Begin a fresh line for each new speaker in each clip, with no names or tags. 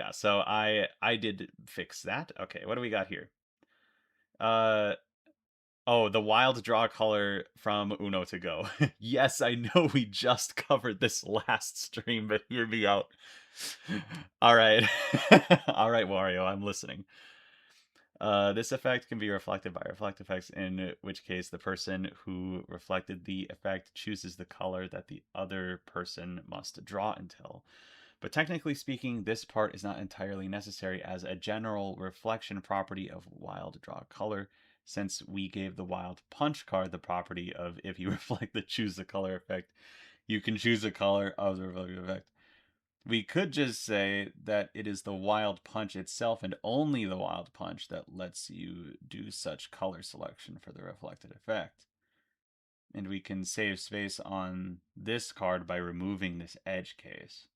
Yeah, so I did fix that. Okay, what do we got here? Uh oh, the wild draw color from Uno to go. Yes, I know we just covered this last stream, but hear me out. All right. All right, Wario, I'm listening. This effect can be reflected by reflect effects, in which case the person who reflected the effect chooses the color that the other person must draw until. But technically speaking, this part is not entirely necessary as a general reflection property of wild draw color, since we gave the wild punch card the property of if you reflect the choose the color effect, you can choose the color of the reflected effect. We could just say that it is the wild punch itself and only the wild punch that lets you do such color selection for the reflected effect. And we can save space on this card by removing this edge case.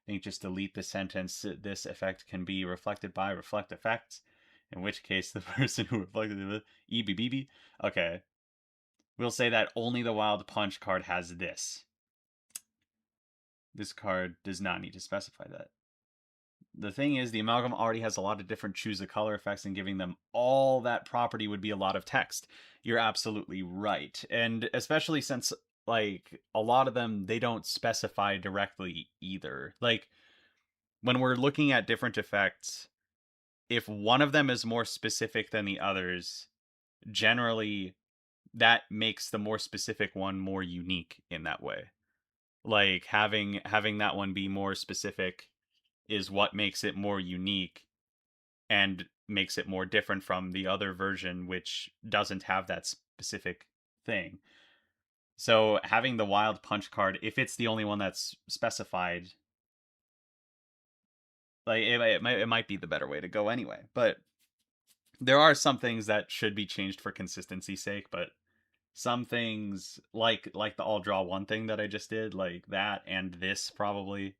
I think just delete the sentence, this effect can be reflected by reflect effects, in which case the person who reflected it, EBBB. Okay. We'll say that only the wild punch card has this. This card does not need to specify that. The thing is, the amalgam already has a lot of different choose a color effects, and giving them all that property would be a lot of text. You're absolutely right. And especially since, like, a lot of them, they don't specify directly either. Like, when we're looking at different effects, if one of them is more specific than the others, generally that makes the more specific one more unique in that way. Like having that one be more specific is what makes it more unique and makes it more different from the other version which doesn't have that specific thing. So having the wild punch card, if it's the only one that's specified, like it might be the better way to go anyway. But there are some things that should be changed for consistency's sake, but some things like the all draw one thing that I just did, like that and this probably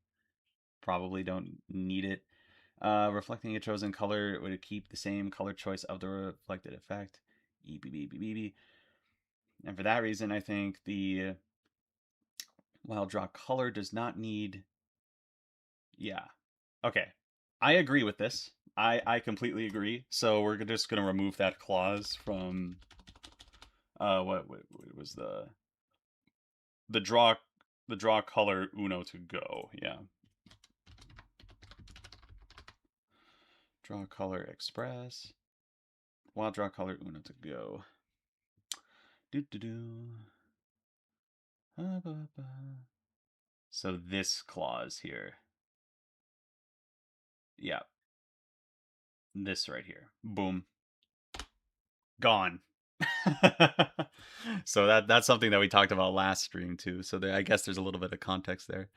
don't need it. Reflecting a chosen color would keep the same color choice of the reflected effect. And for that reason, I think the wild draw color does not need. Yeah. Okay. I agree with this. I completely agree. So we're just gonna remove that clause from what was the draw the draw color Uno to go. Yeah. Draw color express. Wild draw color Uno to go. Do do do. So this clause here. Yeah. This right here. Boom. Gone. So that's something that we talked about last stream too. So I guess there's a little bit of context there.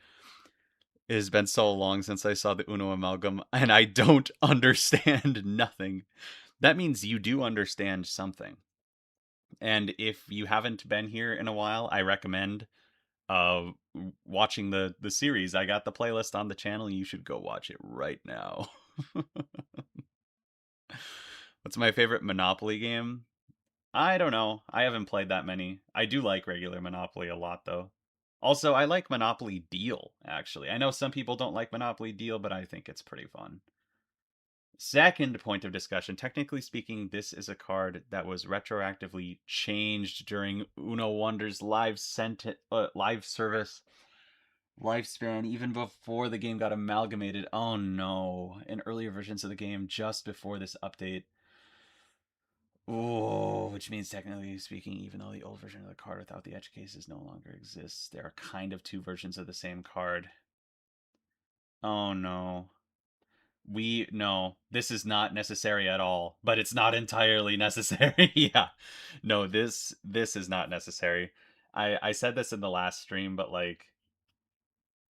It has been so long since I saw the Uno Amalgam, and I don't understand nothing. That means you do understand something. And if you haven't been here in a while, I recommend uh watching the series. I got the playlist on the channel. You should go watch it right now. What's my favorite Monopoly game? I don't know. I haven't played that many. I do like regular Monopoly a lot, though. Also, I like Monopoly Deal, actually. I know some people don't like Monopoly Deal, but I think it's pretty fun. Second point of discussion. Technically speaking, this is a card that was retroactively changed during Uno Wonder's live service lifespan, even before the game got amalgamated. Oh no. In earlier versions of the game, just before this update. Oh, which means technically speaking, even though the old version of the card without the edge cases no longer exists, there are kind of two versions of the same card. Oh no. No, this is not necessary at all, but it's not entirely necessary. Yeah. No, this is not necessary. I said this in the last stream, but like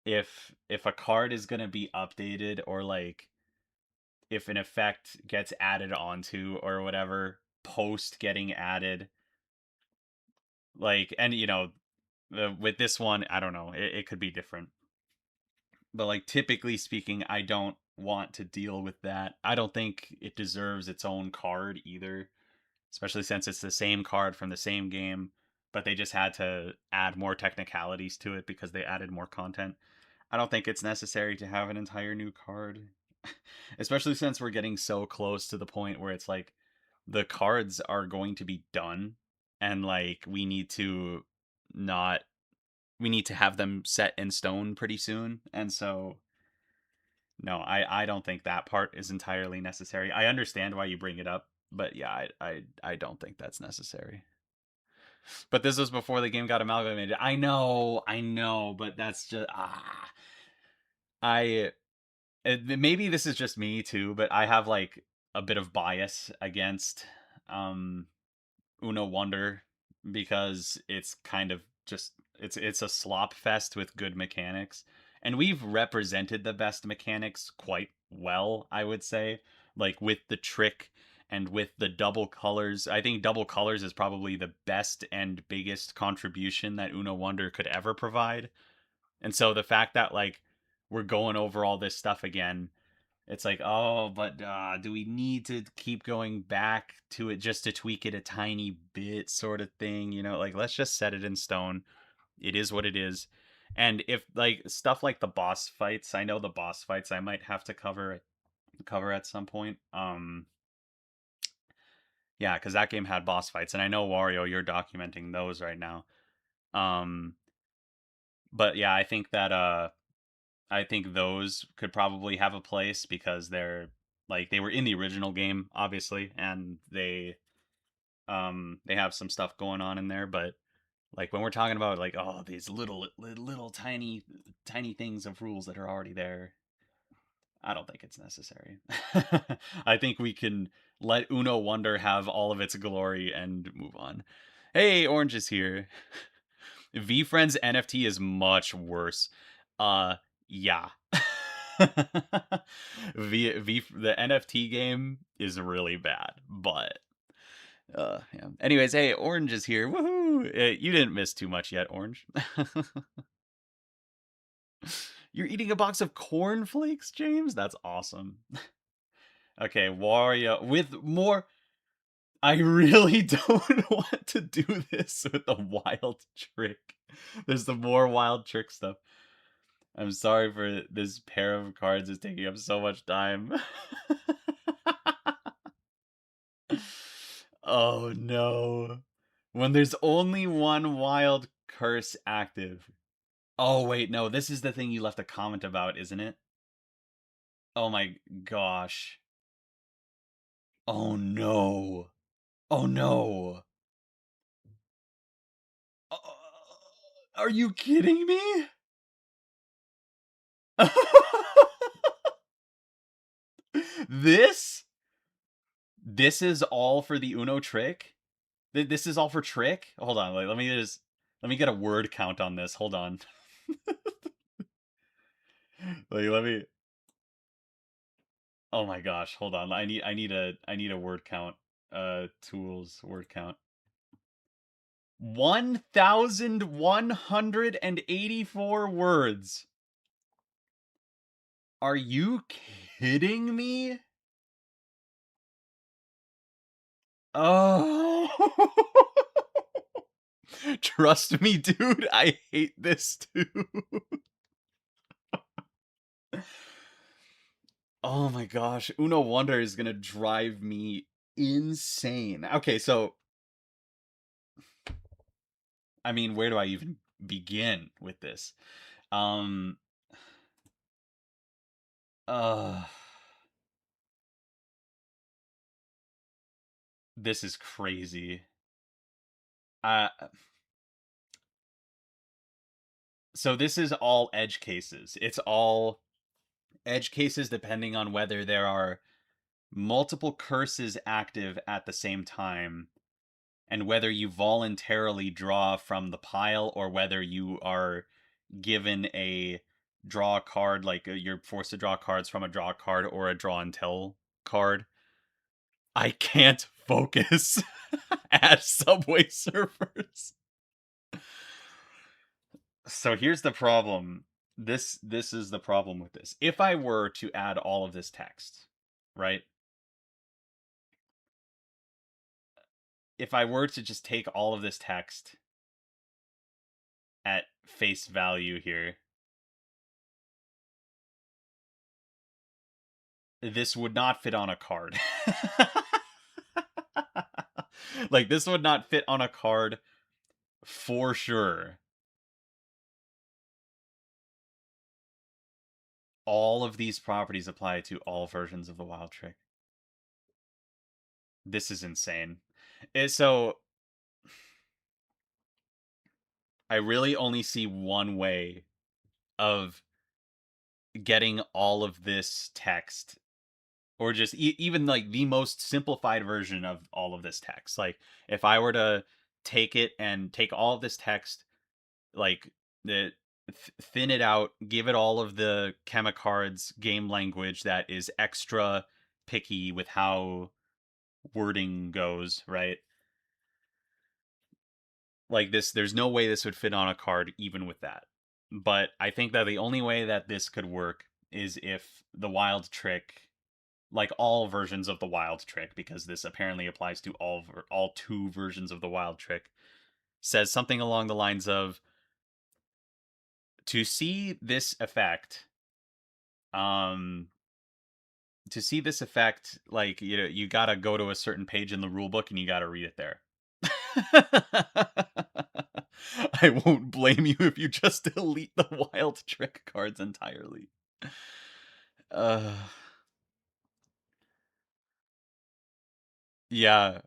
if a card is going to be updated, or like if an effect gets added onto or whatever post getting added, like, and with this one, I don't know, it could be different, but like typically speaking, I don't want to deal with that. I don't think it deserves its own card either, especially since it's the same card from the same game, but they just had to add more technicalities to it because they added more content. I don't think it's necessary to have an entire new card. Especially since we're getting so close to the point where it's like the cards are going to be done and like not we need to have them set in stone pretty soon. And so no, I don't think that part is entirely necessary. I understand why you bring it up, but yeah, I don't think that's necessary. But this was before the game got amalgamated. I know, but that's just I maybe this is just me too, but I have like a bit of bias against um Uno Wonder because it's kind of just it's a slop fest with good mechanics. And we've represented the best mechanics quite well, I would say, like with the trick and with the double colors. I think double colors is probably the best and biggest contribution that Uno Wonder could ever provide. And so the fact that like we're going over all this stuff again, it's like, oh, but do we need to keep going back to it just to tweak it a tiny bit, sort of thing? You know, like let's just set it in stone. It is what it is. And if like stuff like the boss fights, I know the boss fights I might have to cover at some point. Yeah, because that game had boss fights, and I know Wario, you're documenting those right now. Um, but yeah, I think those could probably have a place because they're like they were in the original game, obviously, and they have some stuff going on in there. But like when we're talking about like oh these little tiny things of rules that are already there, I don't think it's necessary. I think we can let Uno Wonder have all of its glory and move on. Hey, Orange is here. V Friends NFT is much worse. Yeah. The NFT game is really bad, but yeah. Anyways, hey, Orange is here. Woohoo! You didn't miss too much yet, Orange. You're eating a box of cornflakes, James? That's awesome. Okay, Wario with more. I really don't want to do this with the wild trick. There's the more wild trick stuff. I'm sorry for this pair of cards is taking up so much time. Oh no. When there's only one wild curse active. Oh wait, no, this is the thing you left a comment about, isn't it? Oh my gosh. Oh no. Oh no. Uh, are you kidding me? this this is all for the Uno trick? This is all for trick? Hold on, like, let me get a word count on this. Hold on. Like let me Oh my gosh, hold on. I need a word count. Tools word count. 1,184 words. Are you kidding me? Oh. Trust me, dude, I hate this too. Oh my gosh, Uno Wonder is gonna drive me insane. Okay, so I mean, where do I even begin with this? Um, uh, this is crazy. Uh, so this is all edge cases. It's all edge cases depending on whether there are multiple curses active at the same time and whether you voluntarily draw from the pile or whether you are given a draw card, like you're forced to draw cards from a draw card or a draw and tell card. I can't focus at Subway Surfers. So here's the problem. This is the problem with this. If I were to add all of this text, right? If I were to just take all of this text at face value here, this would not fit on a card. Like, this would not fit on a card for sure. All of these properties apply to all versions of the wild trick. This is insane. So I really only see one way of getting all of this text, or just even like the most simplified version of all of this text. Like, if I were to take it and take all of this text, like the thin it out, give it all of the Chemicards game language that is extra picky with how wording goes, right? Like, this, there's no way this would fit on a card even with that. But I think that the only way that this could work is if the wild trick, like all versions of the wild trick, because this apparently applies to all two versions of the wild trick, says something along the lines of, to see this effect, um to see this effect, like, you gotta go to a certain page in the rule book and you gotta read it there. I won't blame you if you just delete the wild trick cards entirely. Uh, yeah.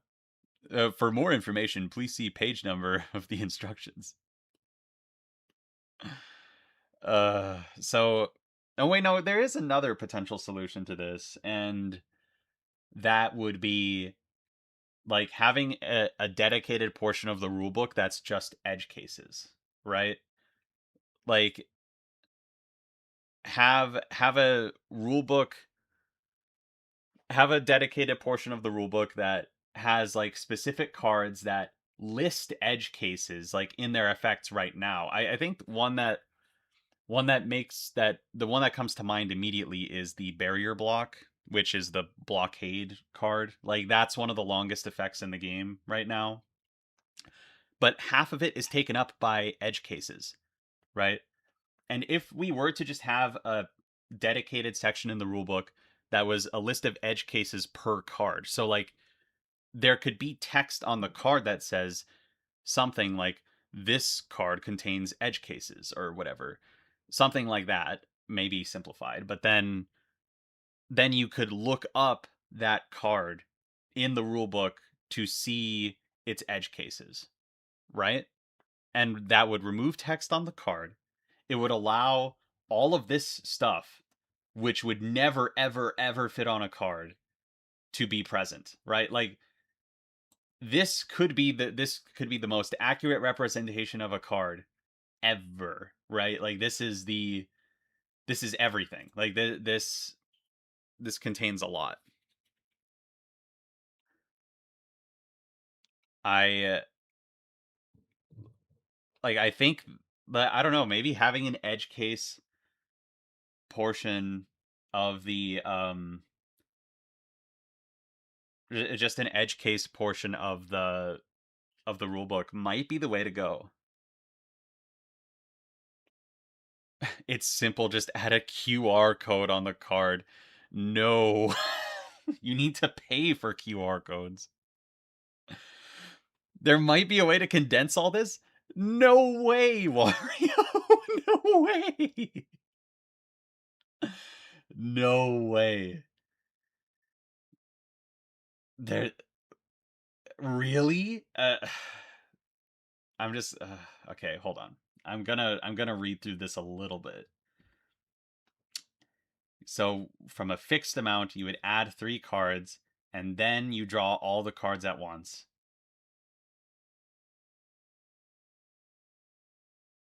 For more information, please see page number of the instructions. So, oh wait, no, there is another potential solution to this, and that would be like having a dedicated portion of the rulebook that's just edge cases, right? Like, have a rulebook, have a dedicated portion of the rulebook that has like specific cards that list edge cases like in their effects right now. I think one that makes that the one that comes to mind immediately is the barrier block, which is the blockade card. Like, that's one of the longest effects in the game right now, but half of it is taken up by edge cases, right? And if we were to just have a dedicated section in the rulebook that was a list of edge cases per card, so like there could be text on the card that says something like, this card contains edge cases or whatever, something like that, maybe simplified, but then you could look up that card in the rulebook to see its edge cases, right? And that would remove text on the card. It would allow all of this stuff, which would never, ever, ever fit on a card, to be present, right? Like, this could be the most accurate representation of a card ever, right? Like, this is everything. Like, this contains a lot. I like, I think that, I don't know, maybe having an edge case portion of the just an edge case portion of the rule book might be the way to go. It's simple, just add a QR code on the card. No. You need to pay for QR codes. There might be a way to condense all this. No way, Wario. No way. No way. There, really? I'm just okay, hold on. I'm gonna read through this a little bit. So, from a fixed amount, you would add 3 cards, and then you draw all the cards at once.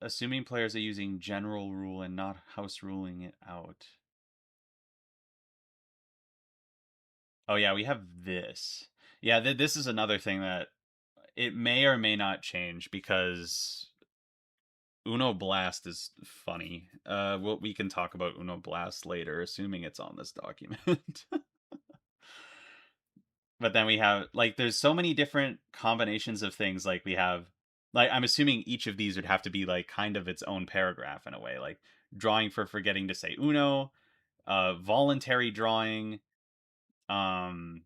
Assuming players are using general rule and not house ruling it out. Oh yeah, we have this. Yeah, this is another thing that it may or may not change, because Uno Blast is funny. We can talk about Uno Blast later, assuming it's on this document. But then we have, like, there's so many different combinations of things. Like, we have, like, I'm assuming each of these would have to be like kind of its own paragraph in a way, like drawing for forgetting to say Uno, voluntary drawing. Um,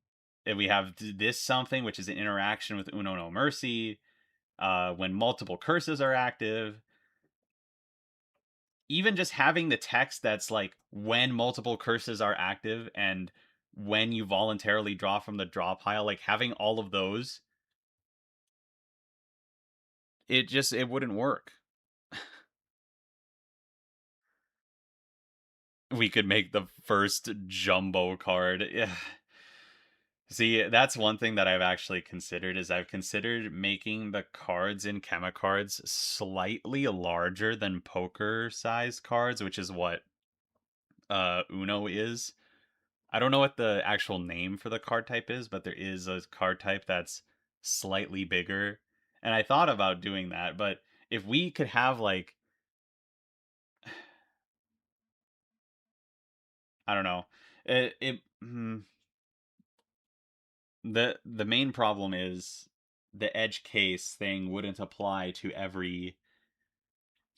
and we have this something, which is an interaction with Uno No Mercy. When multiple curses are active, even just having the text that's like when multiple curses are active and when you voluntarily draw from the draw pile, like having all of those, it wouldn't work. We could make the first jumbo card. Yeah. See, that's one thing that I've actually considered is I've considered making the cards in Chemicards slightly larger than poker size cards, which is what Uno is. I don't know what the actual name for the card type is, but there is a card type that's slightly bigger. And I thought about doing that, but if we could have like I don't know. The main problem is the edge case thing wouldn't apply to every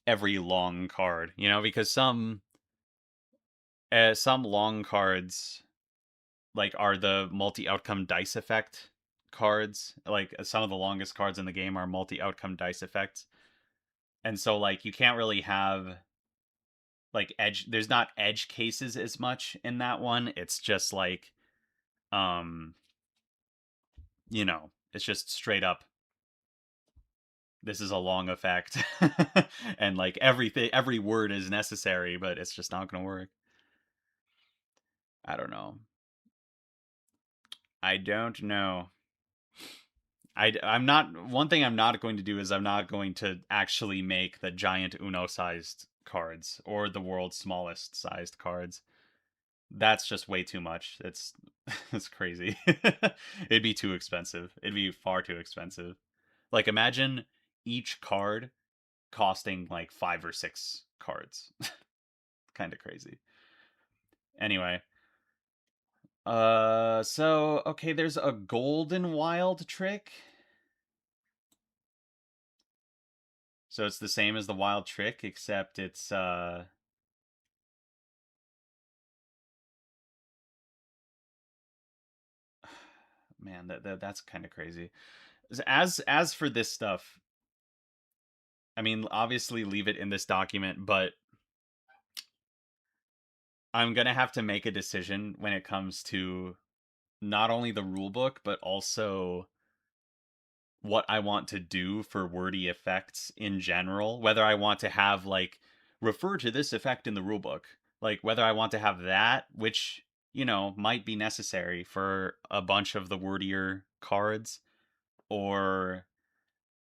long card, because some long cards like are the multi-outcome dice effect cards. Like some of the longest cards in the game are multi-outcome dice effects. And so like you can't really have like edge there's not edge cases as much in that one. It's just like um it's just straight up this is a long effect. And like every word is necessary, but it's just not going to work. I don't know. I don't know. I'm not. One thing I'm not going to do is I'm not going to actually make the giant Uno sized cards or the world's smallest sized cards. That's just way too much. It's crazy. It'd be too expensive. It'd be far too expensive. Like imagine each card costing like 5 or 6 cards. Kind of crazy. Anyway, so okay, there's a golden wild trick. So it's the same as the wild trick, except it's man, that's kind of crazy. As for this stuff, I mean, obviously leave it in this document, but I'm gonna have to make a decision when it comes to not only the rule book, but also what I want to do for wordy effects in general. Whether I want to have like refer to this effect in the rule book, like whether I want to have that, which might be necessary for a bunch of the wordier cards, or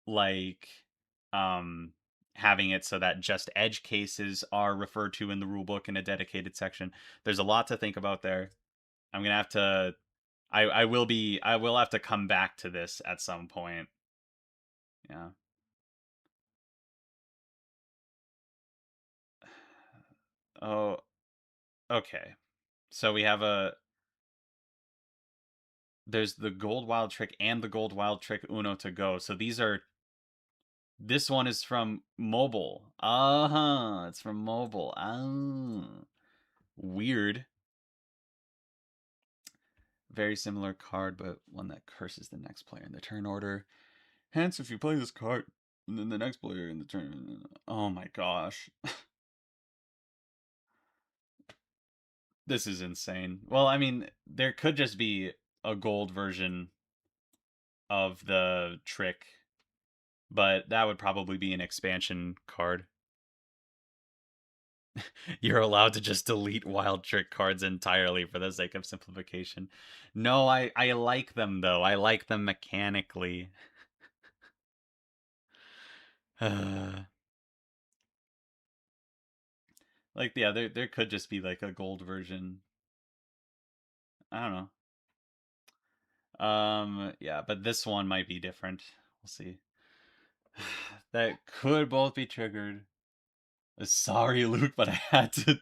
like um having it so that just edge cases are referred to in the rule book in a dedicated section. There's a lot to think about there. I'm gonna have to I will have to come back to this at some point. Yeah. Oh, okay. So we have a there's the gold wild trick and the gold wild trick Uno to go. So this one is from mobile. Uh-huh. It's from mobile. Weird. Very similar card, but one that curses the next player in the turn order. Hence, if you play this card, and then the next player in the turn. Oh my gosh. This is insane. Well, I mean, there could just be a gold version of the trick, but that would probably be an expansion card. You're allowed to just delete wild trick cards entirely for the sake of simplification. No, I like them though. I like them mechanically. Like yeah, there could just be like a gold version. I don't know. Yeah, but this one might be different. We'll see. That could both be triggered. Sorry, Luke, but I had to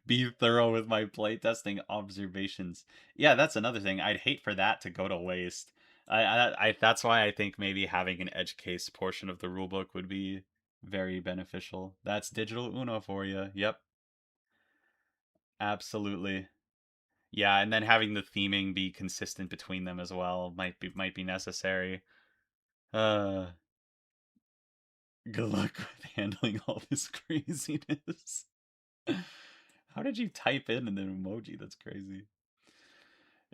be thorough with my playtesting observations. Yeah, that's another thing. I'd hate for that to go to waste. That's why I think maybe having an edge case portion of the rulebook would be very beneficial. That's digital Uno for you. Yep. Absolutely. Yeah, and then having the theming be consistent between them as well might be necessary. Uh Good luck with handling all this craziness. How did you type in an emoji? That's crazy.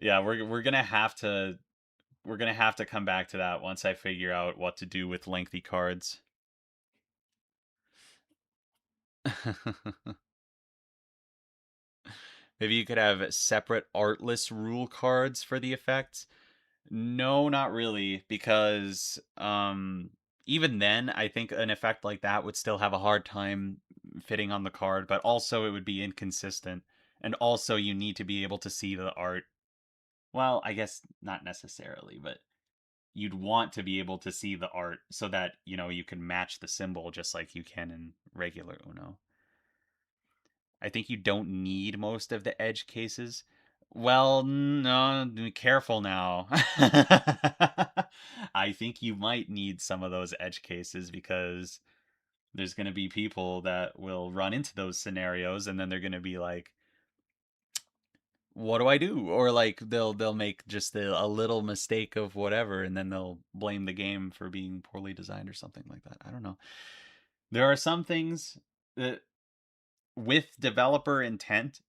Yeah, we're gonna have to come back to that once I figure out what to do with lengthy cards. Maybe you could have separate artless rule cards for the effects. No, not really, because even then I think an effect like that would still have a hard time fitting on the card, but also it would be inconsistent. And also you need to be able to see the art. Well, I guess not necessarily, but you'd want to be able to see the art so that, you can match the symbol just like you can in regular Uno. I think you don't need most of the edge cases. Well, no, be careful now. I think you might need some of those edge cases because there's going to be people that will run into those scenarios and then they're going to be like, what do I do? Or like they'll make just a little mistake of whatever and then they'll blame the game for being poorly designed or something like that. I don't know. There are some things that with developer intent,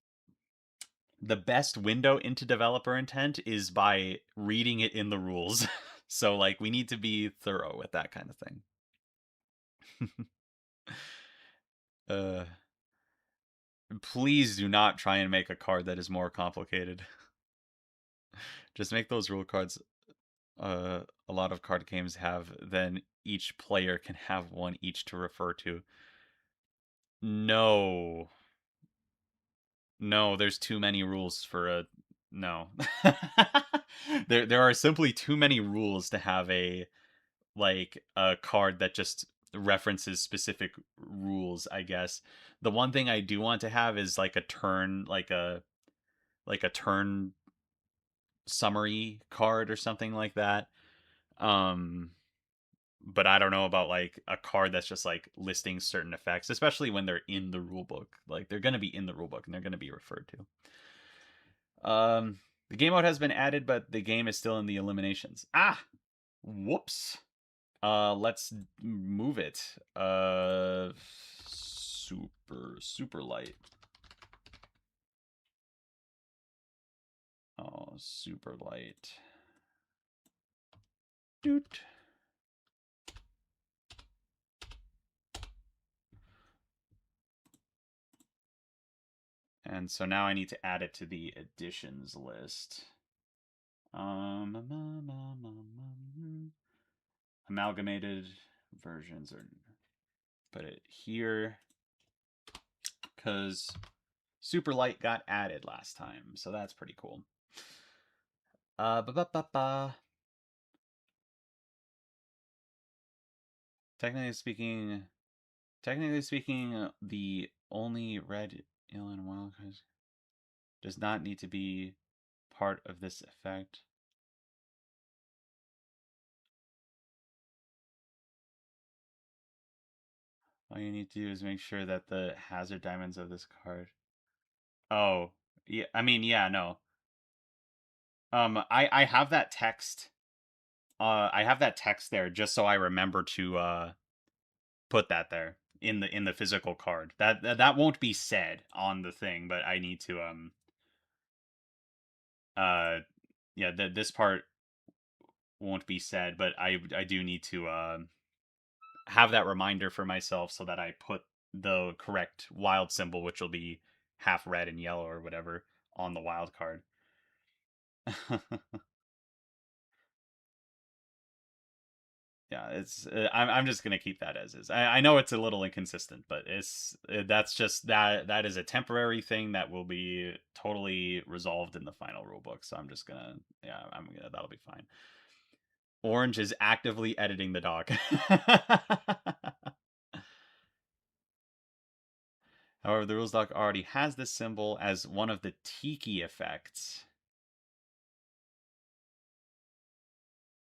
the best window into developer intent is by reading it in the rules. So like we need to be thorough with that kind of thing. uh Please do not try and make a card that is more complicated. Just make those rule cards a lot of card games have, then each player can have one each to refer to. No. No, there's too many rules for a no. There are simply too many rules to have a card that just references specific rules, I guess. The one thing I do want to have is like a turn like a turn summary card or something like that. Um but I don't know about like a card that's just like listing certain effects, especially when they're in the rule book. Like they're going to be in the rule book and they're going to be referred to. The game mode has been added, but the game is still in the eliminations. Ah, whoops. Let's move it. Super light. Oh, super light. Doot. And so now I need to add it to the additions list. Amalgamated versions, or put it here because super light got added last time, so that's pretty cool. Ba ba ba ba. Technically speaking, the only red, yellow, and wild cards does not need to be part of this effect. All you need to do is make sure that the hazard diamonds of this card. Oh, yeah. I mean, yeah, no. I have that text. I have that text there just so I remember to put that there in the physical card. That won't be said on the thing, but I need to uh yeah, this part won't be said, but I do need to have that reminder for myself so that I put the correct wild symbol, which will be half red and yellow or whatever, on the wild card. Yeah, it's I'm just gonna keep that as is. I know it's a little inconsistent, but that's just that is a temporary thing that will be totally resolved in the final rulebook. So I'm just gonna I'm gonna that'll be fine. Orange is actively editing the doc. However, the rules doc already has this symbol as one of the tiki effects.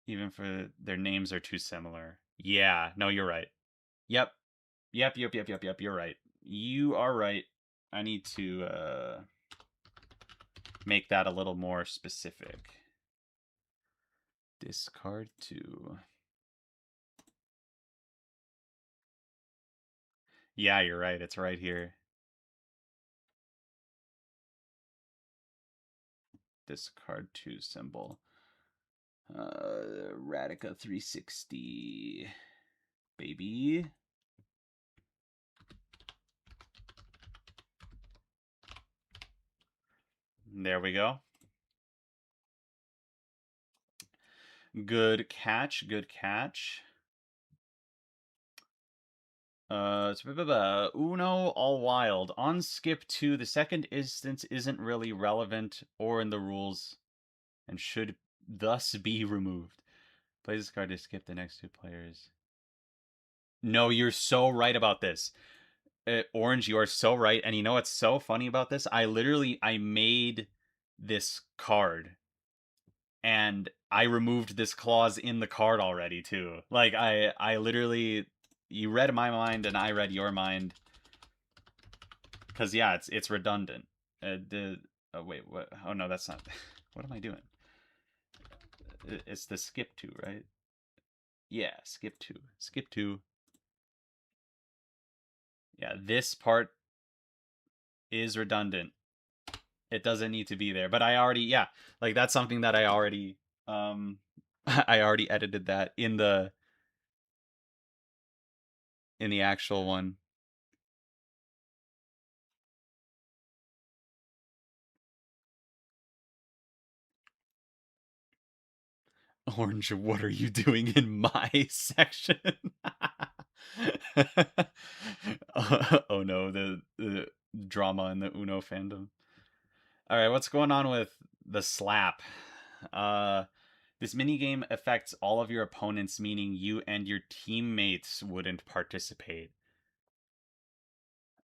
Even for their names are too similar. Yeah, no, you're right. Yep. Yep. You're right. You are right. I need to make that a little more specific. Discard 2. Yeah, you're right. It's right here. Discard 2 symbol. Radica 360. Baby. There we go. Good catch. Good catch. Uno All Wild. On skip 2, the second instance isn't really relevant or in the rules and should thus be removed. Play this card to skip the next 2 players. No, you're so right about this. Orange, you are so right. And you know what's so funny about this? I made this card and I removed this clause in the card already too. Like I literally, you read my mind and I read your mind. Cause yeah, it's redundant. Wait, what? Oh no, that's not. What am I doing? It's the skip to, right? Yeah, skip to. Skip to. Yeah, this part is redundant. It doesn't need to be there. But I already, yeah, like that's something that I already I already edited that in the actual one. Orange, what are you doing in my section? Oh no, the drama in the Uno fandom. All right, what's going on with the slap? Uh, this minigame affects all of your opponents, meaning you and your teammates wouldn't participate.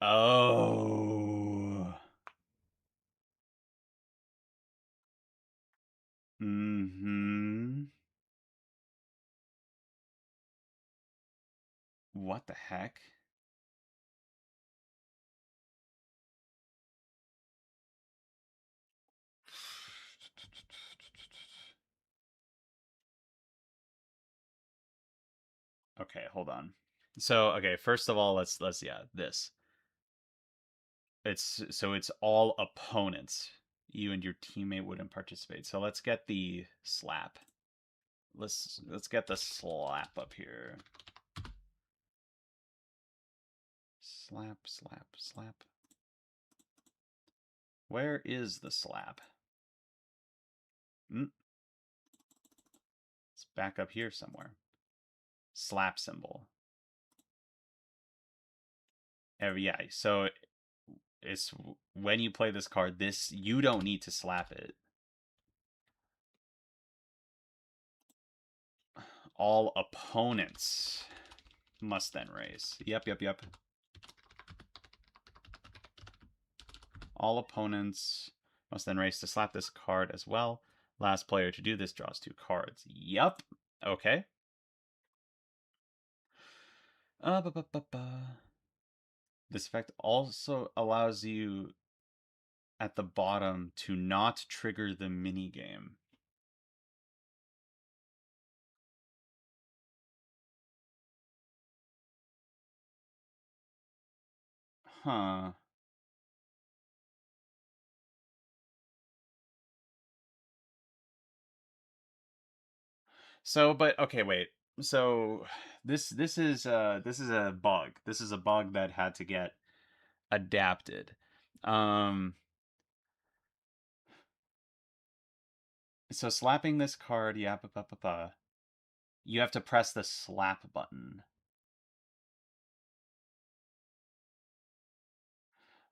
Oh. Mm-hmm. What the heck? Okay, hold on. So, okay, first of all, let's yeah, this. It's all opponents. You and your teammate wouldn't participate. So let's get the slap. Let's get the slap up here. Slap, slap, slap. Where is the slap? It's back up here somewhere. Slap symbol. Yeah, so it's when you play this card, you don't need to slap it. All opponents must then raise. Yep. All opponents must then race to slap this card as well. Last player to do this draws 2 cards. Yep. Okay. This effect also allows you at the bottom to not trigger the minigame. Huh. So, but okay, wait. So this is a bug. This is a bug that had to get adapted. Um so slapping this card, yeah, you have to press the slap button.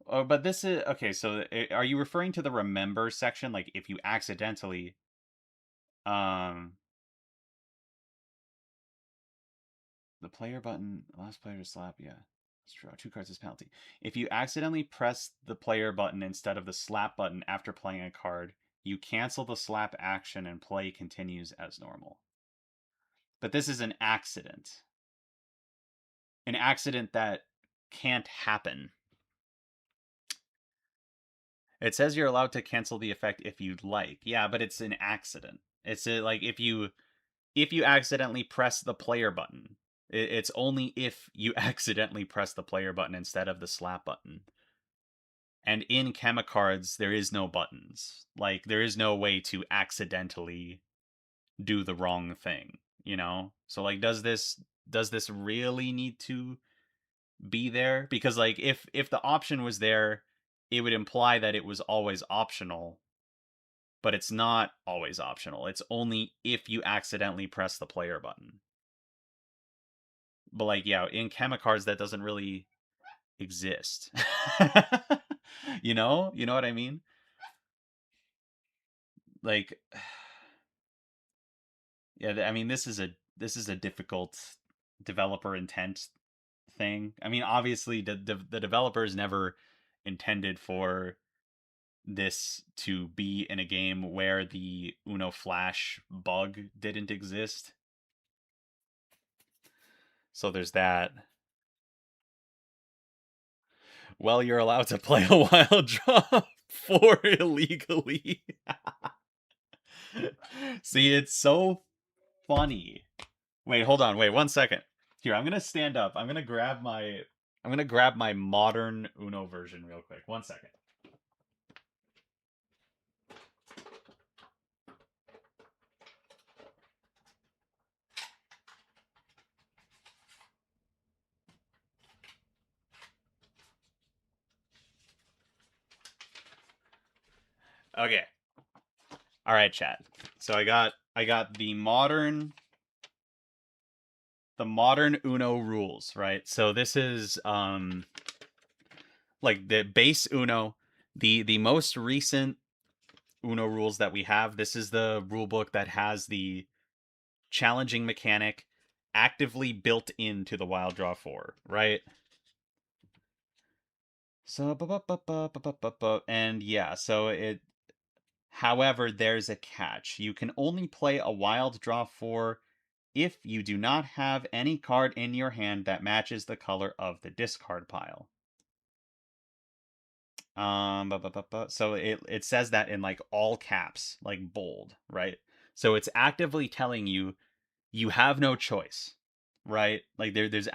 Oh, but this is okay. So, are you referring to the remember section? Like, if you accidentally, um, the player button, last player to slap, yeah, let's draw 2 cards as penalty. If you accidentally press the player button instead of the slap button after playing a card, you cancel the slap action and play continues as normal. But this is an accident that can't happen. It says you're allowed to cancel the effect if you'd like. Yeah, but it's an accident. It's like if you accidentally press the player button. It's only if you accidentally press the player button instead of the slap button. And in Chemicards, there is no buttons. Like there is no way to accidentally do the wrong thing, you know? So like does this really need to be there? Because like if the option was there, it would imply that it was always optional, but it's not always optional. It's only if you accidentally press the player button. But like yeah, in Chemicards that doesn't really exist. You know what I mean? Like yeah, I mean this is a difficult developer intent thing. I mean, obviously the developers never intended for this to be in a game where the Uno Flash bug didn't exist. So there's that. Well, you're allowed to play a wild draw 4 illegally. See, it's so funny. Wait, hold on. Wait, 1 second. Here, I'm gonna stand up. I'm gonna grab my modern Uno version real quick. 1 second. Okay. All right, chat. So I got the modern Uno rules, right? So this is like the base Uno, the most recent Uno rules that we have. This is the rule book that has the challenging mechanic actively built into the Wild Draw 4, right? So and yeah, so it however, there's a catch. You can only play a Wild Draw 4 if you do not have any card in your hand that matches the color of the discard pile. So it says that in like all caps, like bold, right? So it's actively telling you you have no choice, right? Like there's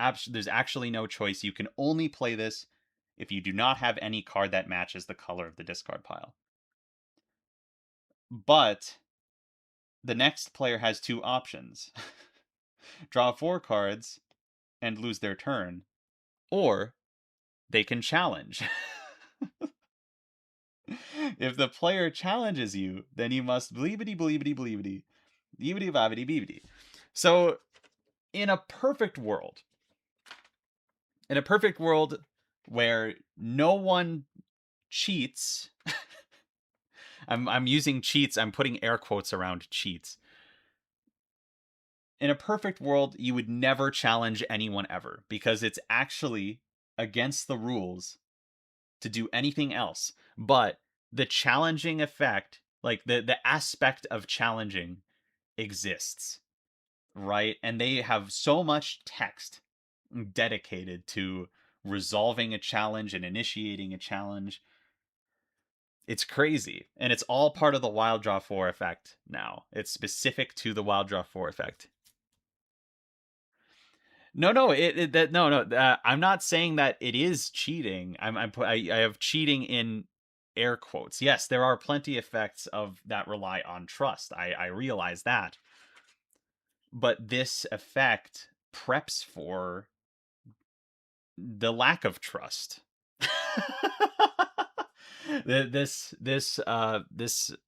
actually no choice. You can only play this if you do not have any card that matches the color of the discard pile. But the next player has two options: draw 4 cards and lose their turn, or they can challenge. If the player challenges you, then you must bleebity bleebity bleebity, bleebity bobbity beebity. So, in a perfect world, in a perfect world where no one cheats, I'm using cheats. I'm putting air quotes around cheats. In a perfect world, you would never challenge anyone ever because it's actually against the rules to do anything else. But the challenging effect, like the aspect of challenging exists, right? And they have so much text dedicated to resolving a challenge and initiating a challenge. It's crazy. And it's all part of the Wild Draw 4 effect now. It's specific to the Wild Draw 4 effect. No, no, that no, no. I'm not saying that it is cheating. I have cheating in air quotes. Yes, there are plenty effects of that rely on trust. I realize that, but this effect preps for the lack of trust. The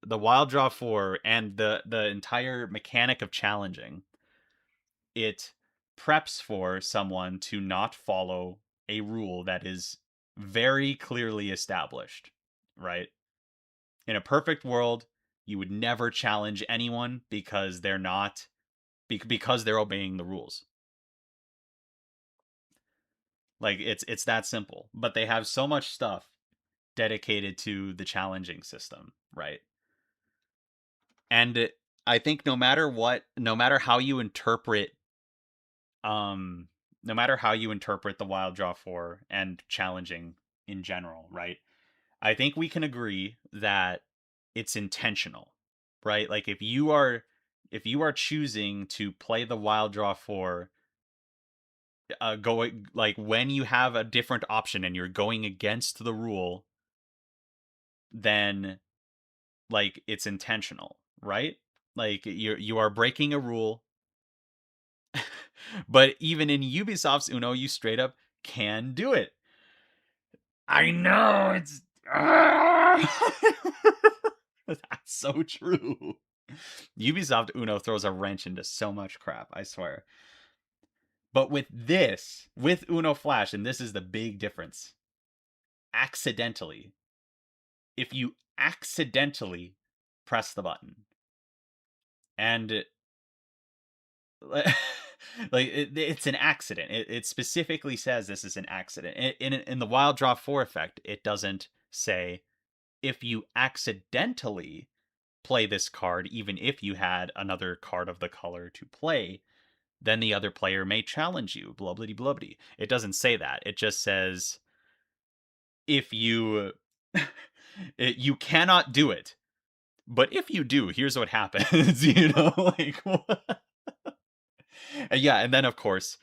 Wild Draw 4 and the entire mechanic of challenging it preps for someone to not follow a rule that is very clearly established, right? In a perfect world, you would never challenge anyone because they're not because they're obeying the rules. Like it's that simple. But they have so much stuff dedicated to the challenging system, right? And I think no matter how you interpret um no matter how you interpret the Wild Draw 4 and challenging in general, right? I think we can agree that it's intentional, right? Like if you are choosing to play the wild draw for going like when you have a different option and you're going against the rule, then like it's intentional, right? Like you are breaking a rule. But even in Ubisoft's Uno, you straight up can do it. I know it's that's so true. Ubisoft Uno throws a wrench into so much crap, I swear. But with Uno Flash, and this is the big difference, accidentally, if you accidentally press the button and like it's an accident. It specifically says this is an accident. In the Wild Draw 4 effect, it doesn't say if you accidentally play this card, even if you had another card of the color to play, then the other player may challenge you. Blubbity blubbity. It doesn't say that. It just says if you you cannot do it. But if you do, here's what happens. Like what? Yeah, and then of course,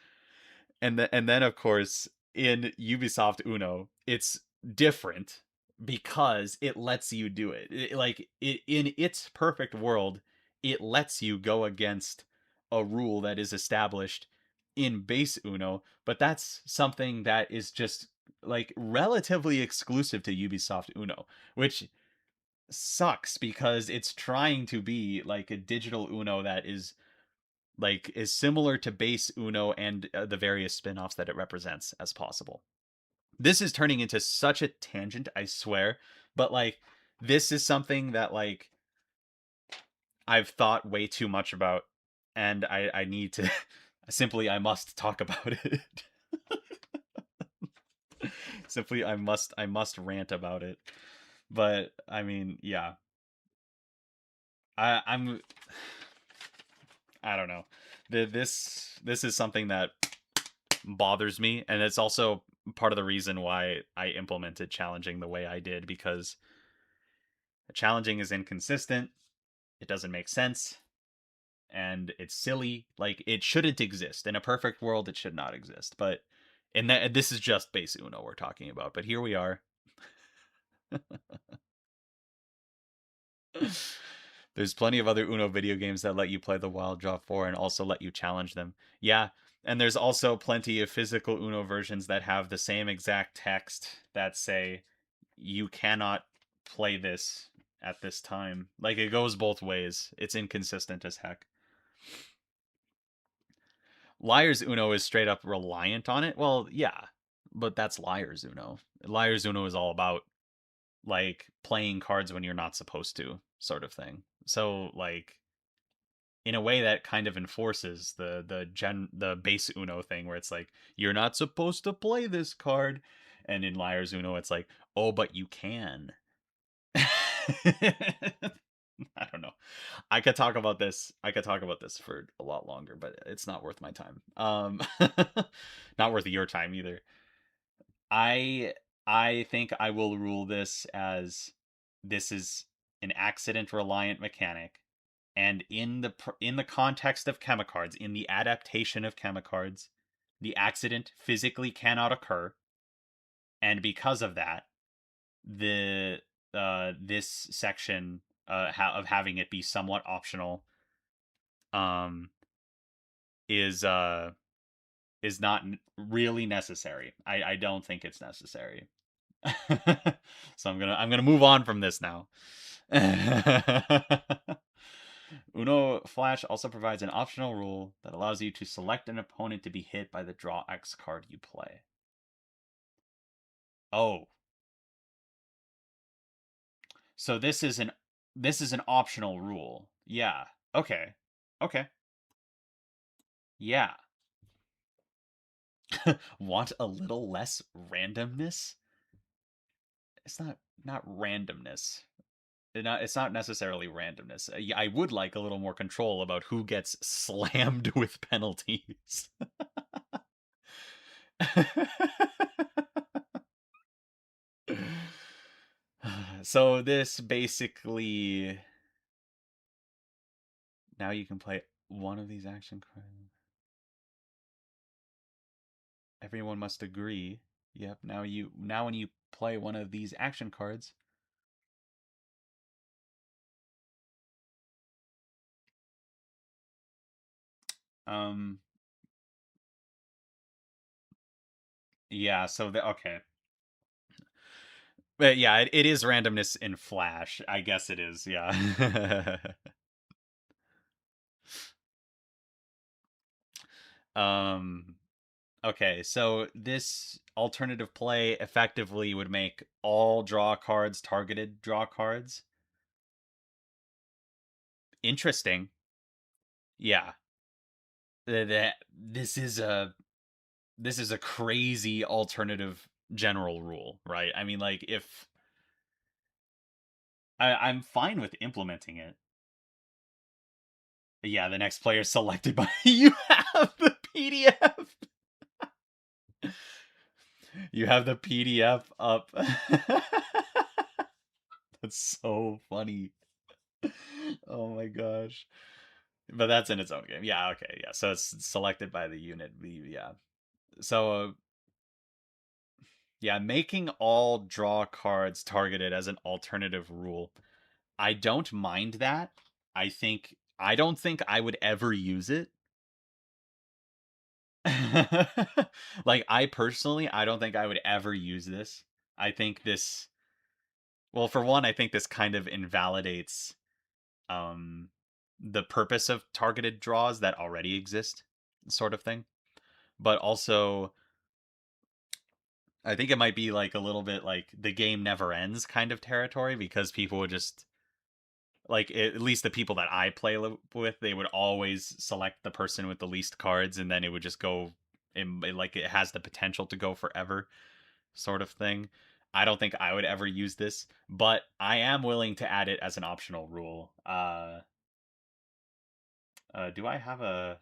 and then of course in Ubisoft Uno, it's different because it lets you do it. In its perfect world, it lets you go against a rule that is established in base Uno, but that's something that is just like relatively exclusive to Ubisoft Uno, which sucks because it's trying to be like a digital Uno that is similar to base Uno and the various spin-offs that it represents as possible. This is turning into such a tangent, I swear, but like this is something that like I've thought way too much about and I need to simply I must talk about it. Simply I must rant about it. But I mean, yeah. I'm I don't know. This is something that bothers me, and it's also part of the reason why I implemented challenging the way I did, because challenging is inconsistent, it doesn't make sense, and it's silly. Like it shouldn't exist. In a perfect world it should not exist. But in that this is just base Uno we're talking about, but here we are. There's plenty of other Uno video games that let you play the Wild Draw 4 and also let you challenge them. Yeah, and there's also plenty of physical Uno versions that have the same exact text that say you cannot play this at this time. Like it goes both ways. It's inconsistent as heck. Liar's Uno is straight up reliant on it. Well, yeah, but that's Liar's Uno. Liar's Uno is all about like playing cards when you're not supposed to, sort of thing. So like in a way that kind of enforces the base Uno thing where it's like you're not supposed to play this card, and in Liar's Uno it's like oh but you can. I don't know. I could talk about this for a lot longer, but it's not worth my time. Not worth your time either. I I think I will rule this as this is an accident reliant mechanic, and in the context of Chemicards, in the adaptation of Chemicards, the accident physically cannot occur, and because of that, the this section of having it be somewhat optional um is is not really necessary. I don't think it's necessary. So I'm gonna move on from this now. Uno Flash also provides an optional rule that allows you to select an opponent to be hit by the draw X card you play. Oh, so this is an optional rule. Yeah. Okay. Okay. Yeah. Want a little less randomness? It's not randomness. It's not necessarily randomness. Yeah, I would like a little more control about who gets slammed with penalties. So this basically, now you can play one of these action cards. Everyone must agree. Yep. Now when you play one of these action cards, um, yeah. So the okay, but yeah, it is randomness in Flash. I guess it is. Yeah. um. Okay, so this alternative play effectively would make all draw cards targeted draw cards. Interesting. Yeah. That this is a crazy alternative general rule, right? I mean, like if I'm fine with implementing it. Yeah, the next player selected by you have the PDF. You have the PDF up. That's so funny. Oh my gosh. But that's in its own game. Yeah, okay. Yeah. So it's selected by the unit. Yeah. So yeah, making all draw cards targeted as an alternative rule. I don't mind that. I don't think I would ever use it. Like I personally, I don't think I would ever use this. I think this well, for one, I think this kind of invalidates um the purpose of targeted draws that already exist, sort of thing. But also I think it might be like a little bit like the game never ends kind of territory because people would just like at least the people that I play with, they would always select the person with the least cards, and then it would just go like it has the potential to go forever, sort of thing. I don't think I would ever use this, but I am willing to add it as an optional rule. Do I have a?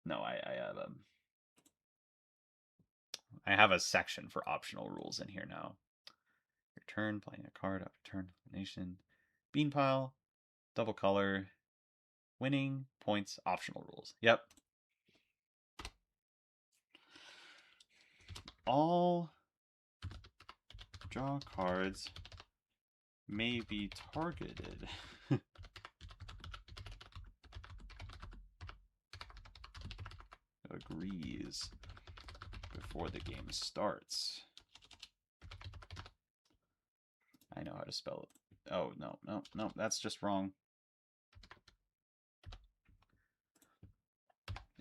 No, I have a section for optional rules in here now. Your turn, playing a card after turn, nation, bean pile, double color, winning, points, optional rules. Yep. All draw cards may be targeted. Agrees before the game starts. I know how to spell it. Oh, no, that's just wrong.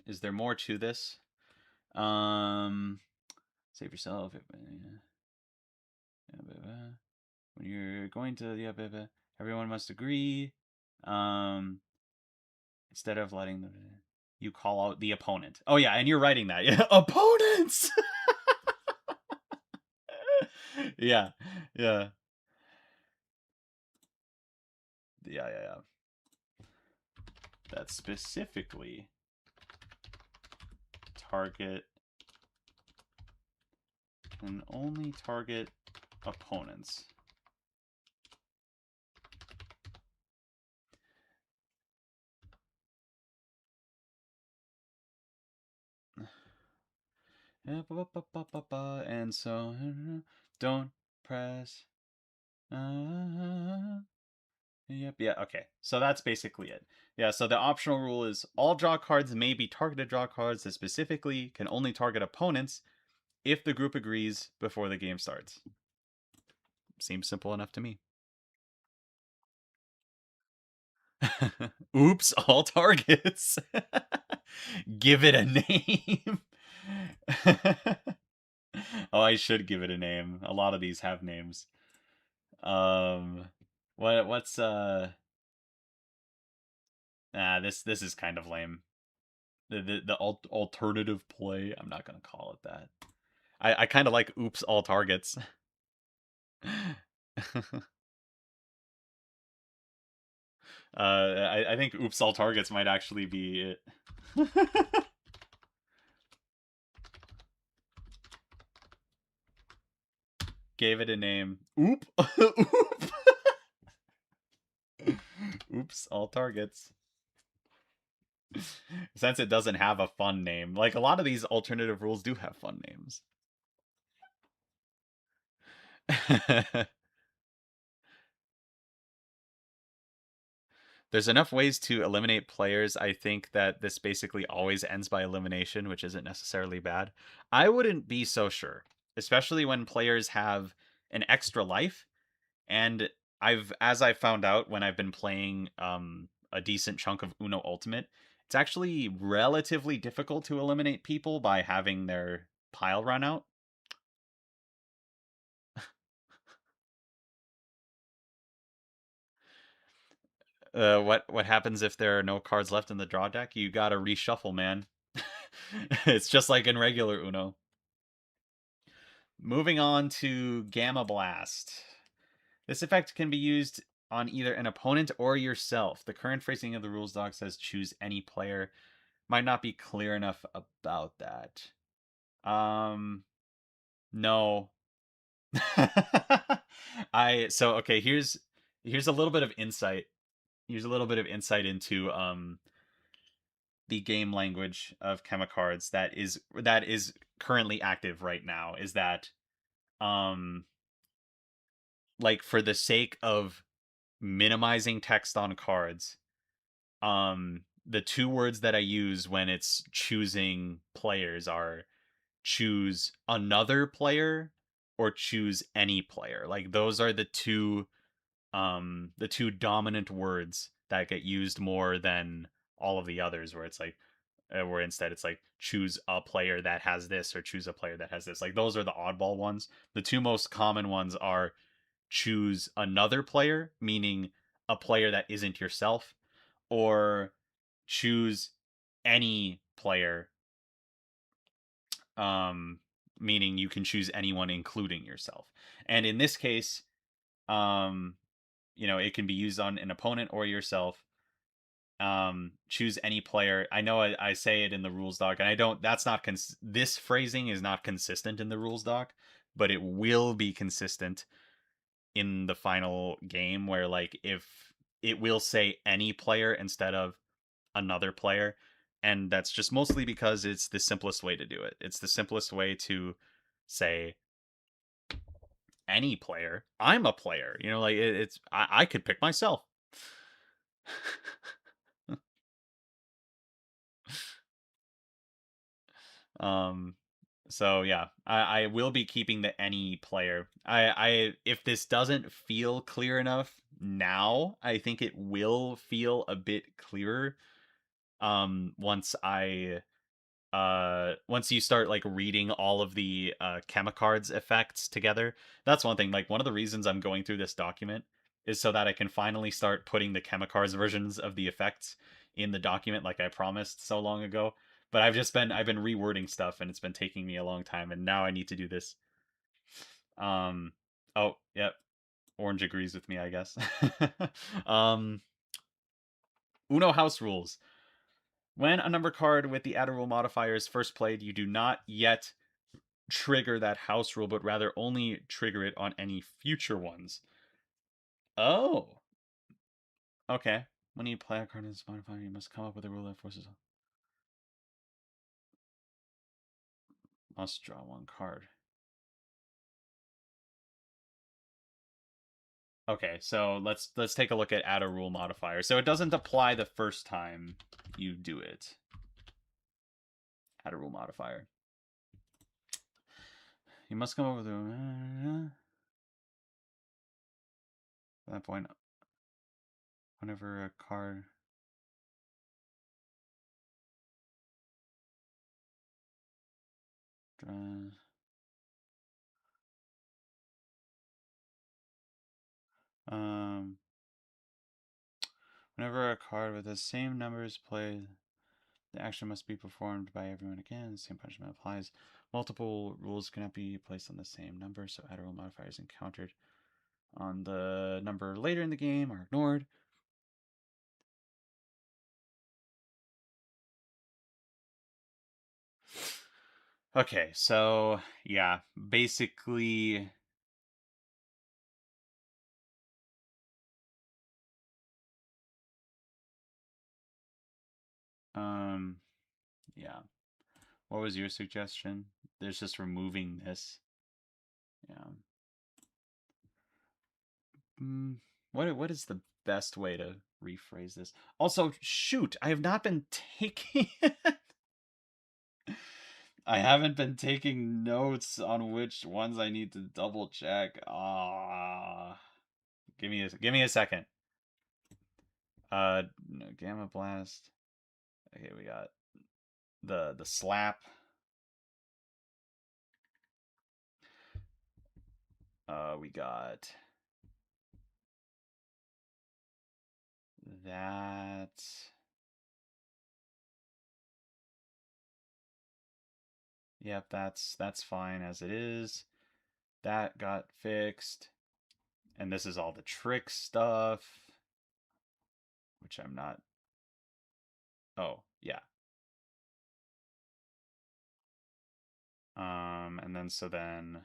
Is there more to this? Save yourself. When you're going to, everyone must agree. Um, instead of letting you call out the opponent. Oh yeah, and you're writing that. Yeah, opponents. Yeah, yeah, yeah. That specifically target can only target opponents. And so don't press. Yep, yeah, okay. So that's basically it. Yeah, so the optional rule is all draw cards may be targeted draw cards that specifically can only target opponents if the group agrees before the game starts. Seems simple enough to me. Oops, all targets. Give it a name. Oh, I should give it a name. A lot of these have names. Um what's this is kind of lame. The alternative play. I'm not gonna call it that. I kind of like oops all targets. I think oops all targets might actually be it. Gave it a name. Oop. Oop. Oops, all targets. Since it doesn't have a fun name. Like, a lot of these alternative rules do have fun names. There's enough ways to eliminate players. I think that this basically always ends by elimination, which isn't necessarily bad. I wouldn't be so sure, especially when players have an extra life. And as I found out when I've been playing a decent chunk of Uno Ultimate, it's actually relatively difficult to eliminate people by having their pile run out. What happens if there are no cards left in the draw deck? You gotta reshuffle, man. It's just like in regular Uno. Moving on to Gamma Blast. This effect can be used on either an opponent or yourself. The current phrasing of the rules doc says choose any player. Might not be clear enough about that. No. Okay, here's a little bit of insight. Here's a little bit of insight into the game language of Chemicards that is currently active right now. Is that um like, for the sake of minimizing text on cards, the two words that I use when it's choosing players are choose another player or choose any player. Like, those are the two dominant words that get used more than all of the others, where it's like where instead it's like choose a player that has this or choose a player that has this. Like, those are the oddball ones. The two most common ones are choose another player, meaning a player that isn't yourself, or choose any player, um, meaning you can choose anyone, including yourself. And in this case, um, it can be used on an opponent or yourself. Choose any player. I know I say it in the rules doc, and I don't. That's not this phrasing is not consistent in the rules doc, but it will be consistent in the final game, where, like, if it will say any player instead of another player, and that's just mostly because it's the simplest way to do it. It's the simplest way to say any player. I'm a player. Like, I could pick myself. um so yeah, I will be keeping the any player. I if this doesn't feel clear enough now, I think it will feel a bit clearer once you start, like, reading all of the Chemicards effects together. That's one thing. Like, one of the reasons I'm going through this document is so that I can finally start putting the Chemicards versions of the effects in the document, like I promised so long ago. But I've been rewording stuff, and it's been taking me a long time, and now I need to do this. um oh, yep, Orange agrees with me, I guess. um Uno house rules. When a number card with the add a rule modifier is first played, you do not yet trigger that house rule, but rather only trigger it on any future ones. Oh, okay. When you play a card in this modifier, you must come up with a rule that forces. Must draw one card. Okay, so let's take a look at add a rule modifier. So it doesn't apply the first time you do it. Add a rule modifier. You must come up with a. At that point, whenever a card. Draws. Um, Whenever a card with the same number is played, the action must be performed by everyone again. The same punishment applies. Multiple rules cannot be placed on the same number, so add rule modifiers encountered on the number later in the game are ignored. Okay, so yeah, basically Um, yeah. What was your suggestion? There's just removing this. Yeah. Mm, what is the best way to rephrase this? Also, shoot, I have not been taking I haven't been taking notes on which ones I need to double check. Ah, give me a second. No, Gamma Blast. Okay, we got the slap. We got that. Yep, that's fine as it is. That got fixed. And this is all the trick stuff, which I'm not. Oh, yeah. And then so then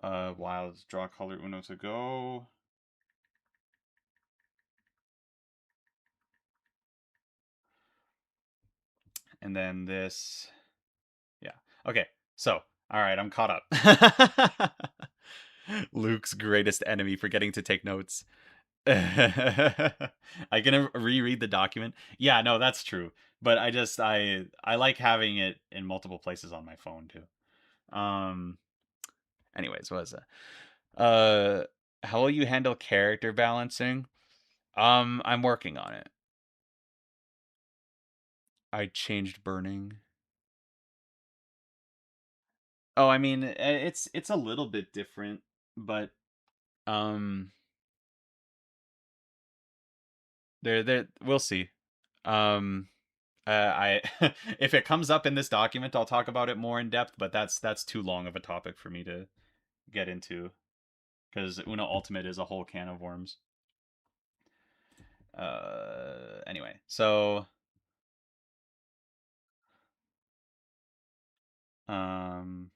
wild draw color Uno to go. And then this. Yeah. Okay. So, all right, I'm caught up. Luke's greatest enemy, forgetting to take notes. I can reread the document. Yeah, no, that's true. But I like having it in multiple places on my phone too. Anyways, what was that? How will you handle character balancing? I'm working on it. I changed burning. Oh, I mean, it's a little bit different, but um there we'll see. Um I if it comes up in this document, I'll talk about it more in depth, but that's too long of a topic for me to get into because Uno Ultimate is a whole can of worms. Anyway, so um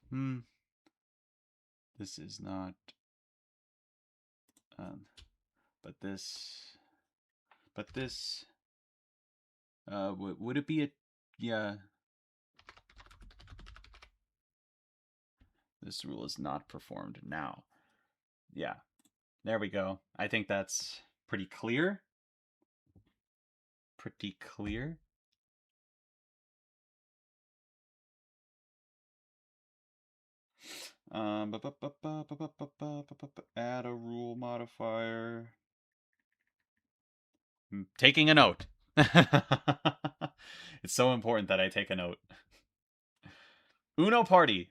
hmm, this is not um but this would it be a yeah, this rule is not performed now. Yeah. There we go. I think that's pretty clear. Pretty clear. Add a rule modifier. I'm taking a note. It's so important that I take a note. Uno Party.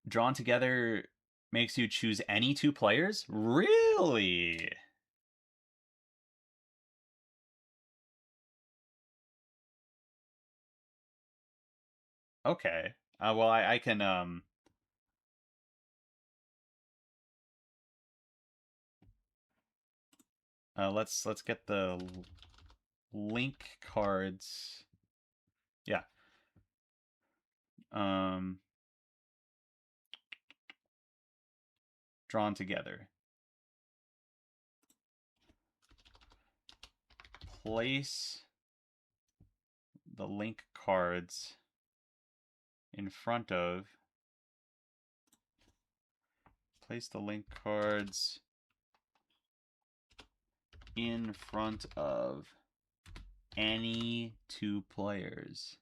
Drawn together makes you choose any two players? Really? Okay. Well, I can let's get the link cards. Yeah. Um Drawn together. Place the link cards in front of place the link cards in front of any two players.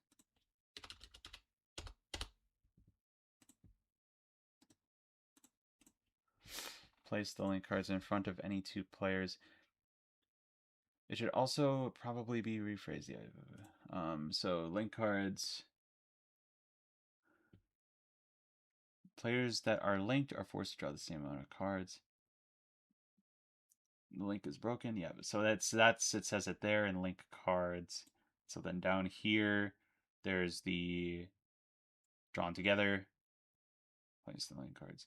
Place the link cards in front of any two players. It should also probably be rephrased. Yeah. So link cards. Players that are linked are forced to draw the same amount of cards. The link is broken. Yeah, so that's it says it there in link cards. So then down here, there's the drawn together. Place the link cards.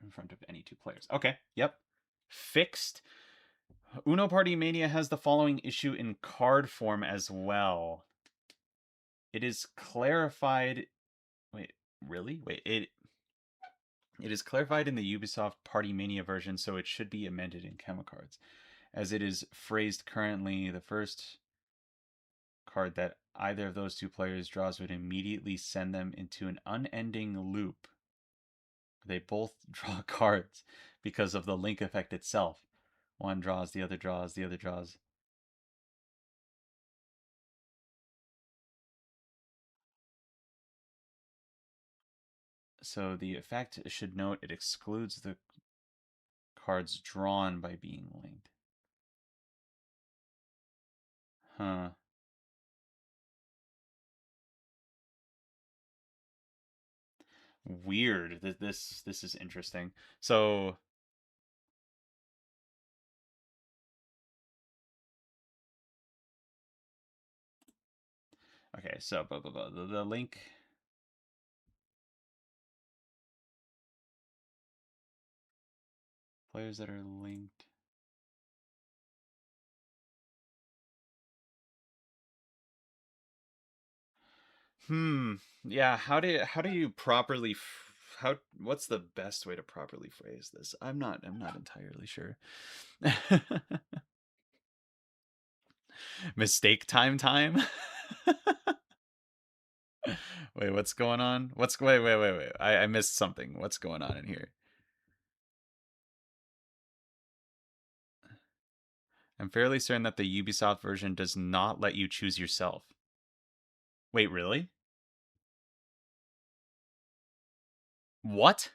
in front of any two players. Okay, yep. Fixed. Uno Party Mania has the following issue in card form as well. It is clarified. Wait, really? Wait, it is clarified in the Ubisoft Party Mania version, so it should be amended in Chemicards. As it is phrased currently, the first card that either of those two players draws would immediately send them into an unending loop. They both draw cards because of the link effect itself. One draws, the other draws, the other draws. So the effect should note it excludes the cards drawn by being linked. Huh. Weird. This is interesting. So okay, so the link players that are linked. Yeah, how do you properly how what's the best way to properly phrase this? I'm not entirely sure. Mistake time? Wait, what's going on? Wait. I missed something. What's going on in here? I'm fairly certain that the Ubisoft version does not let you choose yourself. Wait, really? What?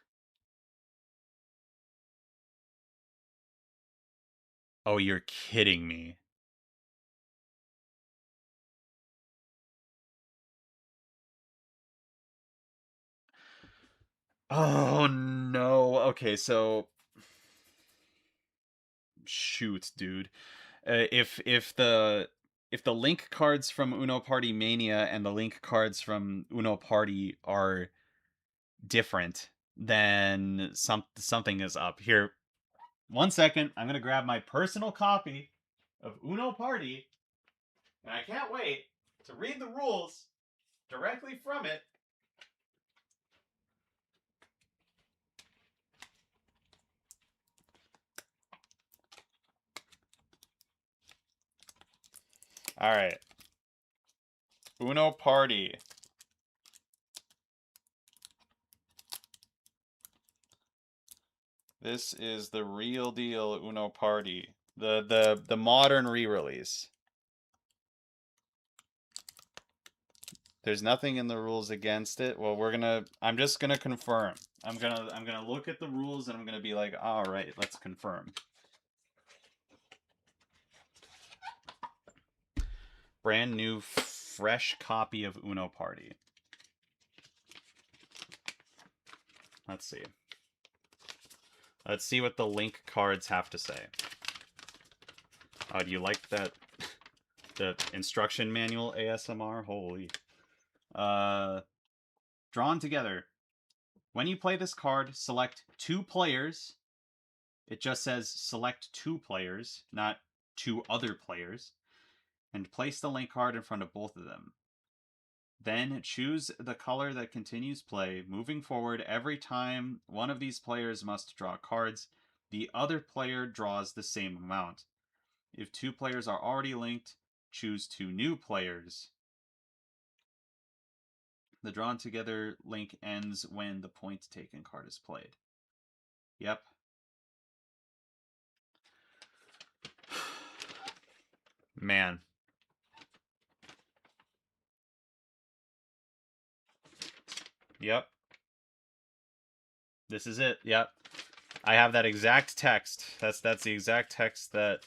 Oh, you're kidding me. Oh no. Okay, so shoot, dude. If the link cards from Uno Party Mania and the link cards from Uno Party are different, then something is up. Here, 1 second. I'm gonna grab my personal copy of Uno Party, and I can't wait to read the rules directly from it. All right, Uno Party. This is the real deal Uno Party. The modern re-release. There's nothing in the rules against it. Well, I'm just gonna confirm. I'm gonna look at the rules and I'm gonna be like, all right, let's confirm. Brand new, fresh copy of Uno Party. Let's see. Let's see what the link cards have to say. Oh, do you like that? The instruction manual ASMR? Holy. Drawn together. When you play this card, select two players. It just says select two players, not two other players. And place the link card in front of both of them. Then choose the color that continues play. Moving forward, every time one of these players must draw cards, the other player draws the same amount. If two players are already linked, choose two new players. The drawn together link ends when the point taken card is played. Yep. Man. Yep. This is it. Yep. I have that exact text. That's the exact text that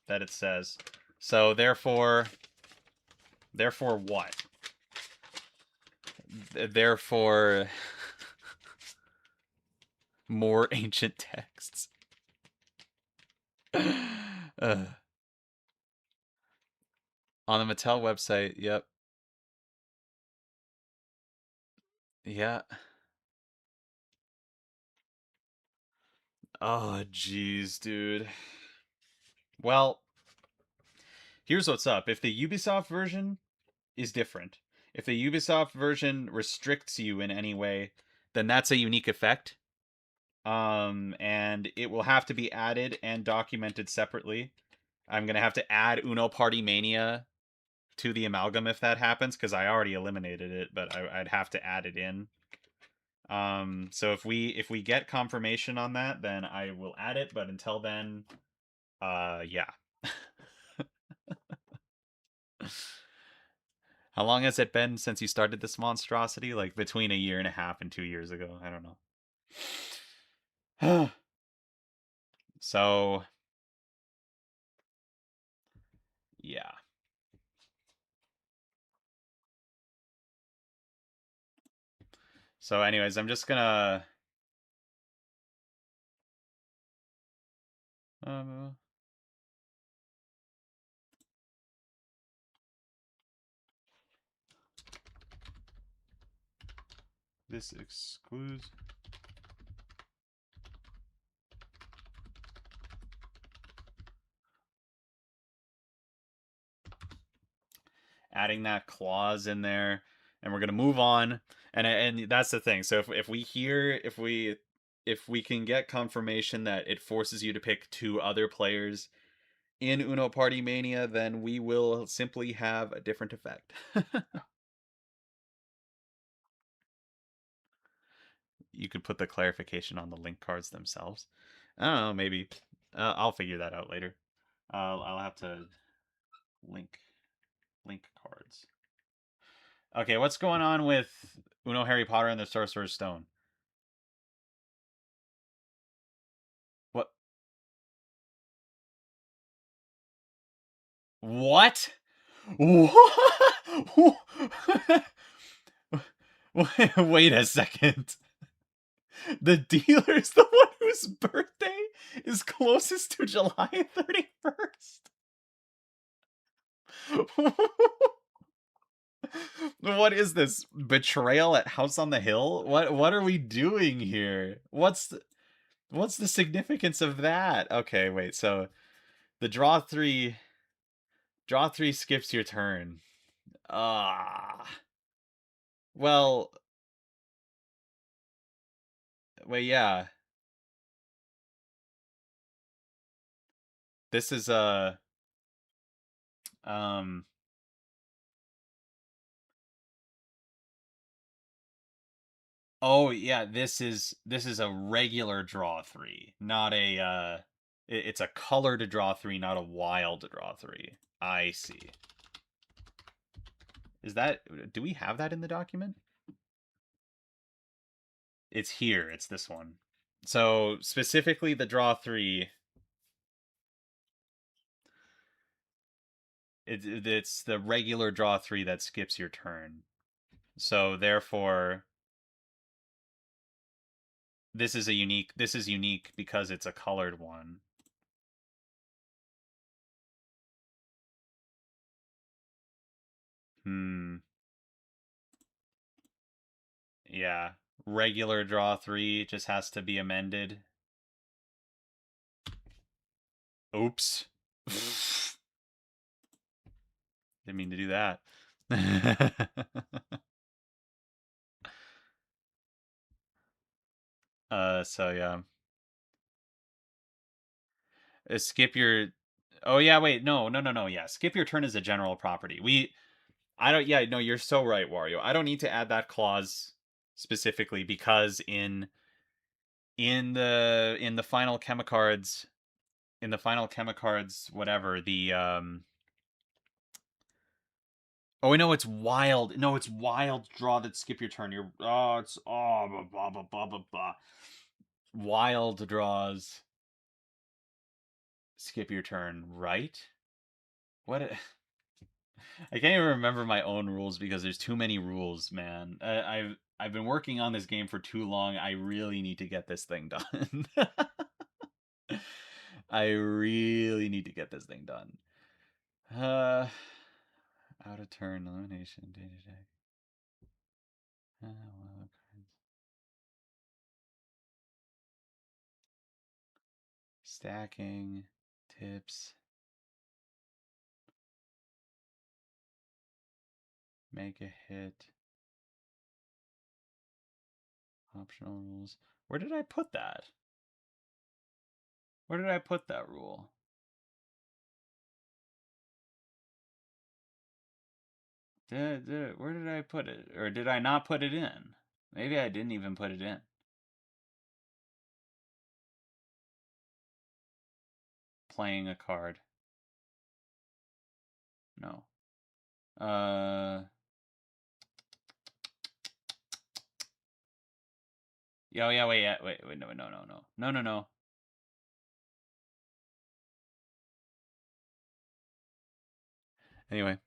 it says. So therefore what? Therefore more ancient texts. uh, on the Mattel website, yep. Yeah. Oh, jeez, dude. Well, here's what's up. If the Ubisoft version is different, if the Ubisoft version restricts you in any way, then that's a unique effect. And it will have to be added and documented separately. I'm gonna have to add Uno Party Mania to the amalgam if that happens, because I already eliminated it, but I'd have to add it in. So if we get confirmation on that, then I will add it. But until then, yeah. How long has it been since you started this monstrosity? Like between a year and a half and 2 years ago. I don't know. So yeah. So anyways, I'm just gonna um, this excludes adding that clause in there, and we're gonna move on. And that's the thing. So if we hear if we can get confirmation that it forces you to pick two other players in Uno Party Mania, then we will simply have a different effect. You could put the clarification on the link cards themselves. I don't know, maybe. I'll figure that out later. I'll have to link link cards. Okay, what's going on with Uno Harry Potter and the Sorcerer's Stone? What? What? What? Wait a second. The dealer's the one whose birthday is closest to July 31st. What is this? Betrayal at House on the Hill? What are we doing here? What's the significance of that? Okay, wait. So the draw 3 skips your turn. Ah. Well, yeah. This is a um oh yeah, this is a regular draw 3, not a it's a color to draw 3, not a wild to draw 3. I see. Is that do we have that in the document? It's here. It's this one. So specifically the draw 3, it's the regular draw 3 that skips your turn. So therefore this is unique because it's a colored one. Hmm. Yeah. Regular draw 3 just has to be amended. Oops. Didn't mean to do that. So yeah. Skip your Oh yeah, wait. No, no, no, no. Yeah. Skip your turn is a general property. I don't yeah, no, you're so right, Wario. I don't need to add that clause specifically because in the final Chemicards whatever, the oh, I know it's wild. No, it's wild draw that skip your turn. You're it's blah blah blah blah blah blah. Wild draws skip your turn, right? What I can't even remember my own rules because there's too many rules, man. I've been working on this game for too long. I really need to get this thing done. I really need to get this thing done. Uh, out of turn elimination day to day. Well, Stacking tips. Make a hit. Optional rules. Where did I put that? Where did I put that rule? Where did I put it? Or did I not put it in? Maybe I didn't even put it in. Playing a card. No. Yeah, yeah, wait, no. Anyway.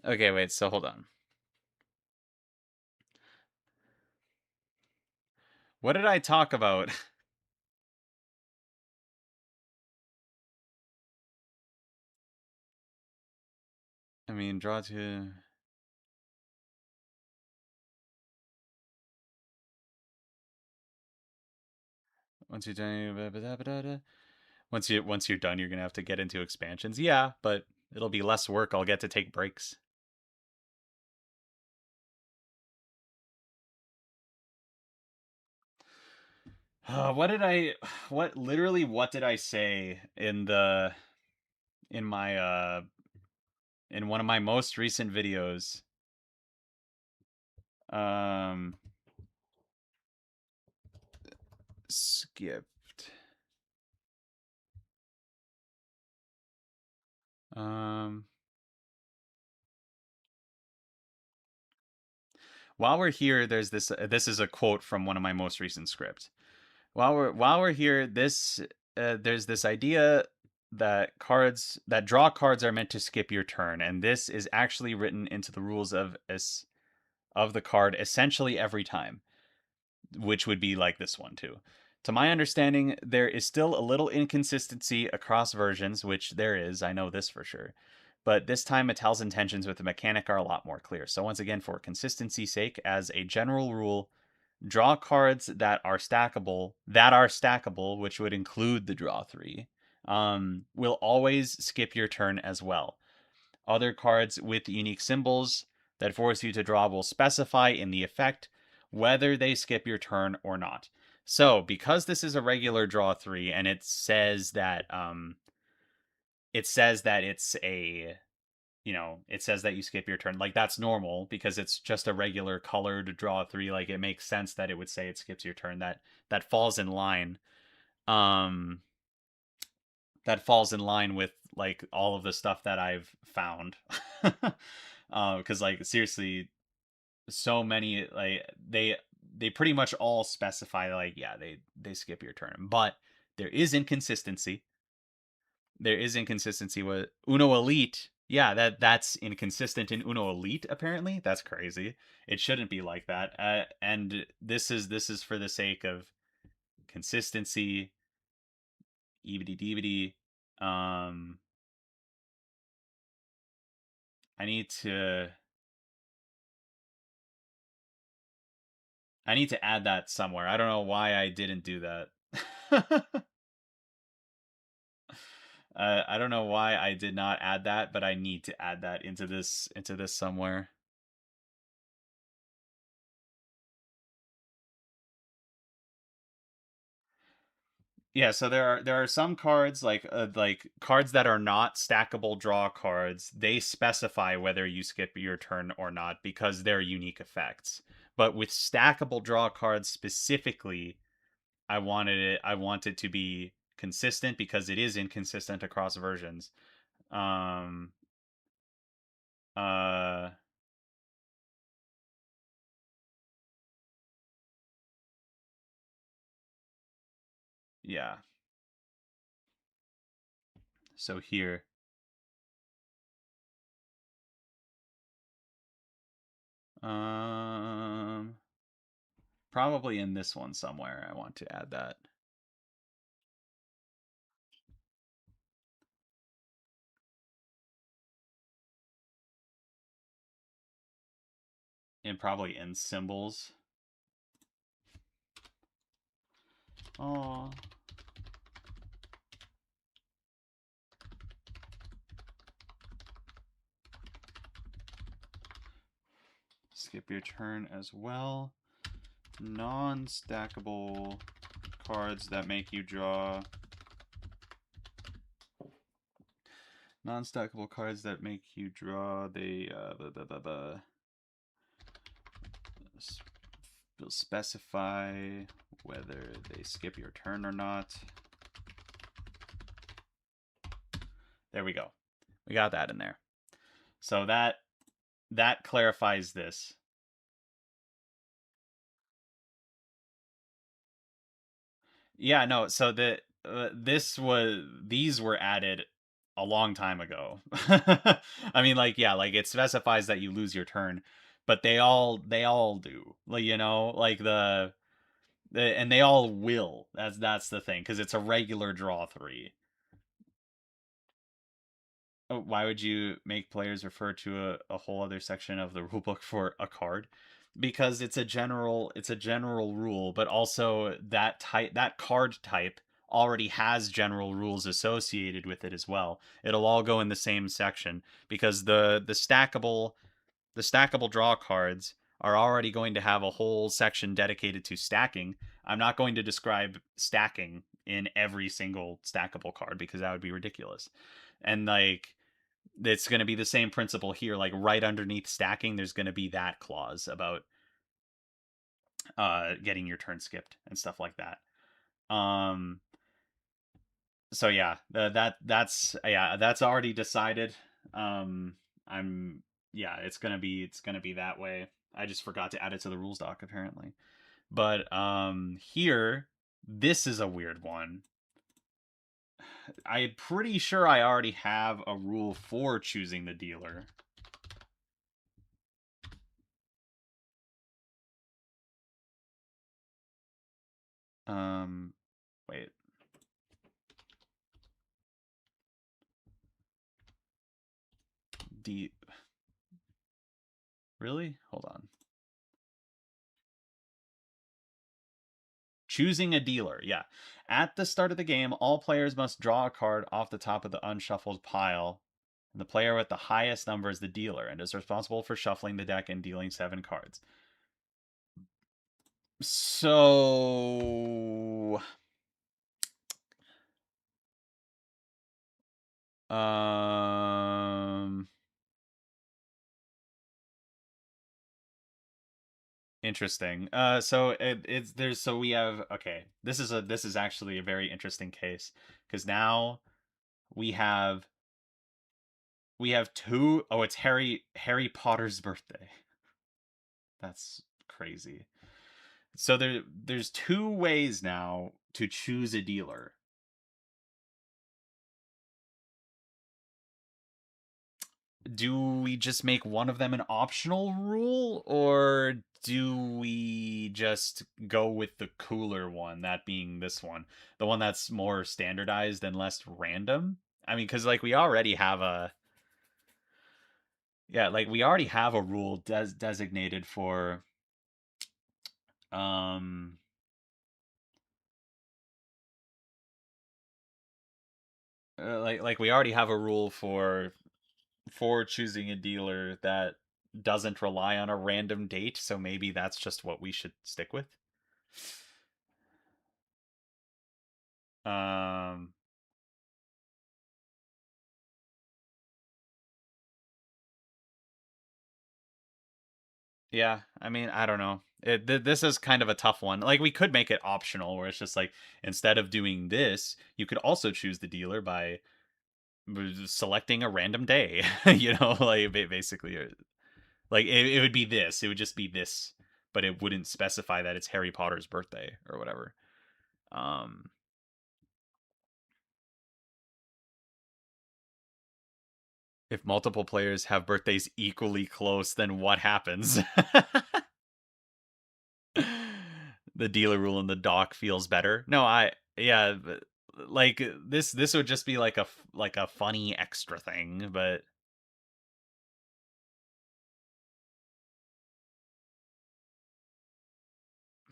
Okay, wait, so hold on. What did I talk about? I mean, draw to... Once you're done, once you're done, you're gonna have to get into expansions. Yeah, but it'll be less work. I'll get to take breaks. What did I? What literally? What did I say in the in my in one of my most recent videos? Um, skipped. Um, while we're here, there's this. This is a quote from one of my most recent scripts. While we're here, this there's this idea that draw cards are meant to skip your turn, and this is actually written into the rules of the card essentially every time, which would be like this one too. To my understanding, there is still a little inconsistency across versions, which there is, I know this for sure. But this time, Mattel's intentions with the mechanic are a lot more clear. So, once again, for consistency's sake, as a general rule, draw cards that are stackable, which would include the draw three, will always skip your turn as well. Other cards with unique symbols that force you to draw will specify in the effect whether they skip your turn or not. So, because this is a regular draw three, and it says that it's a it says that you skip your turn. Like that's normal because it's just a regular colored draw three. Like it makes sense that it would say it skips your turn. That falls in line. Um, that falls in line with like all of the stuff that I've found. Because like seriously, so many they pretty much all specify like yeah they skip your turn, but there is inconsistency with Uno Elite. Yeah, that's inconsistent in Uno Elite. Apparently, that's crazy. It shouldn't be like that. And this is for the sake of consistency. Ebity debity. Um, I need to I need to add that somewhere. I don't know why I didn't do that. I don't know why I did not add that, but I need to add that into this somewhere. Yeah, so there are some cards like cards that are not stackable draw cards. They specify whether you skip your turn or not because they're unique effects. But with stackable draw cards specifically, I wanted to be consistent because it is inconsistent across versions. Um uh yeah. So here um probably in this one somewhere I want to add that. And probably in symbols. Oh, skip your turn as well. Non-stackable cards that make you draw. Non-stackable cards that make you draw. They will specify whether they skip your turn or not. There we go. We got that in there. So that clarifies this. Yeah, no. So these were added a long time ago. I mean, like, yeah, like it specifies that you lose your turn, but they all do. Like, like and they all will. That's the thing, because it's a regular draw three. Oh, why would you make players refer to a whole other section of the rulebook for a card? Because it's a general rule, but also that card type already has general rules associated with it as well. It'll all go in the same section because the stackable draw cards are already going to have a whole section dedicated to stacking. I'm not going to describe stacking in every single stackable card because that would be ridiculous. And like it's going to be the same principle here, like right underneath stacking there's going to be that clause about getting your turn skipped and stuff like that. Um so yeah, that's already decided. um I'm Yeah, it's gonna be that way. I just forgot to add it to the rules doc apparently. But here, this is a weird one. I'm pretty sure I already have a rule for choosing the dealer. um Wait. D Really? Hold on. Choosing a dealer. Yeah. At the start of the game, all players must draw a card off the top of the unshuffled pile. And the player with the highest number is the dealer and is responsible for shuffling the deck and dealing 7 cards. So, um interesting. So it's there's so we have okay. This is actually a very interesting case because now we have we have two. Oh, it's Harry Potter's birthday. That's crazy. So there's two ways now to choose a dealer. Do we just make one of them an optional rule, or do we just go with the cooler one, that being this one, the one that's more standardized and less random? I mean, because like we already have a yeah, like we already have a rule designated for um like we already have a rule for choosing a dealer that doesn't rely on a random date, so maybe that's just what we should stick with. Um yeah, I mean, I don't know. This is kind of a tough one. Like we could make it optional where it's just like instead of doing this, you could also choose the dealer by selecting a random day. Like basically like it would be this. It would just be this, but it wouldn't specify that it's Harry Potter's birthday or whatever. Um if multiple players have birthdays equally close, then what happens? The dealer rule in the dock feels better. No, yeah, like this would just be like a funny extra thing, but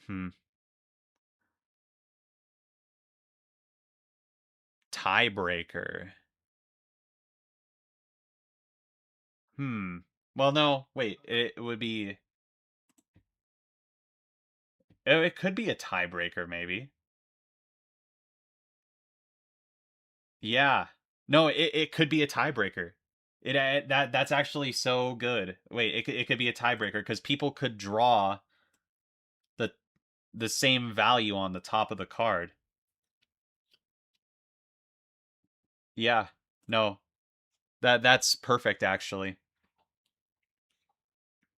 hmm. tiebreaker. Well, no, wait. It would be. It could be a tiebreaker, maybe. Yeah. No, it could be a tiebreaker. That's actually so good. Wait, it could be a tiebreaker because people could draw the the same value on the top of the card. Yeah. No. That's perfect actually.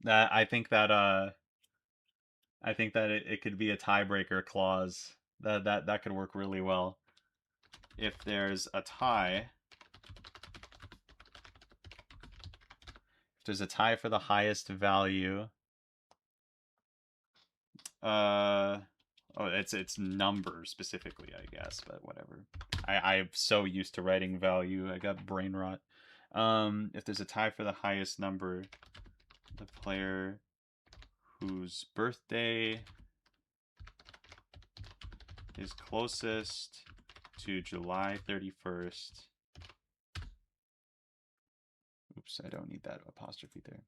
That I think that it could be a tiebreaker clause. That could work really well. If there's a tie, if there's a tie for the highest value, uh oh, it's number specifically, I guess, but whatever. I'm so used to writing value, I got brain rot. If there's a tie for the highest number, the player whose birthday is closest to July 31st. Oops, I don't need that apostrophe there.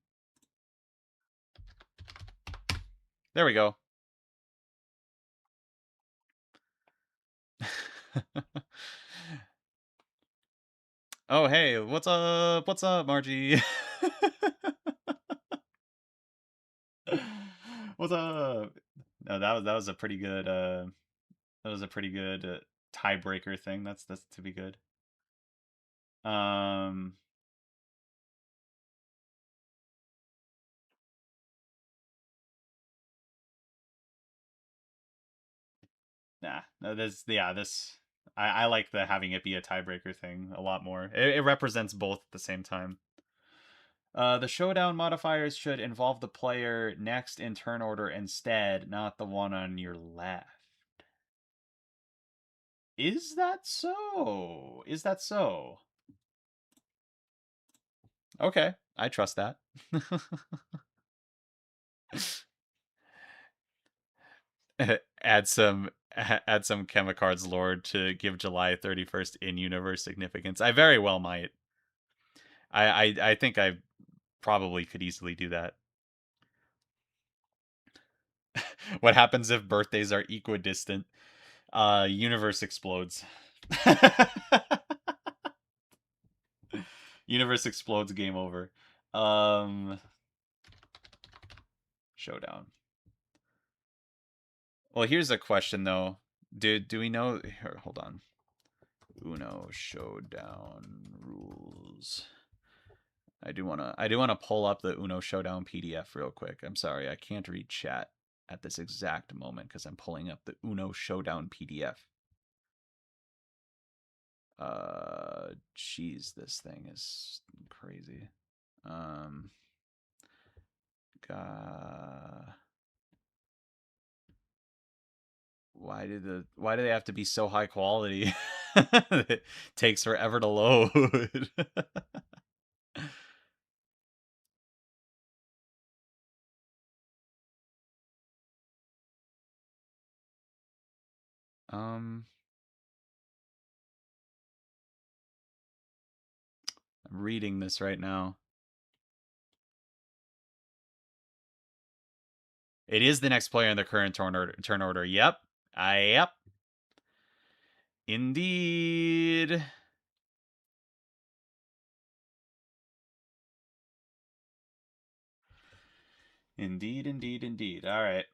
There we go. Oh, hey, what's up? What's up, Margie? What's up? No, that was a pretty good tiebreaker thing. That's to be good. Um nah, no, this I like the having it be a tiebreaker thing a lot more. It represents both at the same time. The showdown modifiers should involve the player next in turn order instead, not the one on your left. Is that so? Is that so? Okay, I trust that. Add some Chemicards lore to give July 31st in universe significance. I very well might. I think I probably could easily do that. What happens if birthdays are equidistant? Universe explodes. Universe explodes, game over. Showdown. Well, here's a question though. Do we know here, hold on. Uno Showdown rules. I do wanna pull up the Uno Showdown PDF real quick. I'm sorry, I can't read chat at this exact moment because I'm pulling up the Uno Showdown PDF. Jeez, this thing is crazy. Uh, why do they have to be so high quality? It takes forever to load. um, I'm reading this right now. It is the next player in the current turn order. Yep. Yep. Indeed. Indeed, indeed, indeed. All right.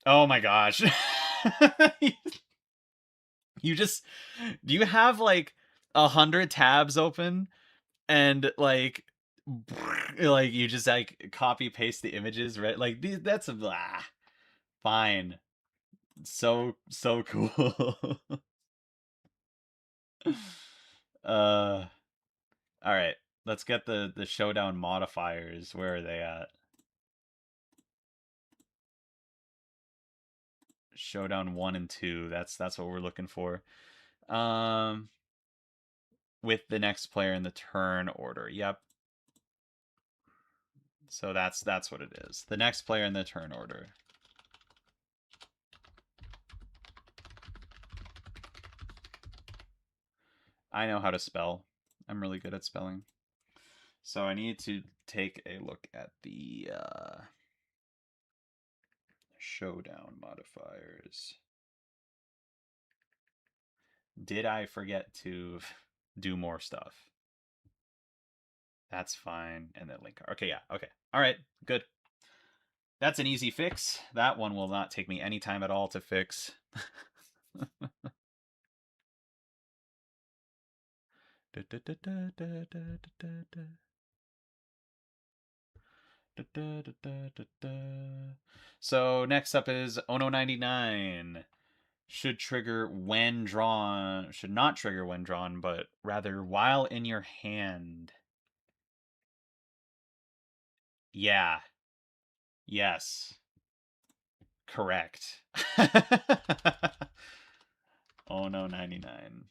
Oh my gosh. You just do you have like 100 tabs open and like you just like copy paste the images, right? Like that's fine. So cool. uh all right. Let's get the showdown modifiers. Where are they at? Showdown 1 and 2. That's what we're looking for. Um with the next player in the turn order. Yep. So that's what it is. The next player in the turn order. I know how to spell. I'm really good at spelling. So I need to take a look at the showdown modifiers. Did I forget to do more stuff? That's fine. And then link. Okay, yeah. Okay. All right. Good. That's an easy fix. That one will not take me any time at all to fix. So next up is Ono 99. Should trigger when drawn. Should not trigger when drawn, but rather while in your hand. Yeah. Yes. Correct. Ono 99.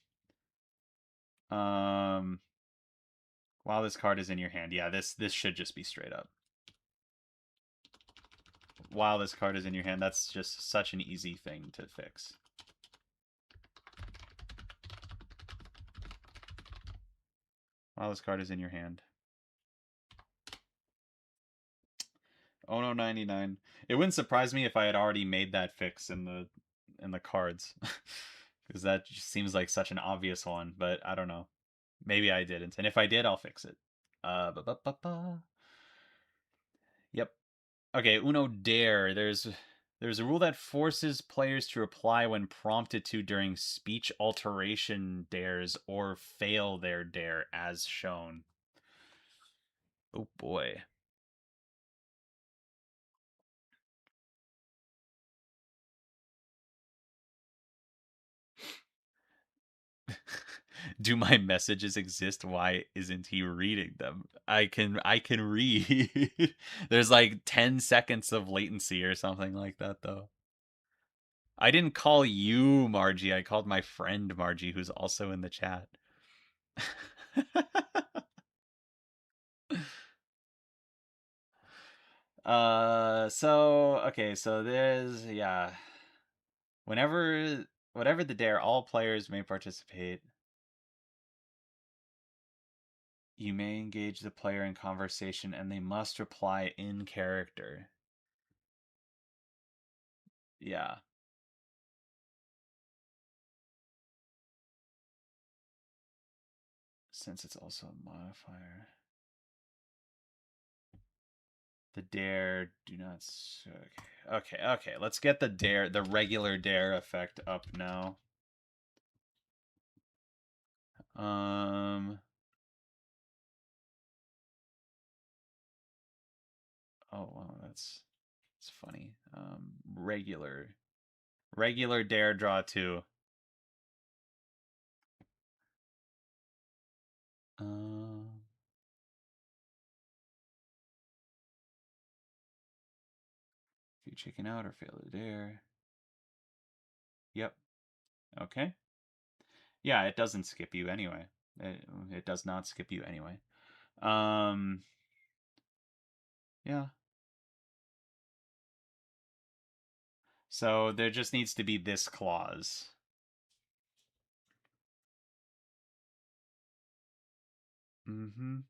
While this card is in your hand. Yeah, this should just be straight up. While this card is in your hand, that's just such an easy thing to fix. While this card is in your hand. Ono 99. It wouldn't surprise me if I had already made that fix in the cards. Because that just seems like such an obvious one, but I don't know. Maybe I didn't. And if I did, I'll fix it. Yep. Okay, Uno Dare. There's a rule that forces players to reply when prompted to during speech alteration dares or fail their dare as shown. Oh boy. Do my messages exist? Why isn't he reading them? I can read. There's like 10 seconds of latency or something like that though. I didn't call you Margie. I called my friend Margie who's also in the chat. So okay, so there's yeah. Whenever whatever the dare, all players may participate. You may engage the player in conversation and they must reply in character. Yeah. Since it's also a modifier. The dare do not okay. Let's get the regular dare effect up now. Oh wow, that's funny. Regular dare draw 2. If you chicken out or fail the dare. Yep. Okay. Yeah, it doesn't skip you anyway. It does not skip you anyway. Yeah. So there just needs to be this clause. Mm-hmm.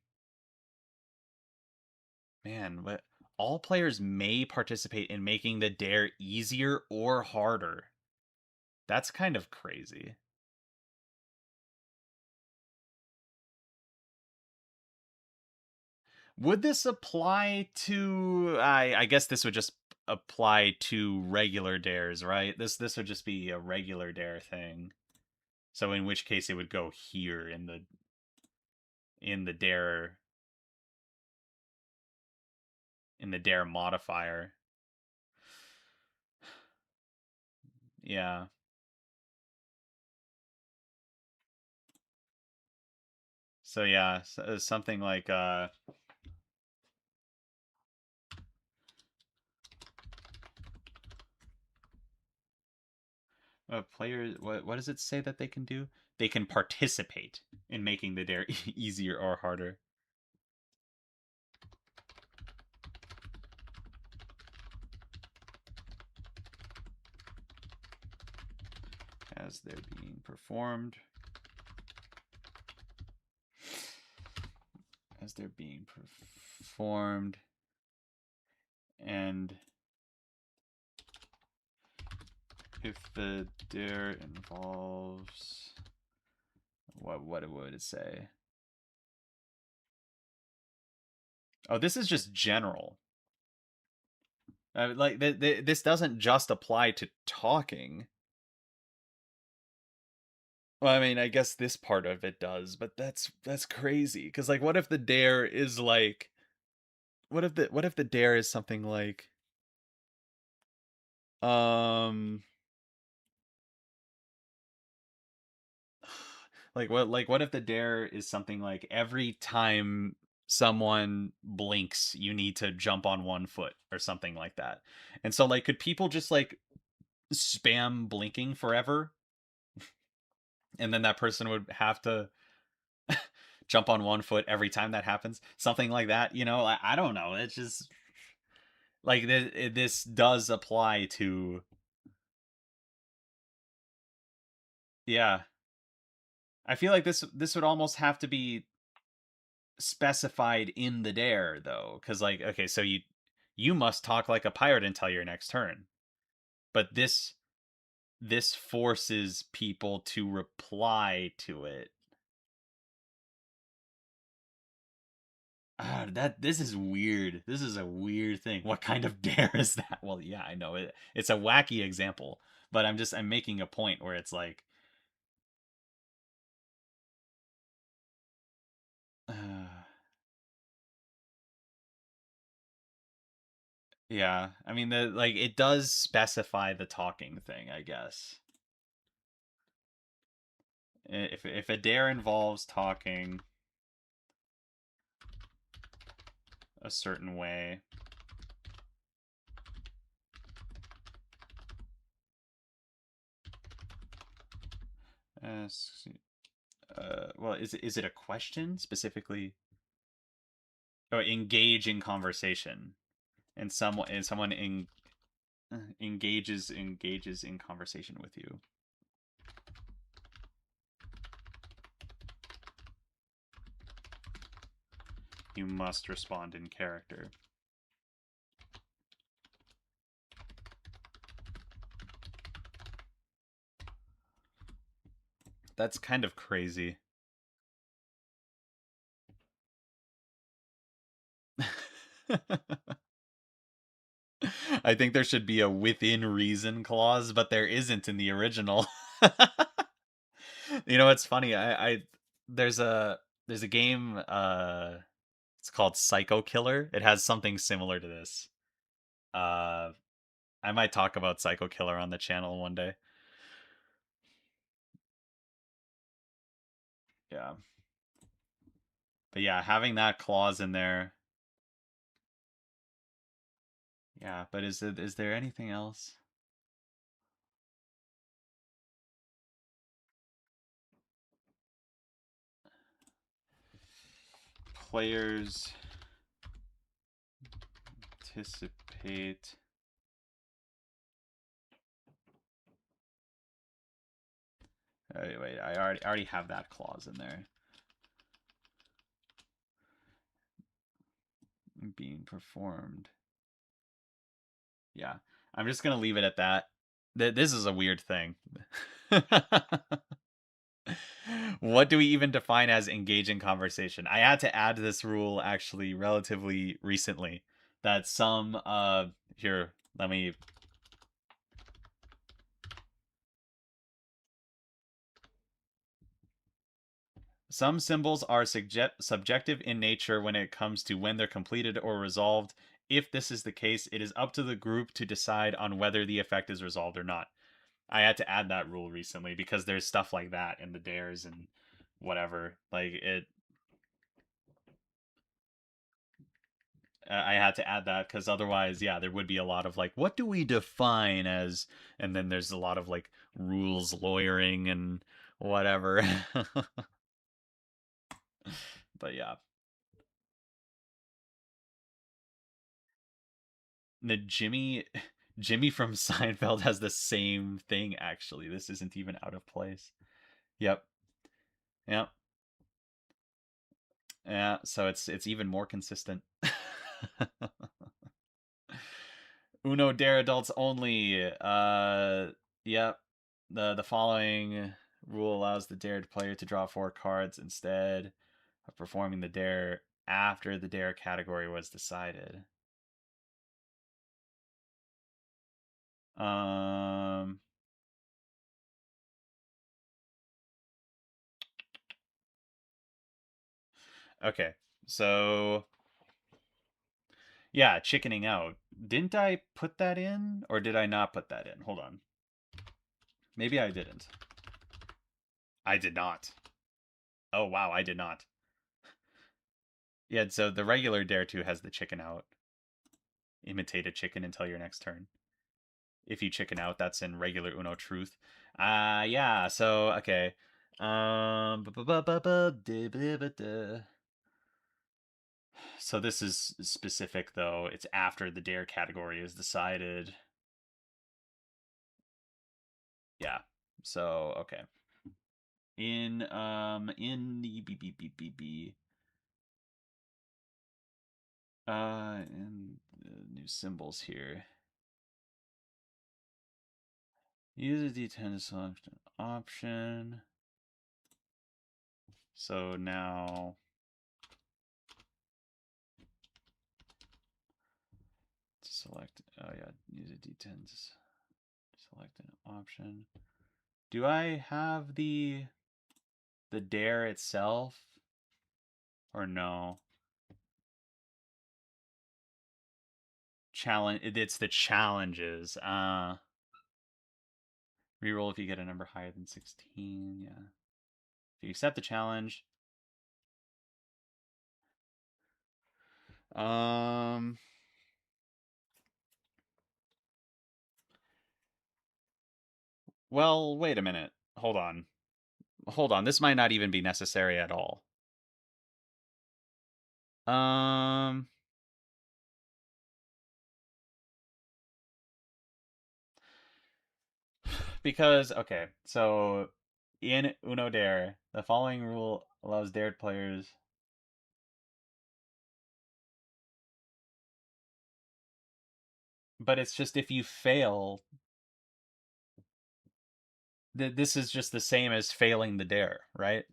Man, what all players may participate in making the dare easier or harder. That's kind of crazy. Would this apply to I guess this would just apply to regular dares, right? This would just be a regular dare thing. So in which case it would go here in the dare in the dare modifier. Yeah. So yeah, something like players what does it say that they can do? They can participate in making the dare easier or harder. As they're being performed. as they're being performed, and if the dare involves what would it say? Oh, this is just general. Like this doesn't just apply to talking. Well, I mean, I guess this part of it does, but that's crazy. Because like, what if the dare is like, what if the dare is something um, like what if the dare is something like every time someone blinks, you need to jump on one foot or something like that. And so like, could people just like spam blinking forever, and then that person would have to jump on one foot every time that happens, something like that, I don't know, it's just like this does apply to, yeah, I feel like this would almost have to be specified in the dare though, because like, okay, so you must talk like a pirate until your next turn, but this forces people to reply to it. That this is weird. This is a weird thing. What kind of dare is that? Well, yeah, I know it. It's a wacky example, but I'm making a point where it's like, yeah. I mean, the like it does specify the talking thing, I guess. If a dare involves talking a certain way, uh, well, is it a question specifically? Or engage in conversation, and someone engages in conversation with you. You must respond in character. That's kind of crazy. I think there should be a within reason clause, but there isn't in the original. It's funny. I there's a there's a game. It's called Psycho Killer. It has something similar to this. Uh, I might talk about Psycho Killer on the channel one day. Yeah, but yeah, having that clause in there. Yeah, but is there anything else? Players anticipate wait, I already have that clause in there. Being performed. Yeah. I'm just gonna leave it at that. This is a weird thing. What do we even define as engaging conversation? I had to add this rule actually relatively recently. That some here, let me some symbols are subjective in nature when it comes to when they're completed or resolved. If this is the case, it is up to the group to decide on whether the effect is resolved or not. I had to add that rule recently because there's stuff like that in the dares and whatever. Like it, I had to add that because otherwise, yeah, there would be a lot of like, what do we define as? And then there's a lot of like rules lawyering and whatever. But yeah, the Jimmy from Seinfeld has the same thing. Actually, this isn't even out of place. Yep, yep. Yeah, so it's even more consistent. Uno dare adults only. Yep. The following rule allows the dared player to draw 4 cards instead of performing the dare after the dare category was decided. Um okay. So yeah, chickening out. Didn't I put that in or did I not put that in? Hold on. Maybe I didn't. I did not. Oh wow, I did not. Yeah, so the regular Dare 2 has the chicken out. Imitate a chicken until your next turn. If you chicken out, that's in regular Uno Truth. Yeah, so okay. So this is specific though. It's after the Dare category is decided. Yeah. So okay. In the in the new symbols here. Use a D10 to select an option. So now to select, oh yeah, use a D10 to select an option. Do I have the dare itself or no? Challenge, it's the challenges. Reroll if you get a number higher than 16. Yeah. If you accept the challenge. Um well, wait a minute. Hold on. Hold on. This might not even be necessary at all. Um because okay, so in Uno Dare, the following rule allows dared players. But it's just if you fail, this is just the same as failing the dare, right?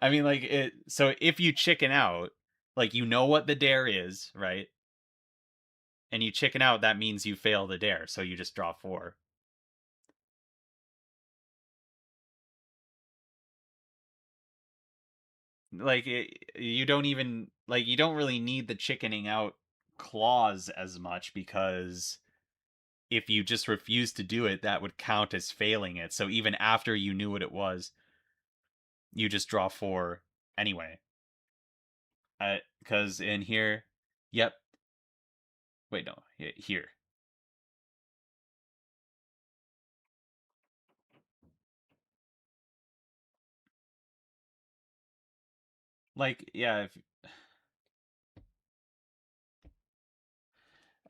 I mean, like it. So if you chicken out, like you know what the dare is, right? And you chicken out, that means you fail the dare. So you just draw 4. Like you don't even like you don't really need the chickening out clause as much because if you just refuse to do it, that would count as failing it. So even after you knew what it was, you just draw 4 anyway. Because in here, yep. Wait, no, here. Like, yeah, if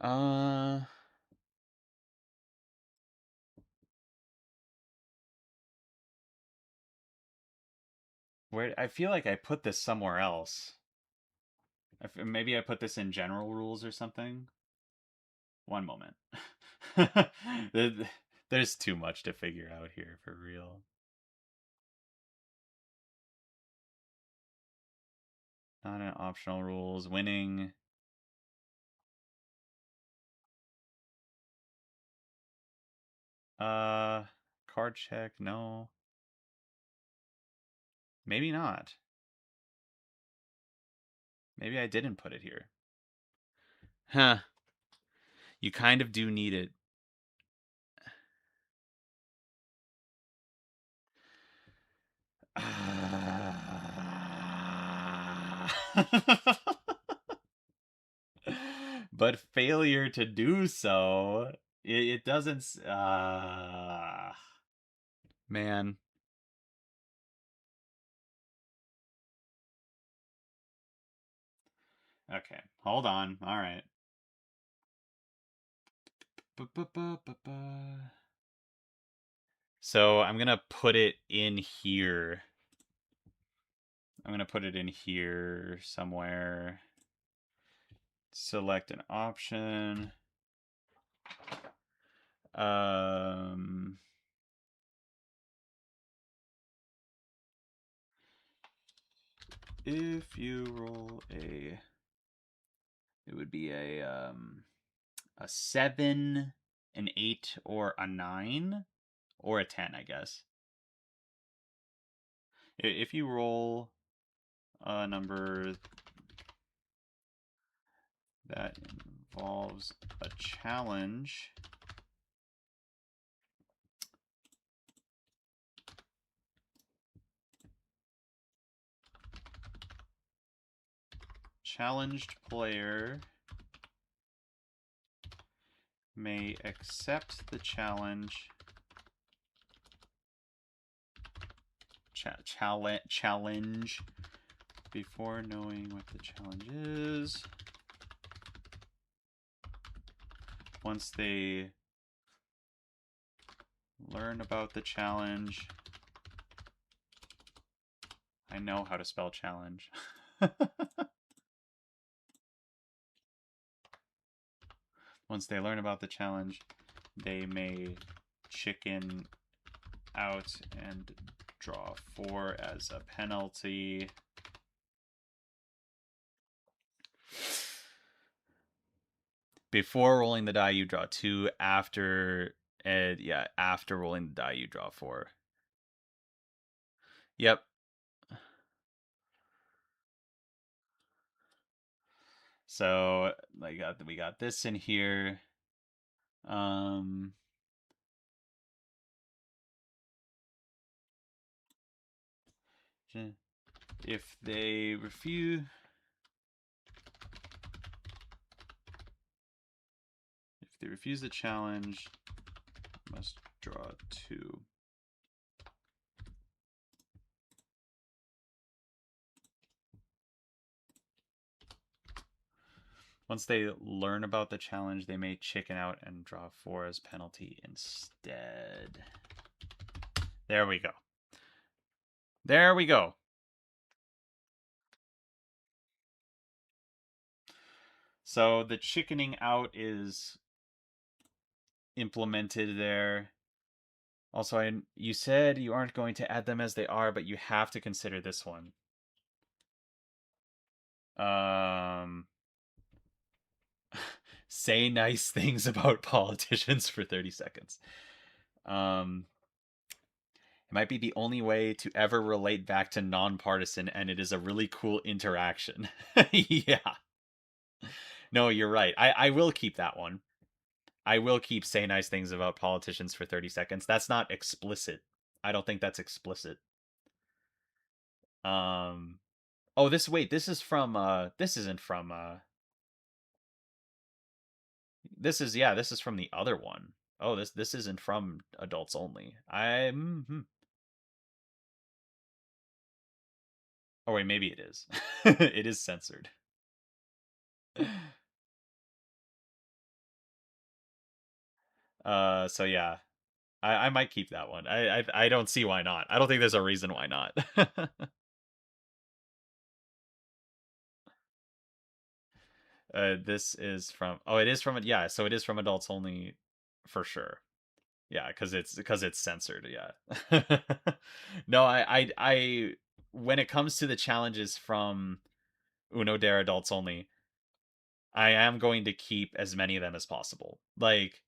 uh, where I feel like I put this somewhere else. Maybe I put this in general rules or something. One moment. There's too much to figure out here for real. Not an optional rules. Winning. Uh, card check. No, maybe not. Maybe I didn't put it here. Huh. You kind of do need it. But failure to do so, it doesn't. Man. Okay, hold on. All right. So I'm going to put it in here. I'm going to put it in here somewhere. Select an option. If you roll a, it would be a 7, an 8, or a 9, or a 10, I guess. If you roll a number that involves a challenge, challenged player may accept the challenge challenge before knowing what the challenge is. Once they learn about the challenge, I know how to spell challenge. Once they learn about the challenge, they may chicken out and draw 4 as a penalty. Before rolling the die, you draw 2. After, after rolling the die, you draw 4. Yep. So we got this in here. If they refuse the challenge, must draw 2. Once they learn about the challenge, they may chicken out and draw 4 as penalty instead. There we go. There we go. So the chickening out is implemented there. Also, you said you aren't going to add them as they are, but you have to consider this one. Say nice things about politicians for 30 seconds. It might be the only way to ever relate back to nonpartisan, and it is a really cool interaction. Yeah. No, you're right. I will keep that one. I will keep say nice things about politicians for 30 seconds. That's not explicit. I don't think that's explicit. Oh, this is from this isn't from this is from the other one. Oh, this isn't from adults only. Oh wait, maybe it is. It is censored. So yeah. I might keep that one. I don't see why not. I don't think there's a reason why not. This is from, oh, it is from, yeah, so it is from adults only for sure. Yeah, because it's censored. Yeah. No, I when it comes to the challenges from Uno Dare adults only, I am going to keep as many of them as possible. Like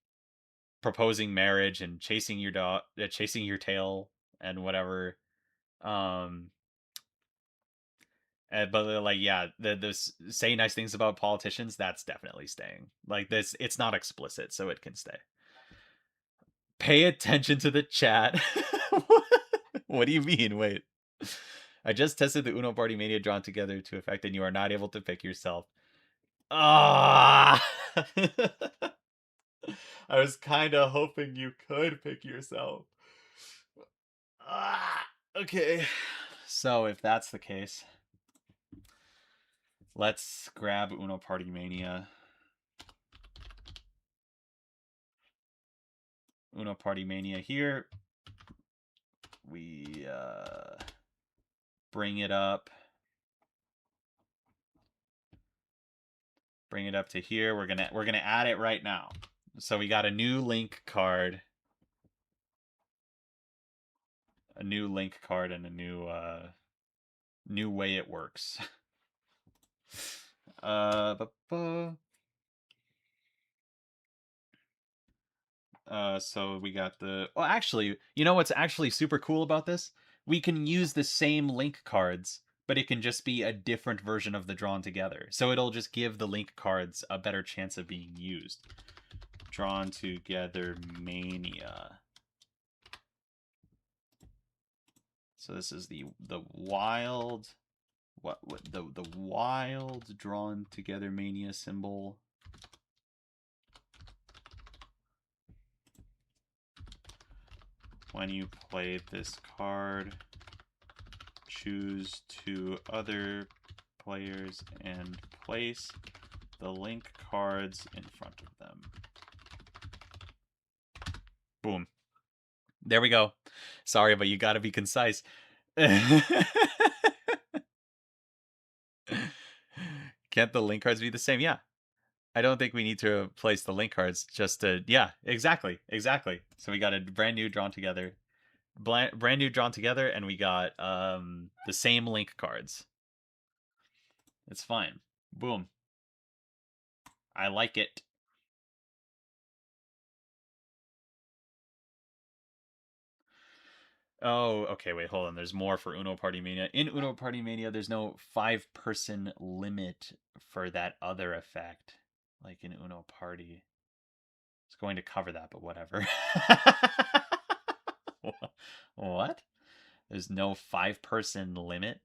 proposing marriage and chasing your dog, chasing your tail, and whatever. Um, but like, yeah, this say nice things about politicians. That's definitely staying. Like this, it's not explicit, so it can stay. Pay attention to the chat. What do you mean? Wait. I just tested the Uno Party Mania drawn together to effect, and you are not able to pick yourself. Ah! I was kind of hoping you could pick yourself. Ah! Okay. So if that's the case, let's grab Uno Party Mania. Uno Party Mania here. we bring it up. Bring it up to here. We're gonna add it right now. So we got a new link card. A new link card and a new way it works. So we got the. Well, actually, you know what's actually super cool about this? We can use the same link cards, but it can just be a different version of the drawn together. So it'll just give the link cards a better chance of being used. Drawn together mania. So this is the wild. What the wild drawn together mania symbol. When you play this card, choose two other players and place the link cards in front of them. Boom. There we go. Sorry, but you gotta be concise. Can't the link cards be the same? Yeah. I don't think we need to replace the link cards just to... Yeah, exactly. So we got a brand new drawn together. Brand new drawn together, and we got the same link cards. It's fine. Boom. I like it. Oh, okay, wait, hold on. There's more for Uno Party Mania. In Uno Party Mania, there's no 5-person limit for that other effect, like in Uno Party. It's going to cover that, but whatever. What? There's no 5-person limit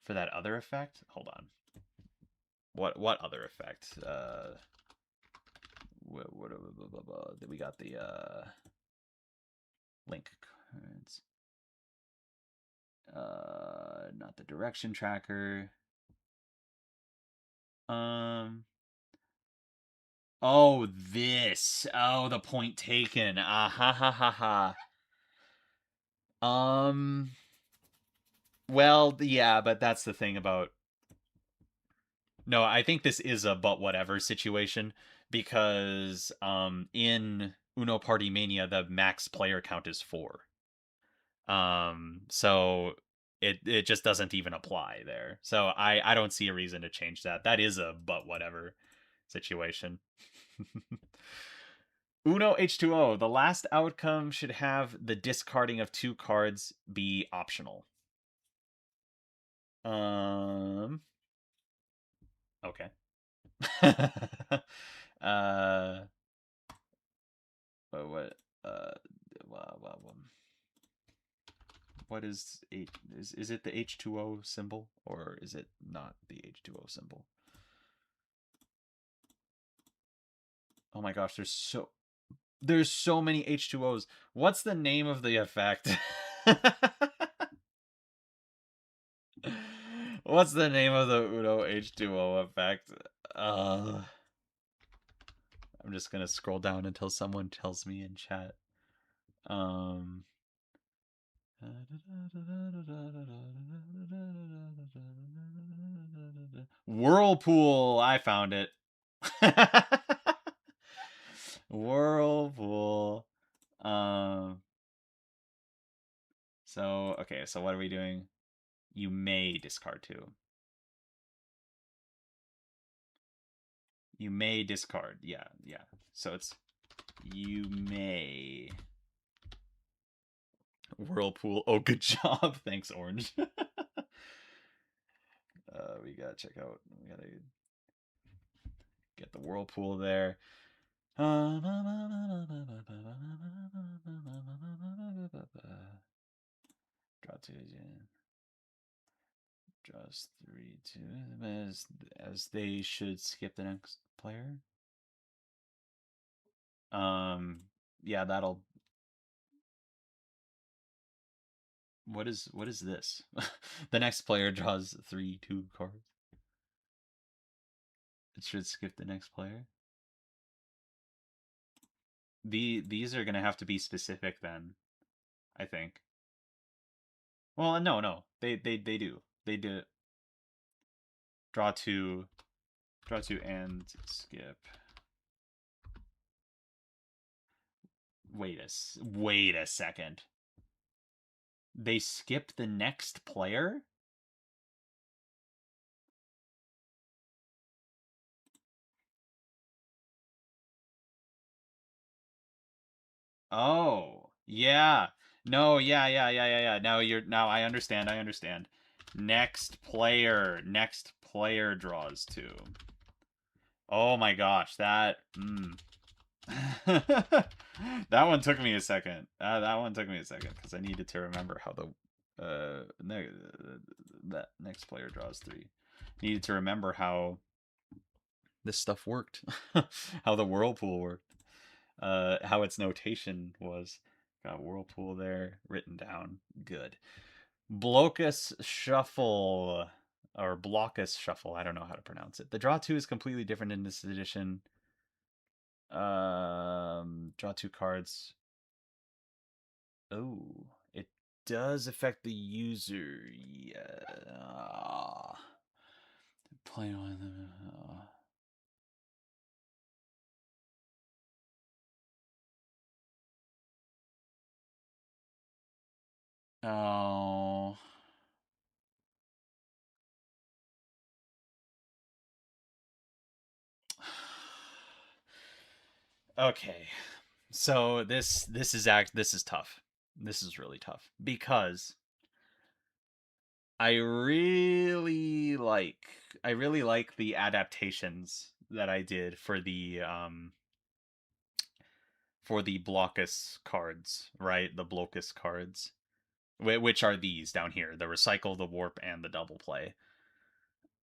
for that other effect? Hold on. What other effect? We got the link cards. Not the direction tracker. Oh, this. Oh, the point taken. Ah ha ha ha ha. Well, yeah, but that's the thing about... No, I think this is a but whatever situation because in Uno Party Mania the max player count is 4. So it just doesn't even apply there. So I don't see a reason to change that. That is a but whatever situation. Uno H2O. The last outcome should have the discarding of 2 cards be optional. Okay. What what is is it the H2O symbol or is it not the H2O symbol? Oh my gosh, there's so many H2Os. What's the name of the effect? What's the name of the Uno H2O effect? I'm just gonna scroll down until someone tells me in chat. Whirlpool. I found it. Whirlpool. So okay. So what are we doing? You may discard 2. You may discard. Yeah. So it's you may. Whirlpool. Oh, good job. Thanks, Orange. We gotta check out. We gotta get the Whirlpool there. Draw 2. Just 3, 2. As they should skip the next player. Yeah, that'll... What is this? The next player draws 3, 2 cards. It should skip the next player. these are gonna have to be specific then, I think. Well, no, no, they do. They do draw two, draw two, and skip. Wait a second. They skip the next player? Oh, yeah. No, yeah. Now I understand. Next player draws two. Oh my gosh, that one took me a second. That one took me a second because I needed to remember how the that next player draws three. Needed to remember how this stuff worked, how the whirlpool worked, how its notation was. Got whirlpool there written down. Good. Blocus shuffle or Blockus shuffle. I don't know how to pronounce it. The draw two is completely different in this edition. Draw two cards. Oh, it does affect the user. Yeah. Play on them. Oh. Okay. So this is tough. This is really tough because I really like the adaptations that I did for the Blockus cards, right? The Blockus cards, which are these down here: the recycle, the warp, and the double play.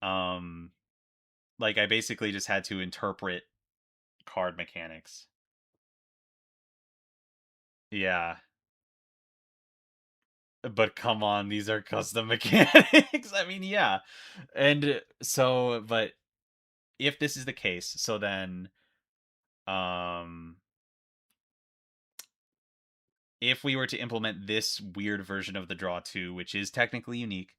Um, like I basically just had to interpret card mechanics. Yeah, but come on, these are custom mechanics. I mean, yeah, and so, but if this is the case, so then, um, if we were to implement this weird version of the draw two, which is technically unique,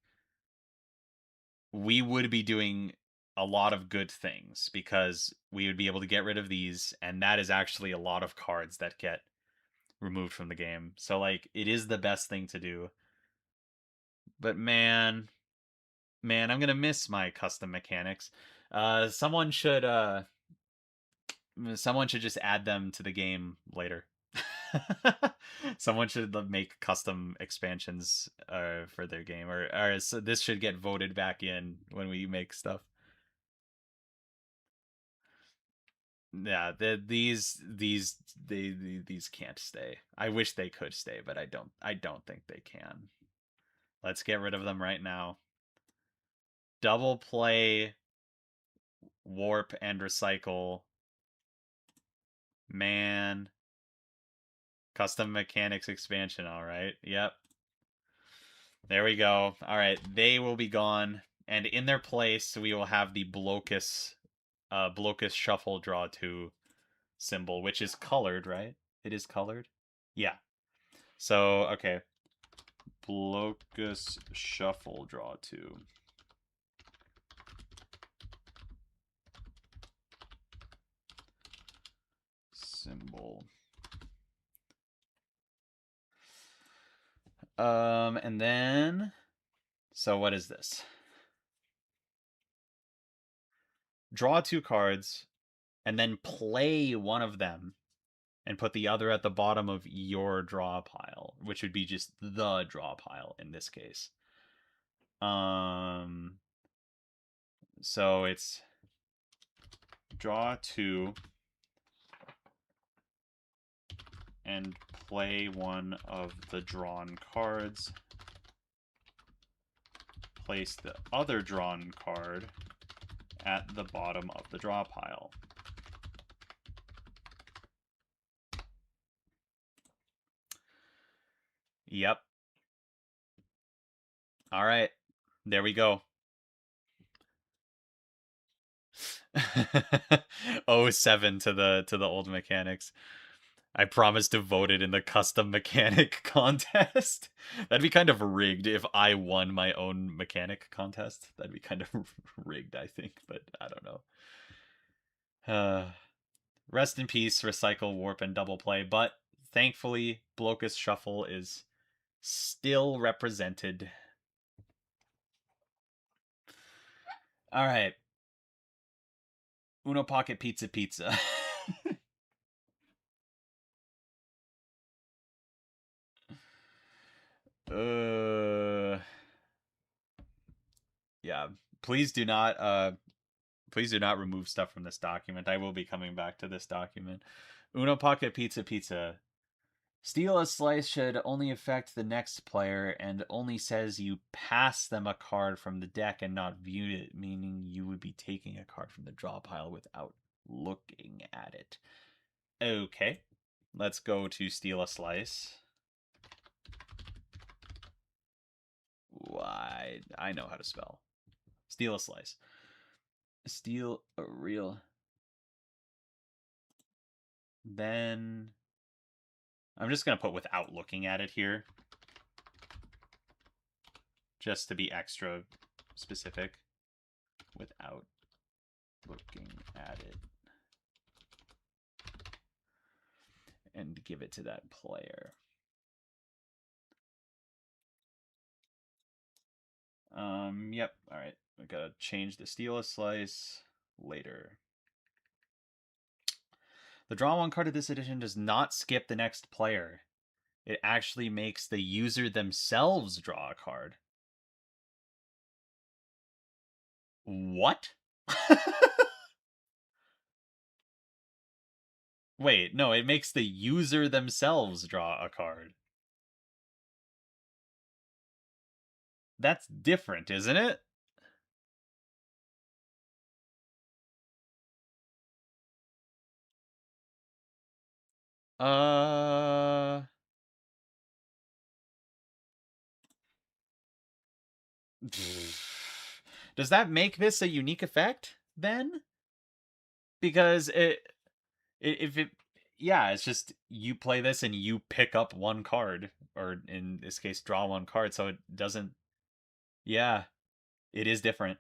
we would be doing a lot of good things because we would be able to get rid of these, and that is actually a lot of cards that get removed from the game. So like it is the best thing to do. But man, I'm gonna miss my custom mechanics. Someone should just add them to the game later. Someone should make custom expansions for their game, or so this should get voted back in when we make stuff. Yeah, these can't stay. I wish they could stay, but I don't think they can. Let's get rid of them right now. Double play, warp, and recycle. Man, custom mechanics expansion. All right. Yep. There we go. All right, they will be gone, and in their place, we will have the Blocus Shuffle Draw Two symbol, which is colored, right? It is colored. Yeah. So okay, Blocus Shuffle Draw Two symbol. And then, so what is this? Draw two cards, and then play one of them and put the other at the bottom of your draw pile, which would be just the draw pile in this case. Um, so it's draw two and play one of the drawn cards. Place the other drawn card at the bottom of the draw pile. Yep. All right. There we go. Oh, 7 to the old mechanics. I promise to vote it in the custom mechanic contest. That'd be kind of rigged if I won my own mechanic contest. That'd be kind of rigged, I think, but I don't know. Rest in peace, Recycle, Warp, and Double Play, but thankfully, Blocus Shuffle is still represented. Alright. Uno Pocket Pizza Pizza. uh yeah. Please do not remove stuff from this document. I will be coming back to this document. Uno Pocket Pizza Pizza. Steal a slice should only affect the next player and only says you pass them a card from the deck and not view it, meaning you would be taking a card from the draw pile without looking at it. Okay, let's go to steal a slice. Why? I know how to spell. Steal a slice. Steal a real. Then I'm just going to put without looking at it here. Just to be extra specific. Without looking at it. And give it to that player. Yep. All right. We gotta change the steal a slice later. The draw one card of this edition does not skip the next player. It actually makes the user themselves draw a card. What? Wait, no, it makes the user themselves draw a card. That's different, isn't it? Uh... Does that make this a unique effect, then? Because if it yeah, it's just you play this and you pick up one card, or in this case draw one card, so it doesn't. Yeah, it is different.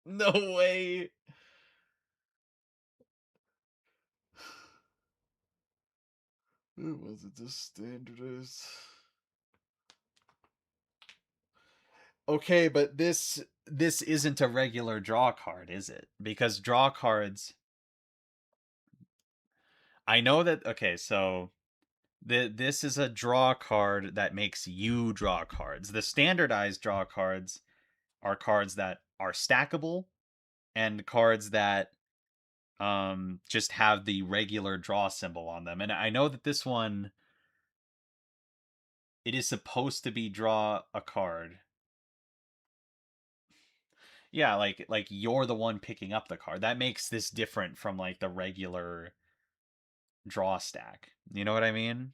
No way. Was it just standardized? Okay, but this isn't a regular draw card, is it? Because draw cards, I know that. Okay, so this is a draw card that makes you draw cards. The standardized draw cards are cards that are stackable and cards that just have the regular draw symbol on them. And I know that this one, it is supposed to be draw a card. Yeah, like you're the one picking up the card. That makes this different from like the regular draw stack. You know what I mean?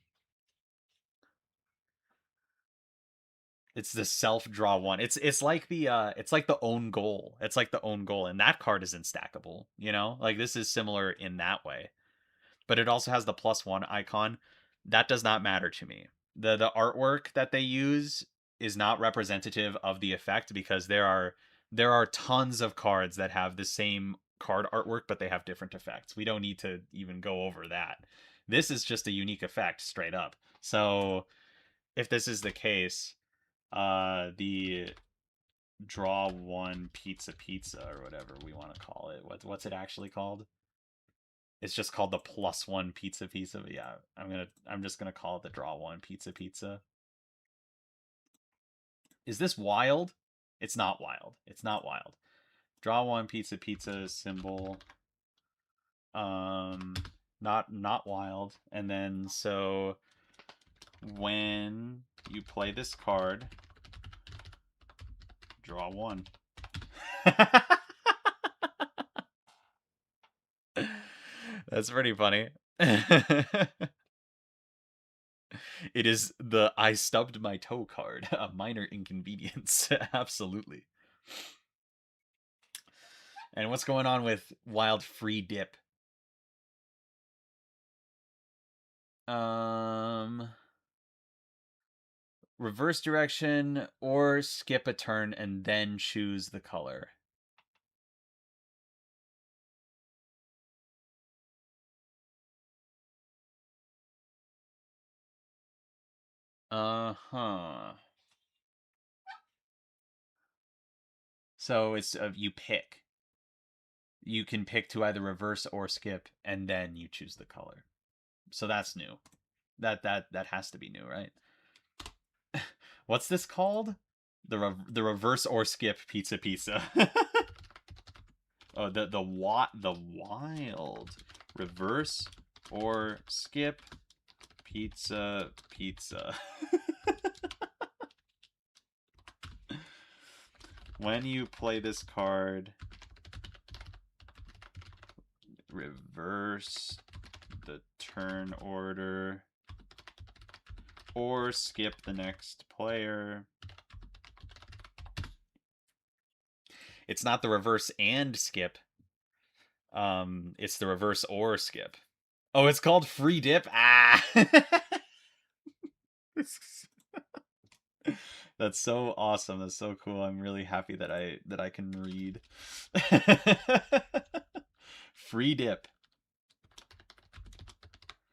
It's the self draw one. It's like the own goal. It's like the own goal, and that card isn't stackable. You know, like this is similar in that way. But it also has the +1 icon. That does not matter to me. The artwork that they use is not representative of the effect, because there are tons of cards that have the same card artwork, but they have different effects. We don't need to even go over that. This is just a unique effect straight up. So if this is the case, the draw one pizza or whatever we want to call it. What's it actually called? It's just called the +1 pizza. But yeah, I'm just gonna call it the draw one pizza. Is this wild? It's not wild. It's not wild. Draw one pizza symbol. Not wild. And then so when you play this card, draw one. That's pretty funny. It is the I stubbed my toe card, a minor inconvenience. Absolutely. And what's going on with Wild Free Dip? Reverse direction or skip a turn and then choose the color. Uh-huh. So it's you pick. You can pick to either reverse or skip, and then you choose the color. So that's new. That has to be new, right? What's this called? The reverse or skip pizza. Oh, the wild reverse or skip pizza. When you play this card, reverse the turn order or skip the next player. It's not the reverse and skip. It's the reverse or skip. Oh, it's called free dip. Ah. That's so awesome. That's so cool. I'm really happy that I can read. Free dip.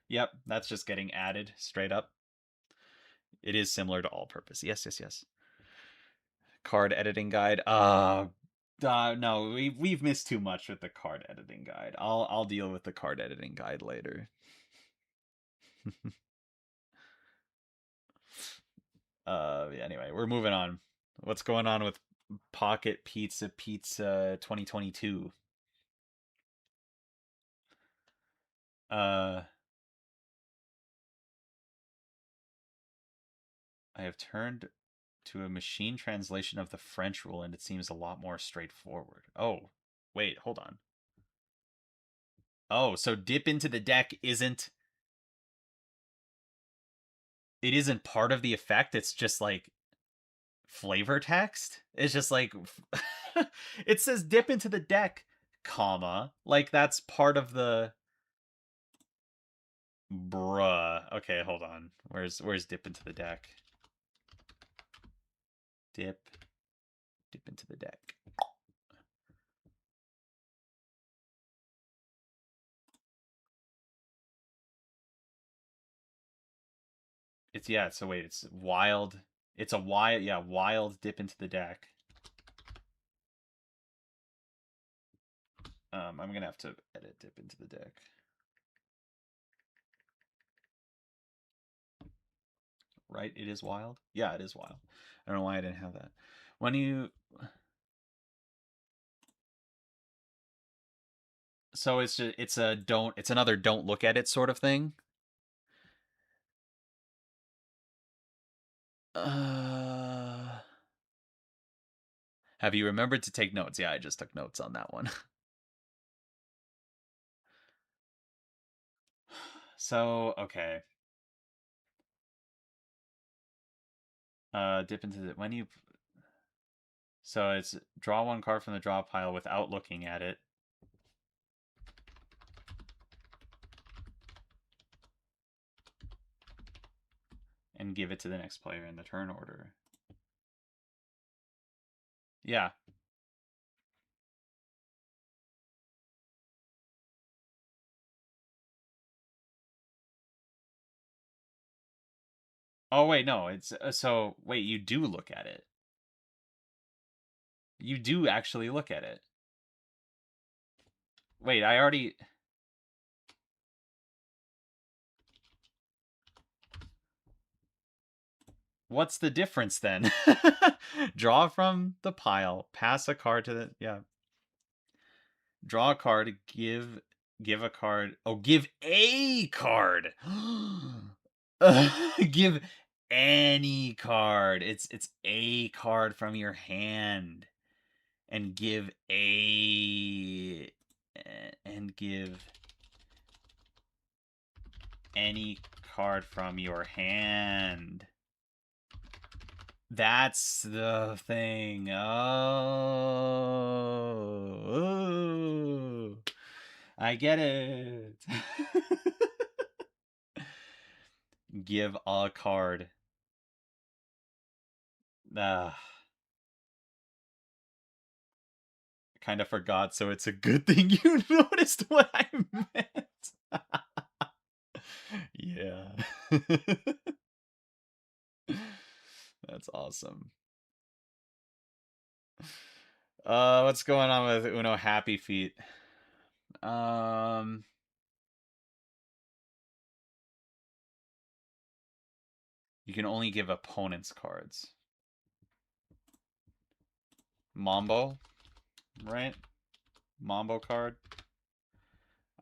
Yep, that's just getting added straight up. It is similar to all purpose. Yes. Card editing guide. No, we've missed too much with the card editing guide. I'll deal with the card editing guide later. Anyway, we're moving on. What's going on with Pocket Pizza 2022? I have turned to a machine translation of the French rule and it seems a lot more straightforward. Oh, wait, hold on. Oh, so dip into the deck isn't part of the effect. It's just like flavor text. It's just like it says dip into the deck, comma, like that's part of the bruh. Okay, hold on. Where's dip into the deck? Dip into the deck. It's so wait, it's wild. It's a wild dip into the deck. I'm gonna have to edit dip into the deck. Right? It is wild? Yeah, it is wild. I don't know why I didn't have that. When you So it's another don't look at it sort of thing. Uh Have you remembered to take notes? Yeah, I just took notes on that one. So, okay. Dip into the when you So it's draw one card from the draw pile without looking at it. And give it to the next player in the turn order. Yeah. Oh wait, no. It's so wait. You do look at it. You do actually look at it. Wait, I already. What's the difference then? Draw from the pile. Pass a card to the Draw a card. Give a card. Oh, give a card. Give any card. It's a card from your hand, and give any card from your hand. That's the thing. Oh, I get it. give a card. Ah, kind of forgot, so it's a good thing you noticed what I meant. Yeah. That's awesome. What's going on with Uno Happy Feet? Um, you can only give opponents cards. Mambo, right? Mambo card.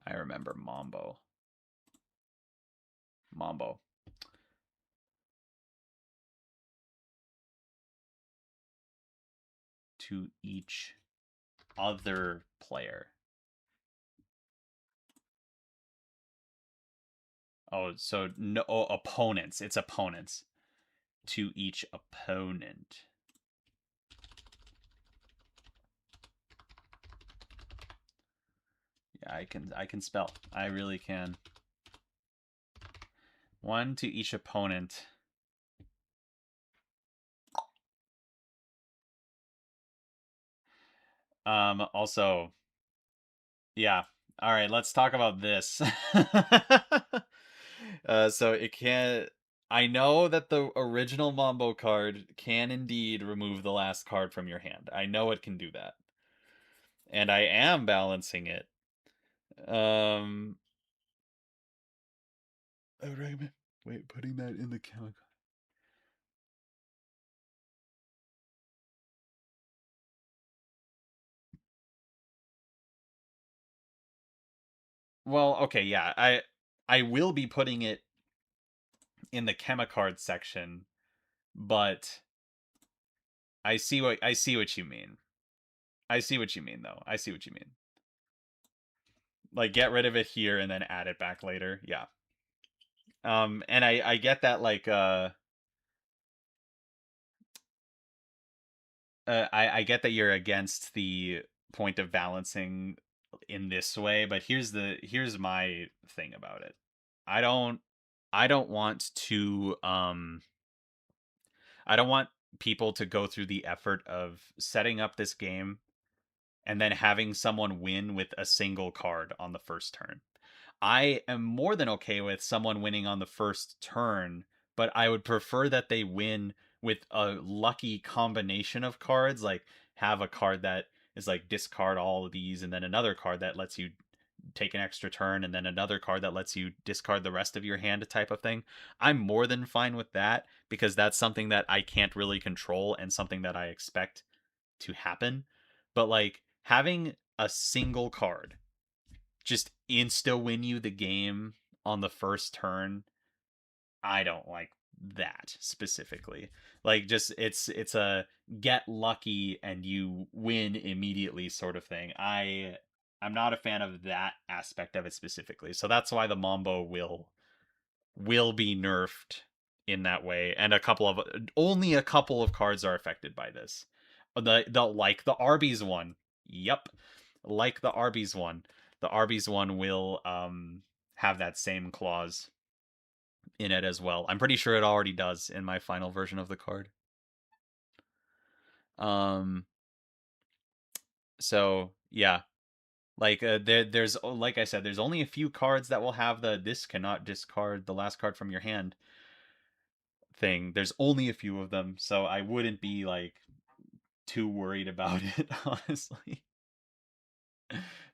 I remember Mambo. Mambo. To each other player. Oh, so no opponents. It's opponents. To each opponent. Yeah, I can spell. I really can. One to each opponent. Also, yeah. All right, let's talk about this. So it can. I know that the original Mambo card can indeed remove the last card from your hand. I know it can do that, and I am balancing it. Um, I would recommend putting that in the chemical. Well, okay, yeah, I will be putting it in the Chemicards section, but I see what you mean. I see what you mean though. I see what you mean. Like get rid of it here and then add it back later. Yeah. And I get that like I get that you're against the point of balancing in this way, but here's my thing about it. I don't I don't want to I don't want people to go through the effort of setting up this game and then having someone win with a single card on the first turn. I am more than okay with someone winning on the first turn, but I would prefer that they win with a lucky combination of cards, like have a card that is like discard all of these, and then another card that lets you take an extra turn, and then another card that lets you discard the rest of your hand type of thing. I'm more than fine with that because that's something that I can't really control and something that I expect to happen. But like having a single card just insta win you the game on the first turn, I don't like that specifically. Like just it's a get lucky and you win immediately sort of thing. I'm not a fan of that aspect of it specifically. So that's why the Mambo will be nerfed in that way, and only a couple of cards are affected by this. The like the Arby's one. Yep. Like the Arby's one. The Arby's one will have that same clause in it as well. I'm pretty sure it already does in my final version of the card. Um so yeah, like there's like I said, there's only a few cards that will have the this cannot discard the last card from your hand thing. There's only a few of them, so I wouldn't be like too worried about it, honestly.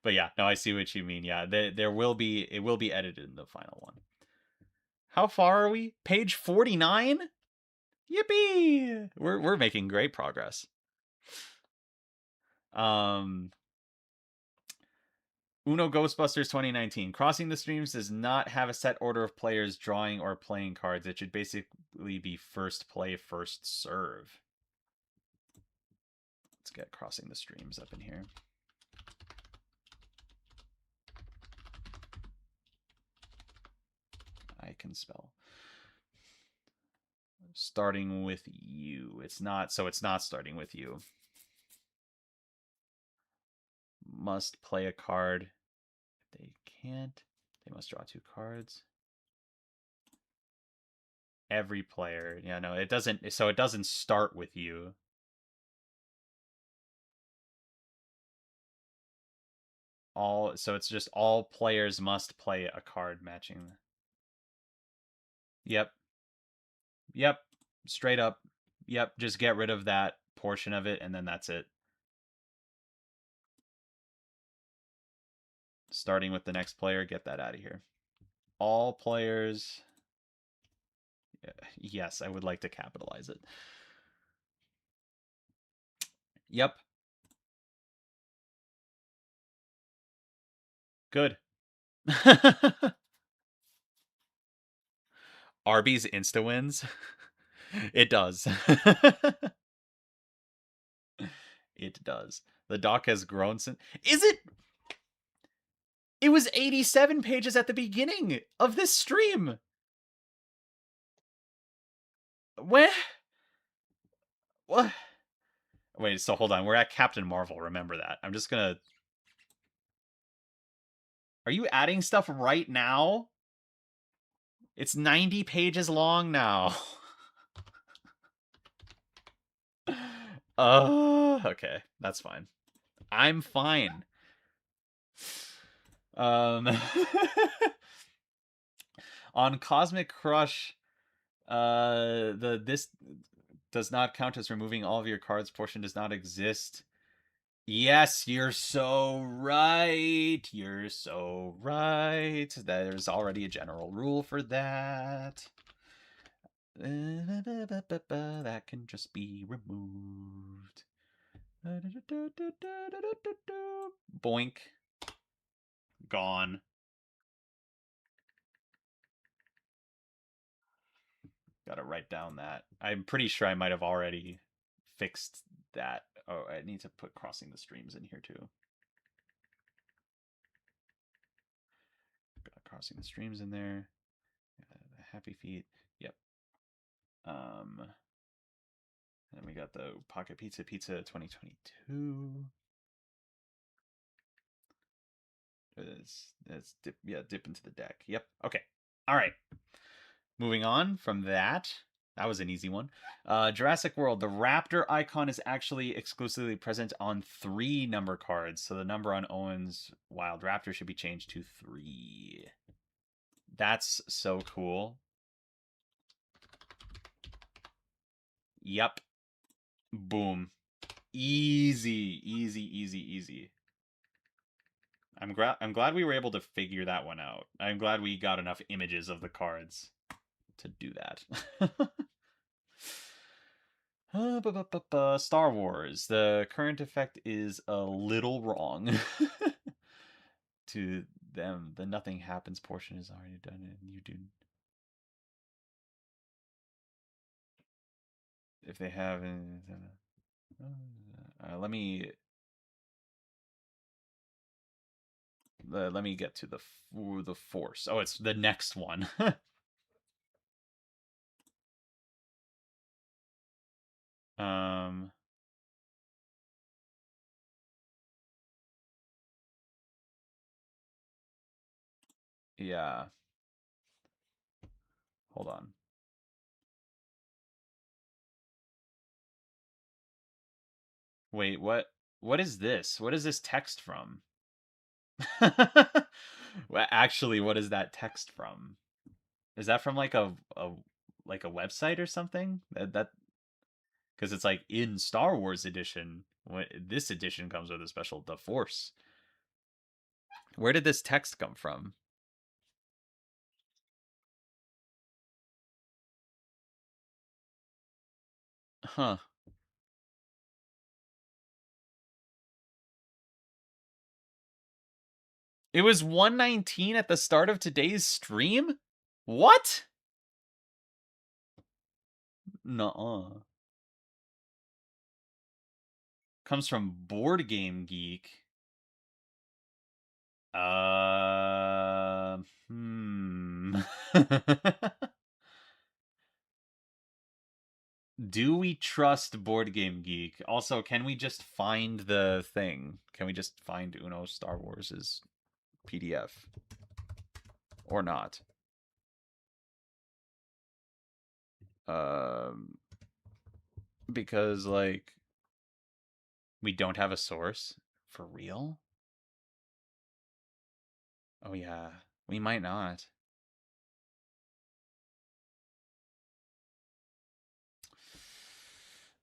But yeah, no, I see what you mean. Yeah, there will be it will be edited in the final one. How far are we? Page 49? Yippee! We're making great progress. Um Uno Ghostbusters 2019. Crossing the Streams does not have a set order of players drawing or playing cards. It should basically be first play, first serve. Let's get Crossing the Streams up in here. I can spell. Starting with you. It's not, so it's not starting with you. Must play a card. If they can't, they must draw 2 cards. Every player. Yeah, no, it doesn't. So it doesn't start with you. All. So it's just all players must play a card matching. Yep. Yep. Straight up. Yep. Just get rid of that portion of it, and then that's it. Starting with the next player, get that out of here. All players. Yes, I would like to capitalize it. Yep. Good. Arby's insta wins. It does. It does. The doc has grown since. Is it? It was 87 pages at the beginning of this stream. When? What? Wait, so hold on. We're at Captain Marvel. Remember that. I'm just gonna. Are you adding stuff right now? It's 90 pages long now. Okay. That's fine. I'm fine. Um, on Cosmic Crush, this does not count as removing all of your cards portion does not exist. Yes, you're so right. You're so right. There's already a general rule for that. That can just be removed. Boink. Gone. Gotta write down that. I'm pretty sure I might have already fixed that. Oh, I need to put crossing the streams in here too. Got crossing the streams in there. Happy feet. Yep. And we got the Pocket Pizza 2022. It's dip into the deck. Yep. Okay. All right. Moving on from that. That was an easy one. Jurassic World. The Raptor icon is actually exclusively present on 3 number cards. So the number on Owen's Wild Raptor should be changed to 3. That's so cool. Yep. Boom. Easy, easy, easy, easy. I'm glad we were able to figure that one out. I'm glad we got enough images of the cards to do that. Star Wars. The current effect is a little wrong. To them, the nothing happens portion is already done, and you do. If they have, let me get to the force. Oh, it's the next one. um. Yeah. Hold on. Wait, what? What is this? What is this text from? Well, actually, what is that text from? Is that from like a like a website or something? That because it's like in Star Wars edition. This edition comes with a special the Force. Where did this text come from? Huh. It was 119 at the start of today's stream? What? Nuh-uh. Comes from Board Game Geek. Hmm. Do we trust Board Game Geek? Also, can we just find the thing? Can we just find Uno Star Wars' PDF? Or not? Um, because like we don't have a source for real. Oh yeah, we might not.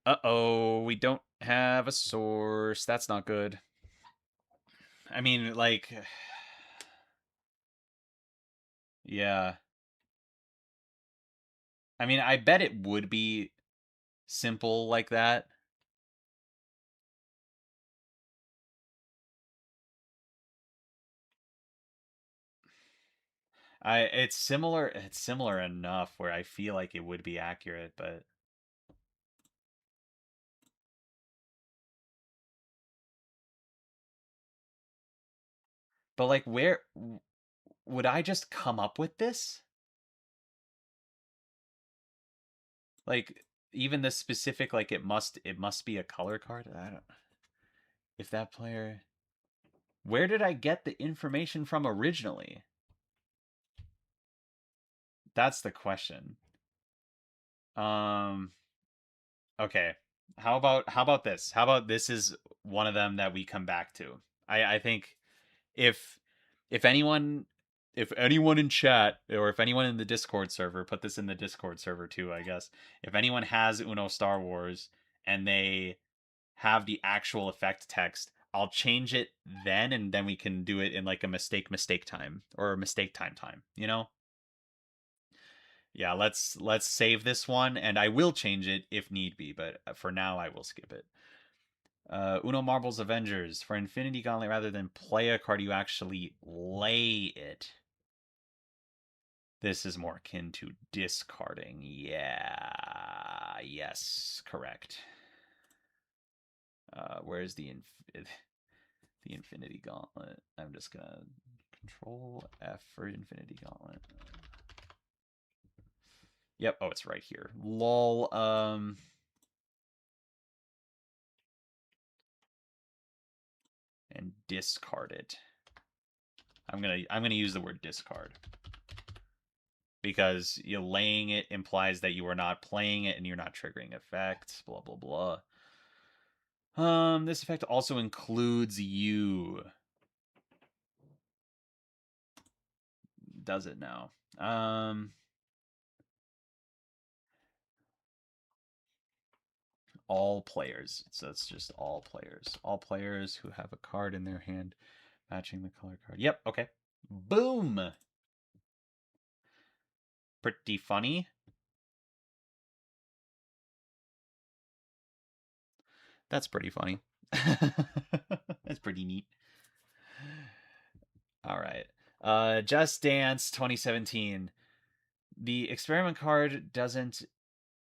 Uh-oh, we don't have a source. That's not good. I mean, like, yeah. I mean, I bet it would be simple like that. It's similar enough where I feel like it would be accurate, but like where would I just come up with this? Like even the specific like it must be a color card. I don't if that player where did I get the information from originally? That's the question. Um okay. How about this? How about this is one of them that we come back to. I think if if anyone if anyone in chat or if anyone in the Discord server put this in the Discord server too, I guess. If anyone has Uno Star Wars and they have the actual effect text, I'll change it then and then we can do it in like a mistake time or mistake time, you know? Yeah, let's save this one and I will change it if need be, but for now I will skip it. Uno Marbles Avengers. For Infinity Gauntlet, rather than play a card, you actually lay it. This is more akin to discarding. Yeah. Yes, correct. Where's the Infinity Gauntlet? I'm just gonna Control F for Infinity Gauntlet. Yep. Oh, it's right here. Lol. And discard it. I'm gonna use the word discard because you laying it implies that you are not playing it and you're not triggering effects. Blah blah blah. This effect also includes you. Does it now? All players. So it's just all players. All players who have a card in their hand matching the color card. Yep. Okay. Boom. Pretty funny. That's pretty funny. That's pretty neat. All right. Just Dance 2017. The experiment card doesn't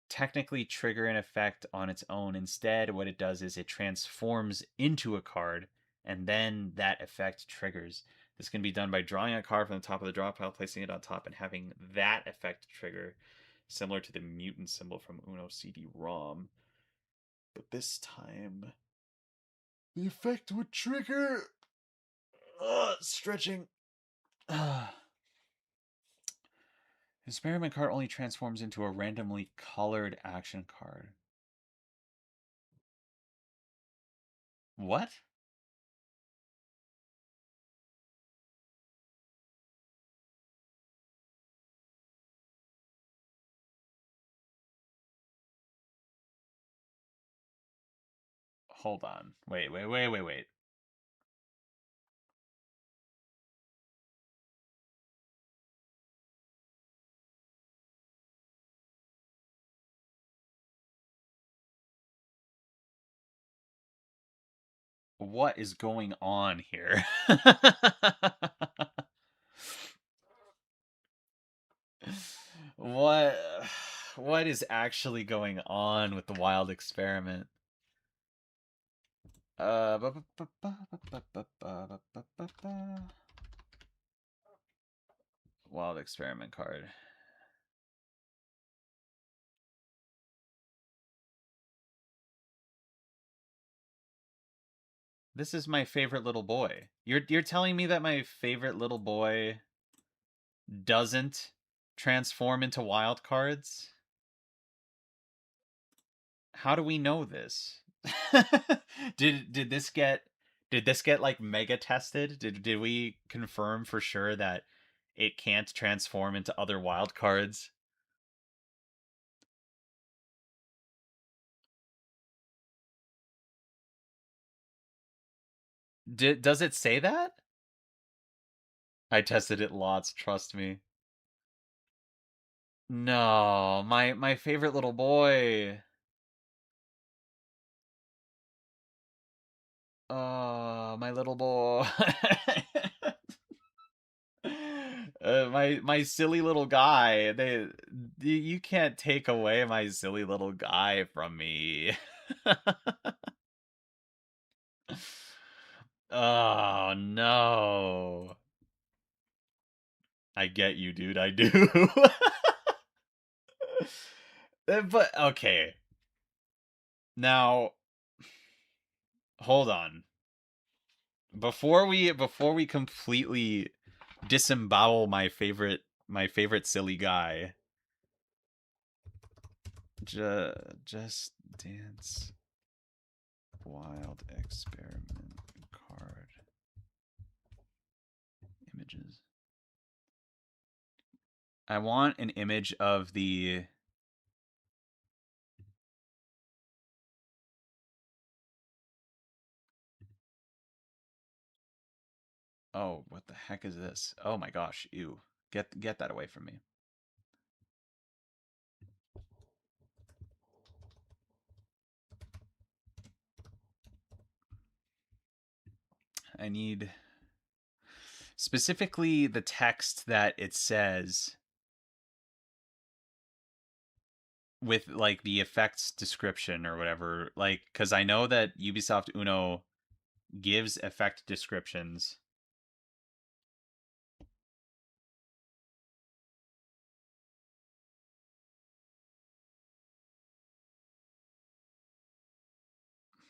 technically trigger an effect on its own. Instead, what it does is it transforms into a card, and then that effect triggers. This can be done by drawing a card from the top of the draw pile, placing it on top, and having that effect trigger, similar to the mutant symbol from Uno CD-ROM. But this time, the effect would trigger. Stretching. Experiment card only transforms into a randomly colored action card. What? Hold on. Wait. What is going on here? what what is actually going on with the wild experiment? Wild experiment card. This is my favorite little boy. You're telling me that my favorite little boy doesn't transform into wild cards? How do we know this? did this get like mega tested? Did we confirm for sure that it can't transform into other wild cards? Does it say that? I tested it lots, trust me. No, my favorite little boy. Oh, my little boy. My silly little guy. You can't take away my silly little guy from me. Oh no. I get you, dude. I do. But okay. Now, hold on. Before we completely disembowel my favorite silly guy, just dance wild experiment card images. I want an image of the Oh, what the heck is this? Oh my gosh, ew. Get that away from me. I need specifically the text that it says with like the effects description or whatever, like cuz I know that Ubisoft Uno gives effect descriptions.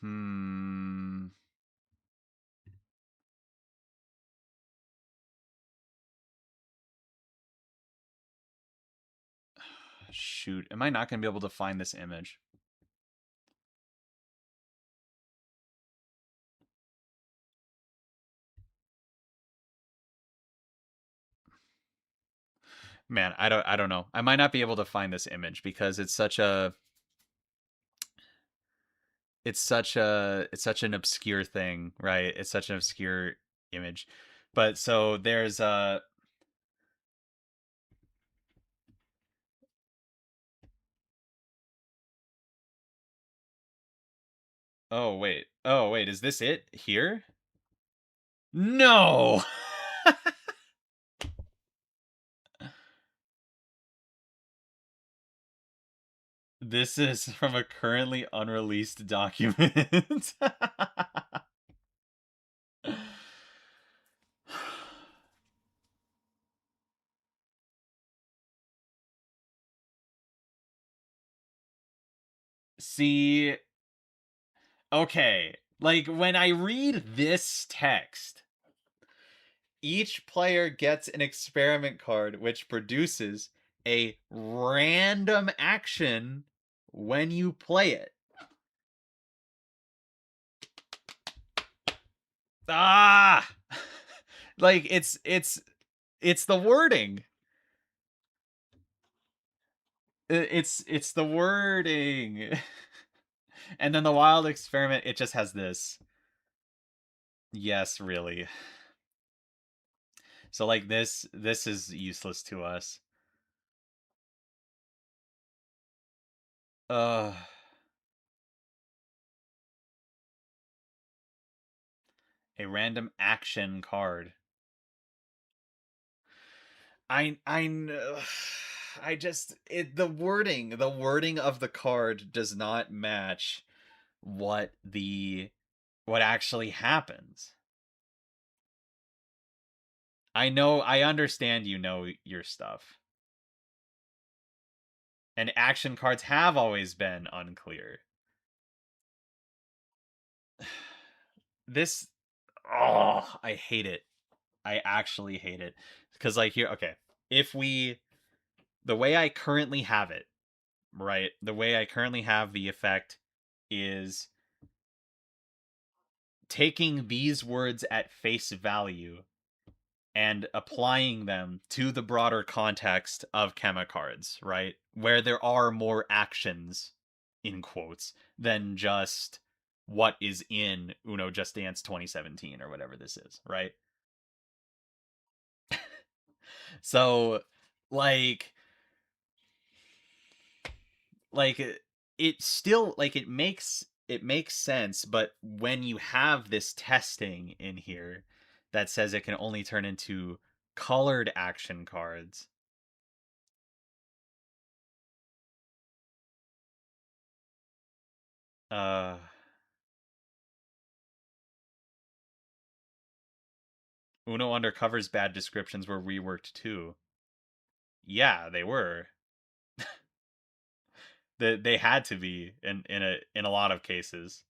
Hmm. Shoot, am I not going to be able to find this image? Man, I don't know. I might not be able to find this image because it's such an obscure thing, right? It's such an obscure image. But so there's oh wait. Oh wait, is this it here? No. This is from a currently unreleased document. See, okay. Like when I read this text, each player gets an experiment card which produces a random action when you play it. Ah! Like it's the wording. It's the wording. And then the wild experiment, it just has this. Yes, really. So like this is useless to us. Uh a random action card. I I just the wording of the card does not match what actually happens. I understand you know your stuff. And action cards have always been unclear. This I hate it. I actually hate it. Cuz like here, okay. If we the way I currently have it, right? The way I currently have the effect is taking these words at face value and applying them to the broader context of Chemicards, right? Where there are more actions, in quotes, than just what is in Uno Just Dance 2017 or whatever this is, right? So, like, like it still like it makes sense, but when you have this testing in here that says it can only turn into colored action cards. uh Uno Undercover's bad descriptions were reworked too. Yeah, they were. They had to be in a lot of cases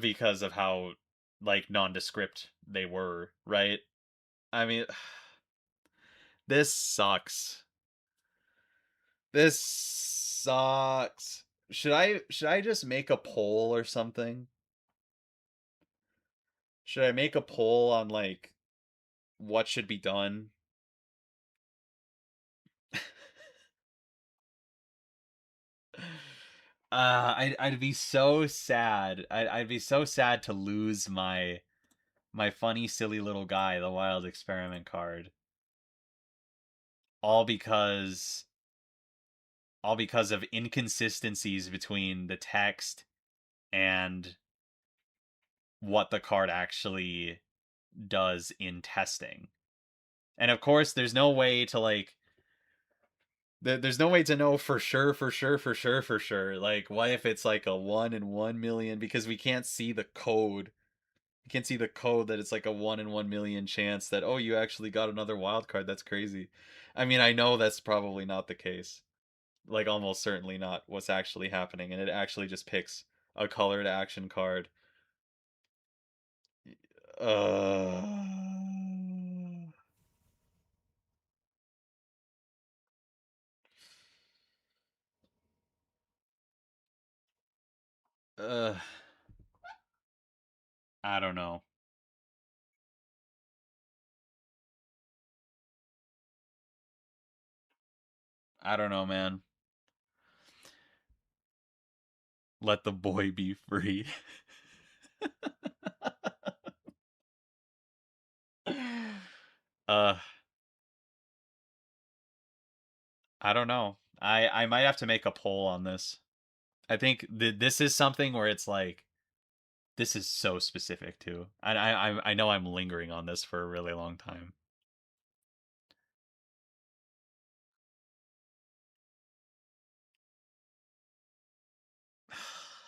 because of how like nondescript they were, right? I mean, this sucks. This sucks. Should I just make a poll or something? Should I make a poll on like what should be done? I'd be so sad. I'd be so sad to lose my funny silly little guy, the wild experiment card, all because all because of inconsistencies between the text and what the card actually does in testing. And of course, there's no way to like there's no way to know for sure, for sure, for sure, for sure. Like, what if it's like a 1 in 1 million? Because we can't see the code. You can't see the code that it's like a 1 in 1 million chance that, oh, you actually got another wild card. That's crazy. I mean, I know that's probably not the case. Like, almost certainly not what's actually happening. And it actually just picks a colored action card. Uh, uh, I don't know. I don't know, man. Let the boy be free. uh, I don't know. I might have to make a poll on this. I think this is something where it's like this is so specific too. And I know I'm lingering on this for a really long time.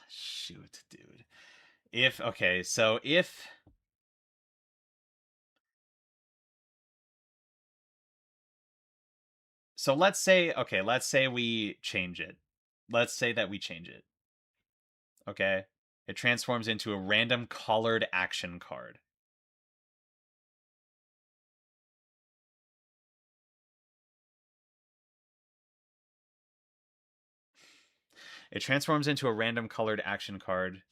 Shoot, dude. If okay, so if so let's say okay, let's say we change it. Let's say that we change it. Okay? It transforms into a random colored action card. It transforms into a random colored action card.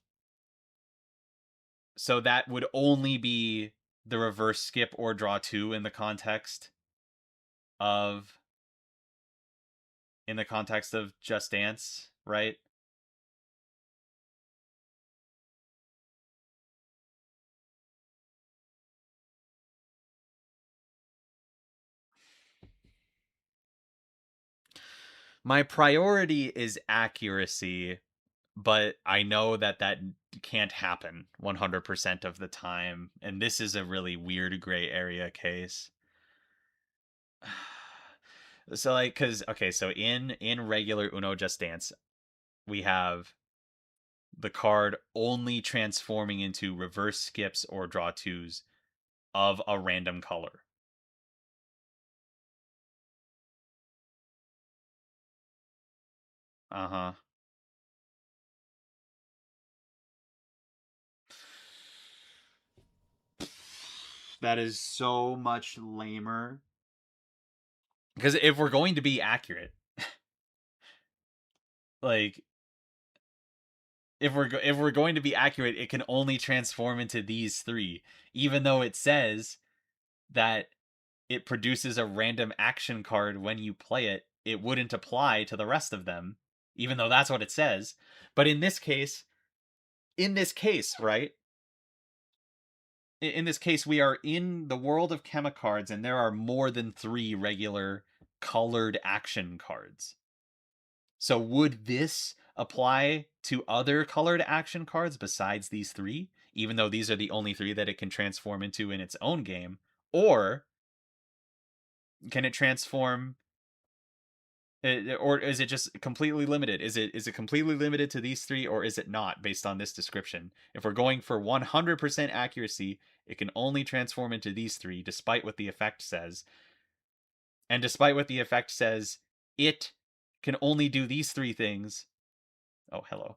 So that would only be the reverse skip or draw two of in the context of Just Dance, right? My priority is accuracy, but I know that that can't happen 100% of the time, and this is a really weird gray area case. So like cuz okay, so in regular Uno Just Dance, we have the card only transforming into reverse skips or draw twos of a random color. Uh-huh. That is so much lamer. Because if we're going to be accurate, like if we're going to be accurate, it can only transform into these three, even though it says that it produces a random action card when you play it. It wouldn't apply to the rest of them, even though that's what it says. But in this case, right? In this case, we are in the world of Chemicards, and there are more than three regular colored action cards. So would this apply to other colored action cards besides these three, even though these are the only three that it can transform into in its own game? Or can it transform, or is it just completely limited? Is it completely limited to these three, or is it not based on this description? If we're going for 100% accuracy, it can only transform into these three, despite what the effect says. And despite what the effect says, it can only do these three things. Oh, hello.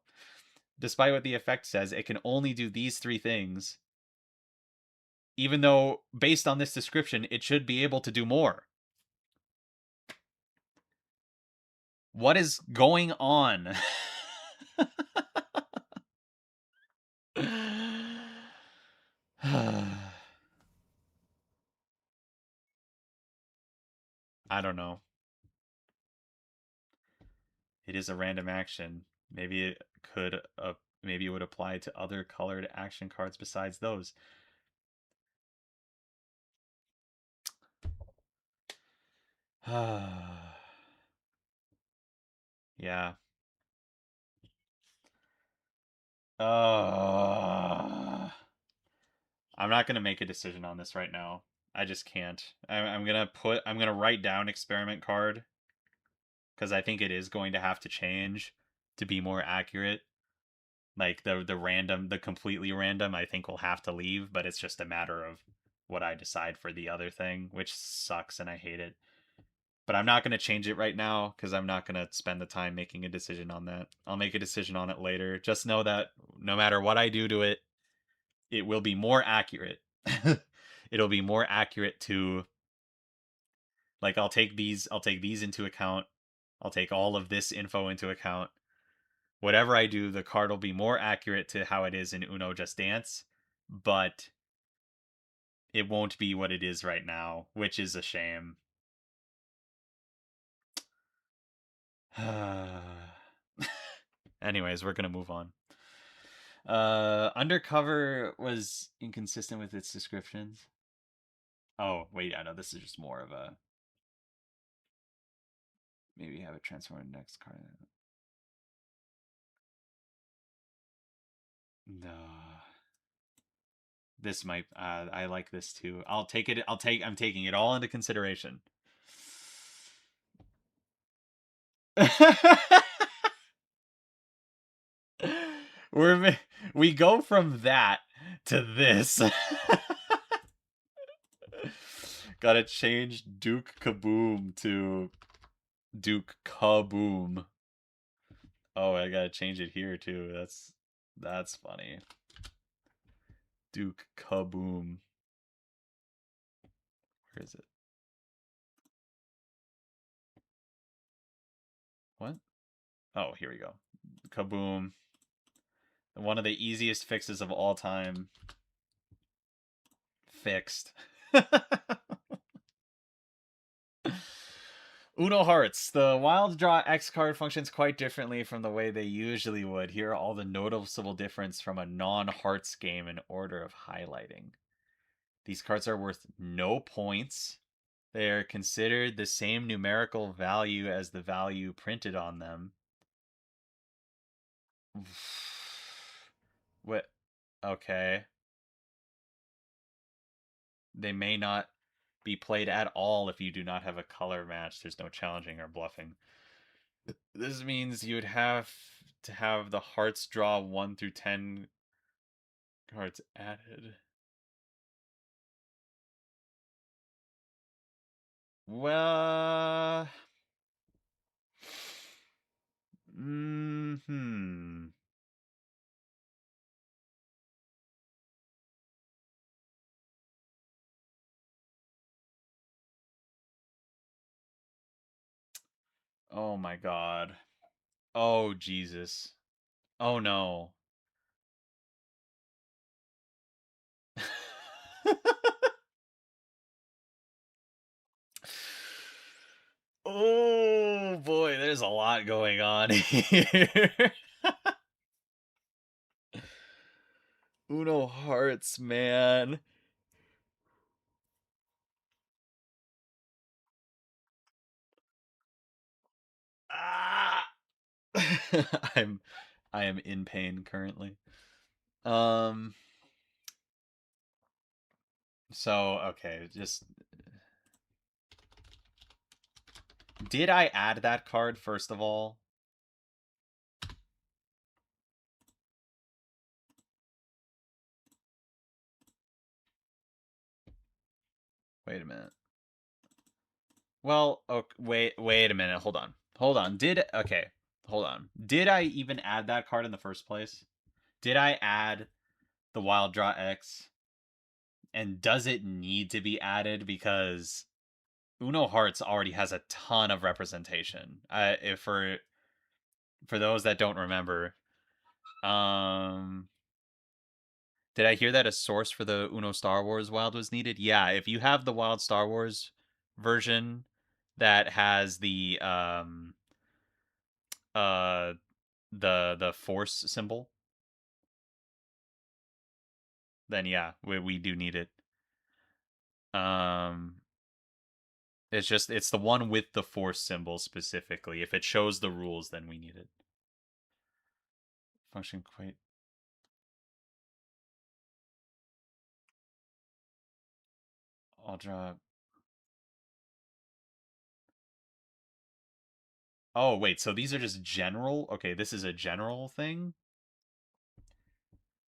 Despite what the effect says, it can only do these three things, even though, based on this description, it should be able to do more. What is going on? I don't know. It is a random action. Maybe it could, maybe it would apply to other colored action cards besides those. Yeah. I'm not gonna make a decision on this right now. I just can't. I'm gonna write down experiment card because I think it is going to have to change to be more accurate. Like the completely random, I think will have to leave, but it's just a matter of what I decide for the other thing, which sucks and I hate it. But I'm not going to change it right now because I'm not going to spend the time making a decision on that. I'll make a decision on it later. Just know that no matter what I do to it, it will be more accurate. It'll be more accurate to, like, I'll take these into account. I'll take all of this info into account. Whatever I do, the card will be more accurate to how it is in Uno Just Dance, but it won't be what it is right now, which is a shame. Anyways, we're gonna move on. Undercover was inconsistent with its descriptions. Oh, wait, I know this is just more of a, maybe have it transform into next card. No. This might I like this too. I'm taking it all into consideration. We're we go from that to this. Gotta change Duke Kaboom to Duke Kaboom. Oh, I gotta change it here too. That's funny. Duke Kaboom. Where is it? What? Oh, here we go. Kaboom. One of the easiest fixes of all time. Fixed. Uno Hearts. The wild draw X card functions quite differently from the way they usually would. Here are all the noticeable difference from a non-Hearts game in order of highlighting. These cards are worth no points. They are considered the same numerical value as the value printed on them. What? Okay. They may not be played at all if you do not have a color match. There's no challenging or bluffing. This means you would have to have the hearts draw 1 through 10 cards added. Well, hmm. Oh my god. Oh Jesus. Oh no. Oh boy, there's a lot going on here. Uno Hearts, man. Ah! I'm I am in pain currently. Um so okay, just did I add that card first of all? Wait a minute. Well, okay, wait a minute. Hold on. Hold on. Hold on. Did I even add that card in the first place? Did I add the Wild Draw X? And does it need to be added because Uno Hearts already has a ton of representation. If for those that don't remember, um, did I hear that a source for the Uno Star Wars Wild was needed? Yeah, if you have the Wild Star Wars version that has uh the Force symbol, then yeah, we do need it. Um, it's the one with the Force symbol specifically. If it shows the rules, then we need it. Function quite. I'll draw. Oh wait, so these are just general? Okay, this is a general thing.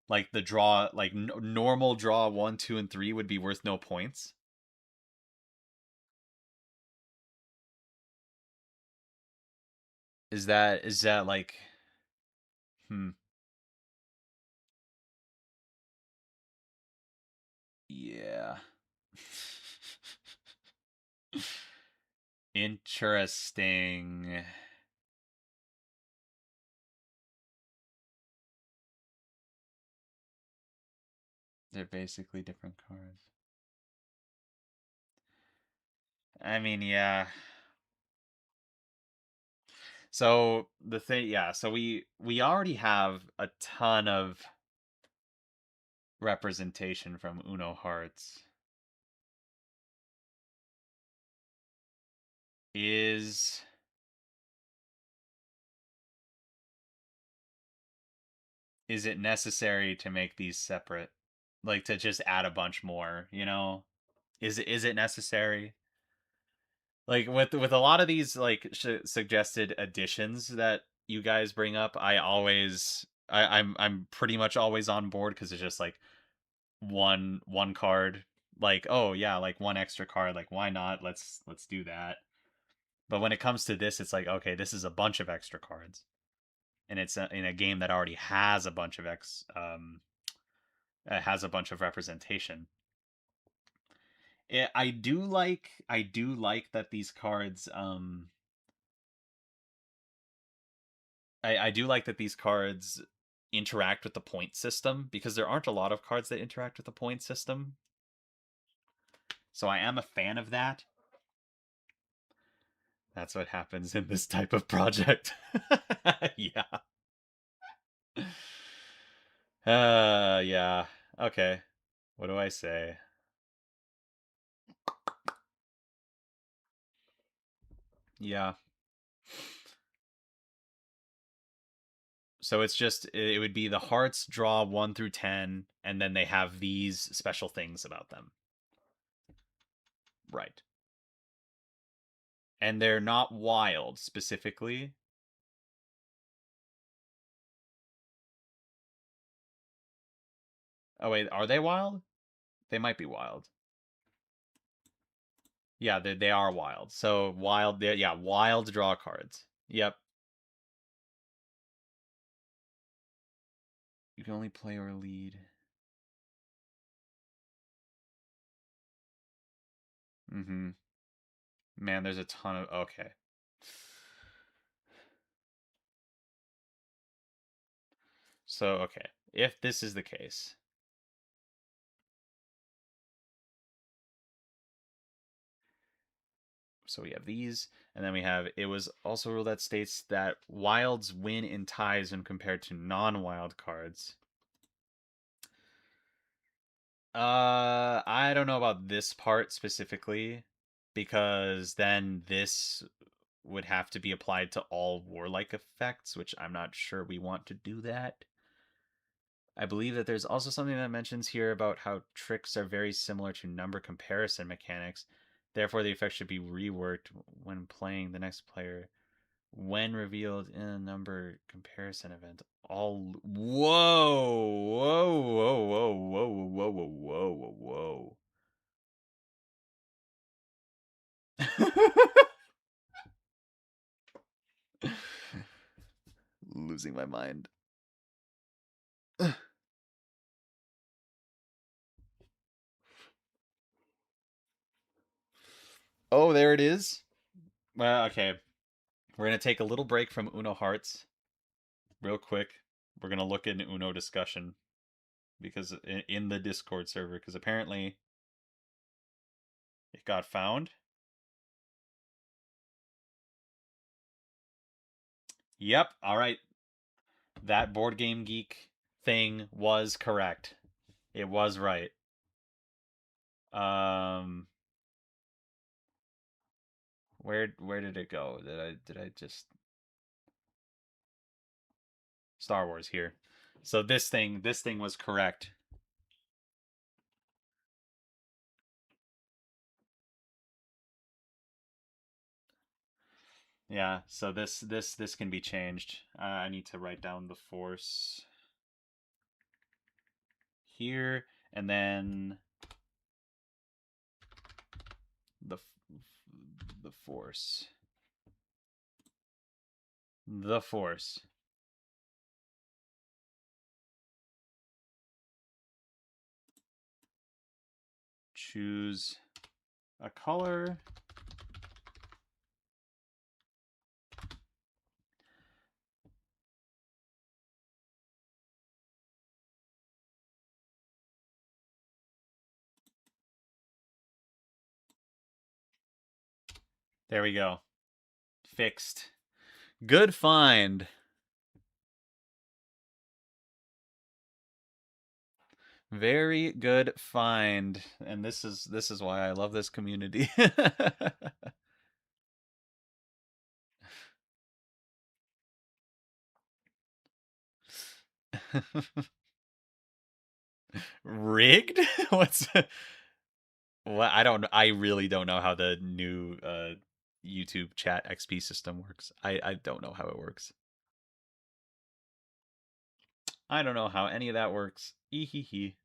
Like the draw, like normal draw 1, 2, and 3 would be worth no points. Is that like hmm? Yeah. Interesting. They're basically different cards. I mean, yeah. So the thing, yeah. So we already have a ton of representation from Uno Hearts. Is is it necessary to make these separate? Like to just add a bunch more, you know? Is it necessary? Like with a lot of these like suggested additions that you guys bring up, I'm pretty much always on board because it's just like one card. Like, oh yeah, like one extra card, like why not? Let's do that. But when it comes to this, it's like, okay, this is a bunch of extra cards. And it's in a game that already has a bunch of has a bunch of representation. I do like that these cards I do like that these cards interact with the point system because there aren't a lot of cards that interact with the point system. So I am a fan of that. That's what happens in this type of project. Yeah. Yeah. Okay. What do I say? Yeah. So it's just it would be the hearts draw 1 through 10 and then they have these special things about them. Right. And they're not wild specifically. Oh wait, are they wild? They might be wild. Yeah, they are wild. So wild, yeah, wild draw cards. Yep. You can only play or lead. Mm-hmm. Man, there's a ton of okay. So, okay. If this is the case, so we have these, and then we have it was also a rule that states that wilds win in ties when compared to non-wild cards. I don't know about this part specifically because then this would have to be applied to all warlike effects, which I'm not sure we want to do that. I believe that there's also something that mentions here about how tricks are very similar to number comparison mechanics. Therefore, the effect should be reworked when playing the next player. When revealed in a number comparison event, all whoa. Losing my mind. Oh, there it is. Well, okay. We're gonna take a little break from Uno Hearts real quick. We're gonna look in Uno discussion because in the Discord server, because apparently it got found. Yep. All right. That board game geek thing was correct. It was right. Um, where did it go? Did I just Star Wars here? So this thing was correct. Yeah. So this can be changed. I need to write down the force here, and then the the force. The force. Choose a color. There we go. Fixed. Good find. Very good find. And this is why I love this community. Rigged? What's what? I really don't know how the new YouTube chat XP system works. I don't know how it works. I don't know how any of that works. Ehehe.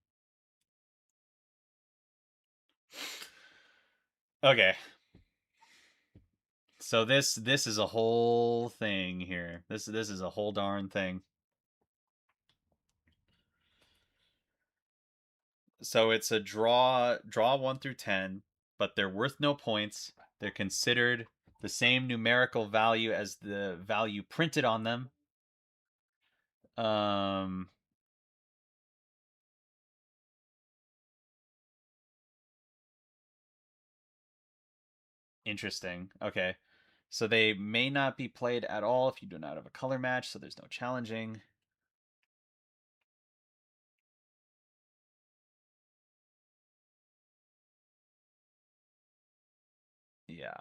Okay. So this is a whole thing here. This is a whole darn thing. So it's a draw 1 through 10, but they're worth no points. They're considered the same numerical value as the value printed on them. Um Interesting. Okay. So they may not be played at all if you do not have a color match, so there's no challenging. Yeah.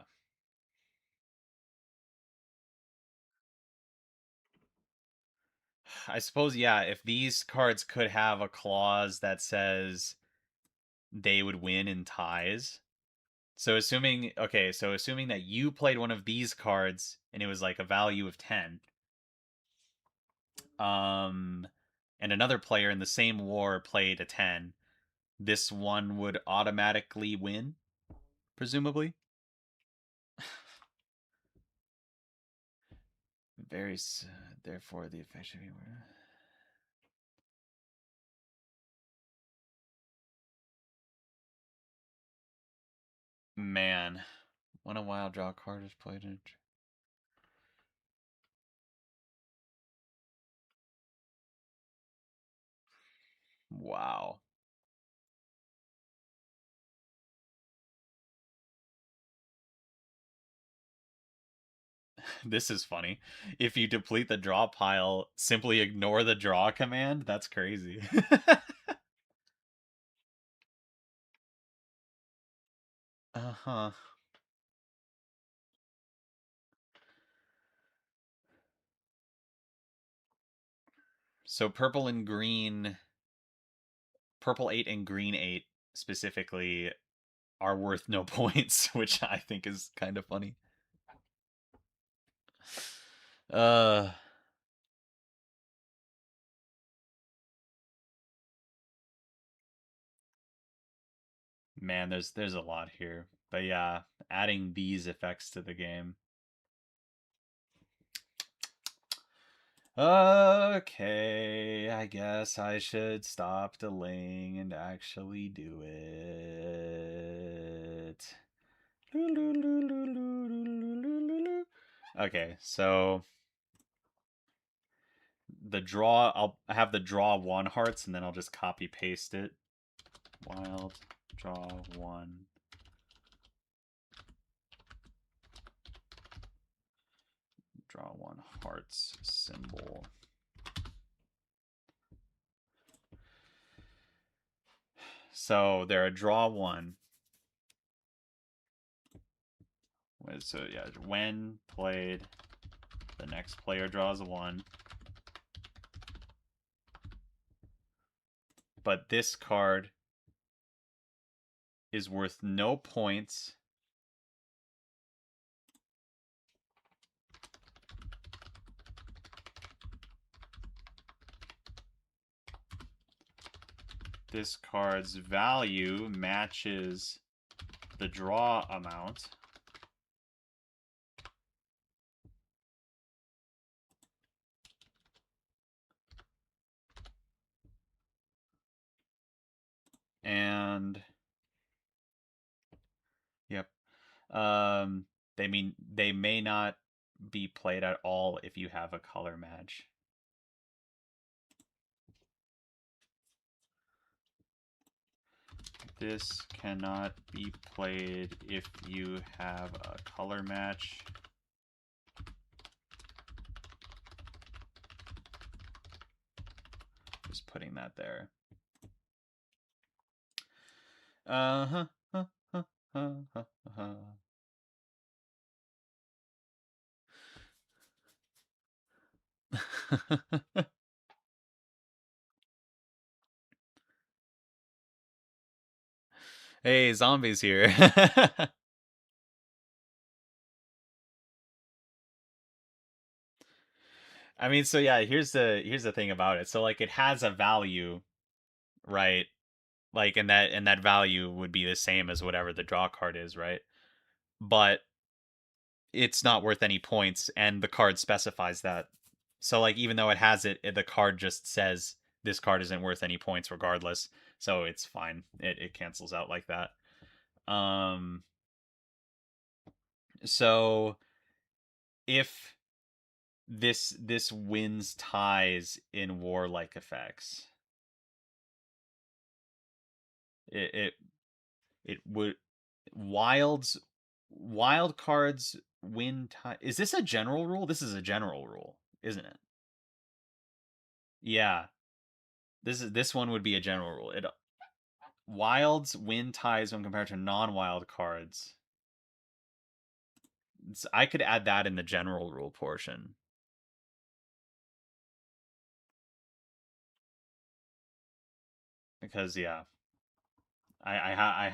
I suppose, yeah, if these cards could have a clause that says they would win in ties. So assuming that you played one of these cards and it was like a value of 10, um and another player in the same war played a 10, this one would automatically win, presumably. Very therefore the effect should be man. When a wild draw card is played in Wow. This is funny. If you deplete the draw pile, simply ignore the draw command. That's crazy. Uh-huh. So purple 8 and green 8 specifically are worth no points, which I think is kind of funny. Uh Man, there's a lot here. But yeah, adding these effects to the game. Okay, I guess I should stop delaying and actually do it. Okay, so I'll have the draw one hearts and then I'll just copy paste it. Wild draw one. Draw one hearts symbol. So they're a draw one. So yeah, when played, the next player draws a one. But this card is worth no points. This card's value matches the draw amount. And yep. They may not be played at all if you have a color match. This cannot be played if you have a color match. Just putting that there. Uh-huh. Hey, zombies here. I mean, so yeah, here's the thing about it. So like it has a value, right? Like and that value would be the same as whatever the draw card is, right? But it's not worth any points and the card specifies that. So like even though it has it, the card just says this card isn't worth any points regardless. So it's fine. It cancels out like that. Um so if this wins ties in warlike effects, it it, it would wild cards win tie. Is this a general rule? This is a general rule, isn't it? Yeah. This one would be a general rule. It Wilds win ties when compared to non-wild cards. I could add that in the general rule portion because yeah, I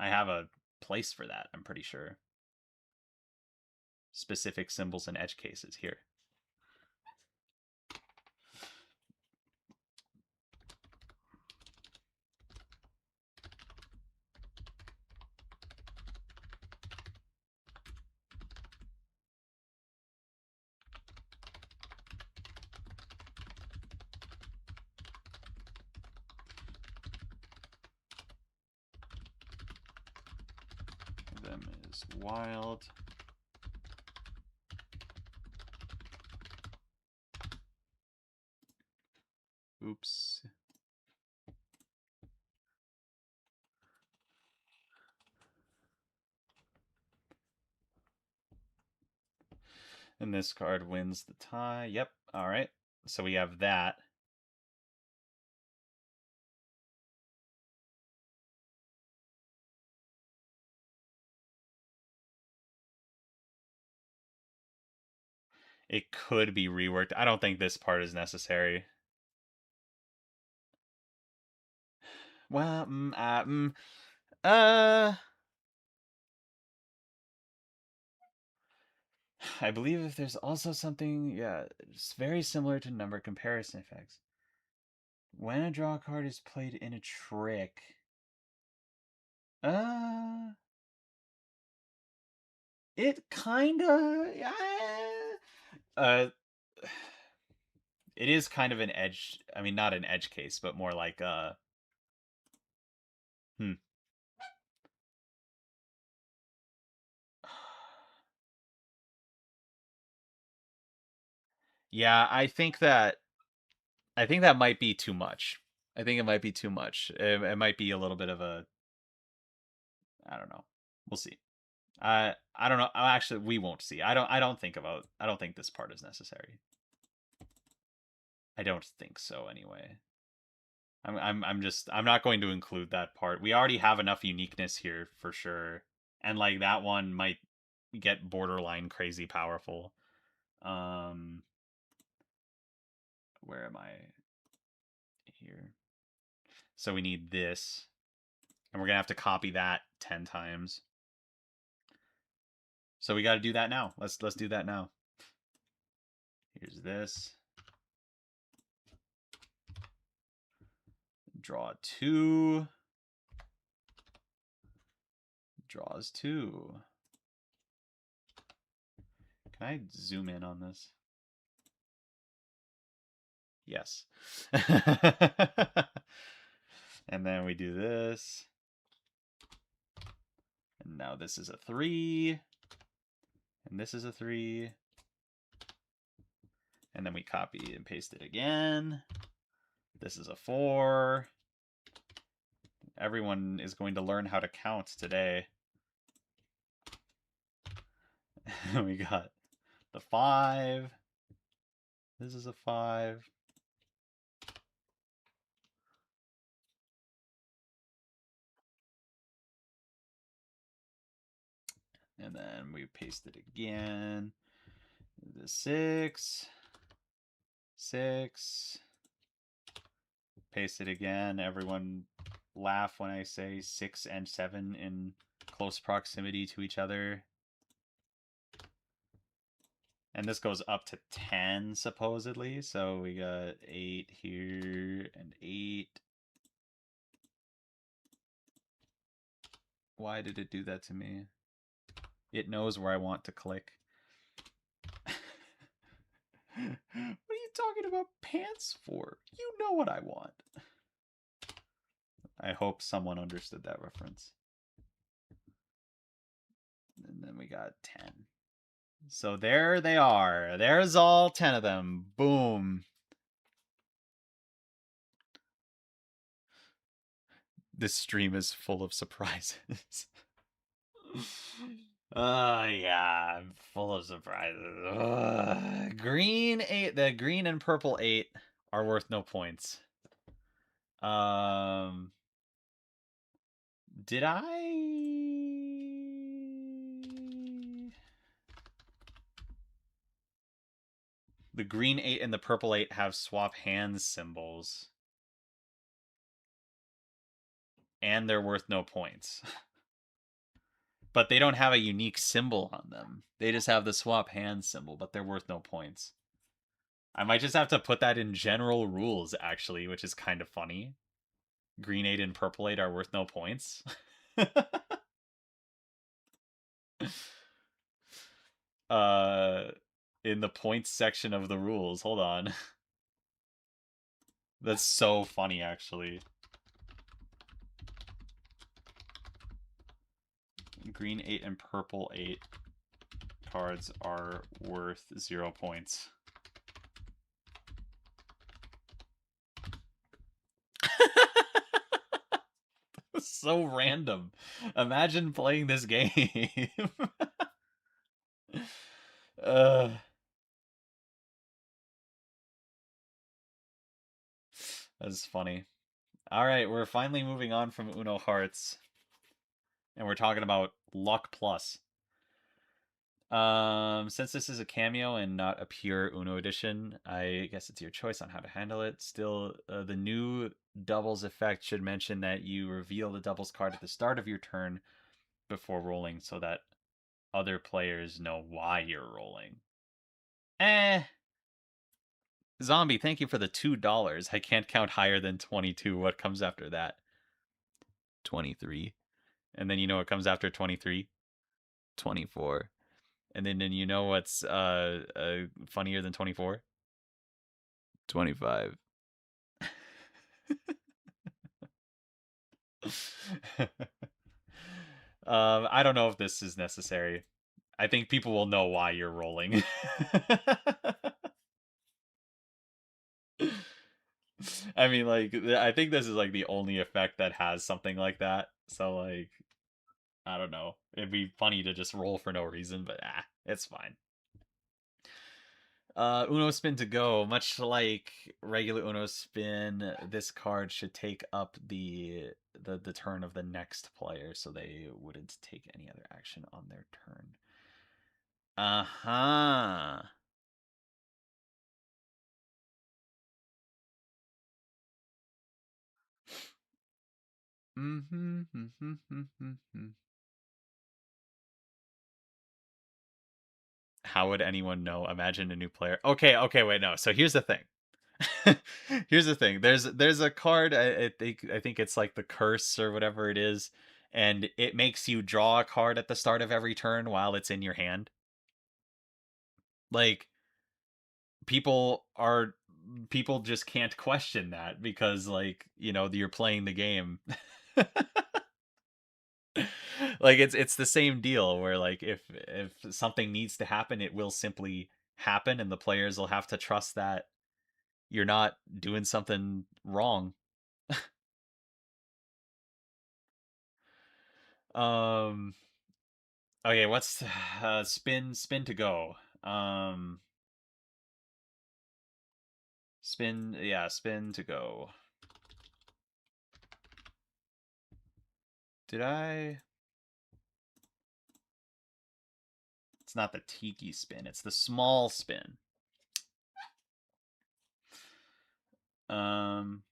have a place for that. I'm pretty sure specific symbols and edge cases here. Them is wild. Oops. And this card wins the tie. Yep. All right. So we have that. It could be reworked. I don't think this part is necessary. Well, I believe if there's also something, yeah, it's very similar to number comparison effects. When a draw card is played in a trick, uh, it kind of, uh, it is kind of an edge. I mean, not an edge case, but more like hmm. Yeah, I think that might be too much. I think it might be too much. It might be a little bit of a, I don't know. We'll see. I don't know. Actually, we won't see. I don't think this part is necessary. I don't think so anyway. I'm not going to include that part. We already have enough uniqueness here for sure. And like that one might get borderline crazy powerful. Where am I here? So we need this. And we're going to have to copy that 10 times. So we got to do that now. Let's do that now. Here's this. Draw 2. Draws 2. Can I zoom in on this? Yes. And then we do this. And now this is a 3. And this is a 3. And then we copy and paste it again. This is a 4. Everyone is going to learn how to count today. We got the 5. This is a 5. And then we paste it again. The 6. 6. Paste it again. Everyone laugh when I say 6 and 7 in close proximity to each other. And this goes up to 10, supposedly. So we got 8 here and 8. Why did it do that to me? It knows where I want to click. What are you talking about pants for? You know what I want. I hope someone understood that reference. And then we got 10. So there they are. There's all 10 of them. Boom. This stream is full of surprises. Yeah, I'm full of surprises. Green 8, the green and purple 8 are worth no points. Did I? The green 8 and the purple 8 have swap hands symbols. And they're worth no points. But they don't have a unique symbol on them. They just have the swap hands symbol, but they're worth no points. I might just have to put that in general rules, actually, which is kind of funny. Green 8 and purple 8 are worth no points. In the points section of the rules. Hold on. That's so funny, actually. Green 8 and purple 8 cards are worth 0 points. so random. Imagine playing this game. uh, that's funny. All right, we're finally moving on from Uno Hearts, and we're talking about Luck Plus. Since this is a cameo and not a pure Uno edition, I guess it's your choice on how to handle it. Still, the new doubles effect should mention that you reveal the doubles card at the start of your turn before rolling so that other players know why you're rolling. Zombie, thank you for the $2. I can't count higher than 22. What comes after that? 23. And then you know what comes after 23? 24. And then you know what's funnier than 24? 25. I don't know if this is necessary. I think people will know why you're rolling. I mean, like, I think this is like the only effect that has something like that. So, like, I don't know. It'd be funny to just roll for no reason, but it's fine. Uno spin to go. Much like regular Uno spin, this card should take up the turn of the next player, so they wouldn't take any other action on their turn. Uh-huh. Mm-hmm. How would anyone know? Imagine a new player. Okay, wait, no. So here's the thing. Here's the thing. There's a card. I think it's like the curse or whatever it is, and it makes you draw a card at the start of every turn while it's in your hand. Like people people just can't question that because like you're playing the game. Like it's the same deal where like if something needs to happen, it will simply happen, and the players will have to trust that you're not doing something wrong. Um. Okay, what's spin to go? Um. Spin to go. Did I? It's not the tiki spin. It's the small spin. Um.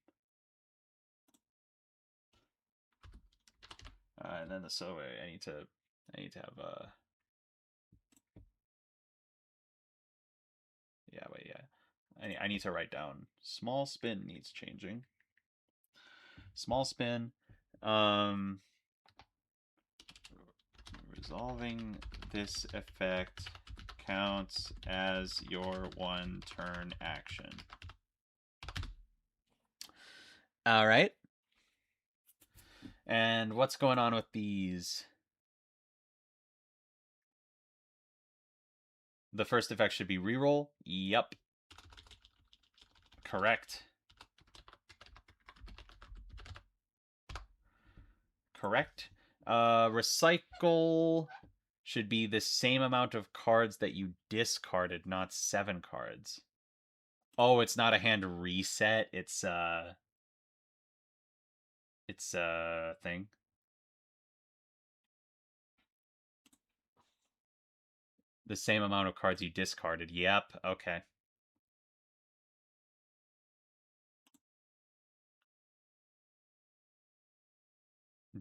And then so I need to have yeah, wait, yeah. I need to write down small spin needs changing. Small spin. Um Resolving this effect counts as your one turn action. All right. And what's going on with these? The first effect should be reroll. Yep. Correct. Correct. Recycle should be the same amount of cards that you discarded, not 7 cards. Oh, it's not a hand reset. It's a thing. The same amount of cards you discarded. Yep. Okay.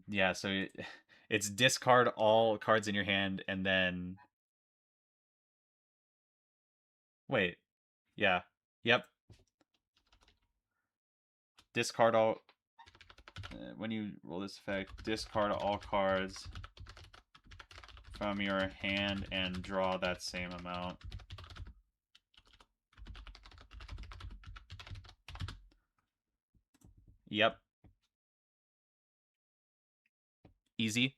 Yeah, so it's discard all cards in your hand and then wait. Yeah. Yep. Discard all when you roll this effect, discard all cards from your hand and draw that same amount. Yep. Easy.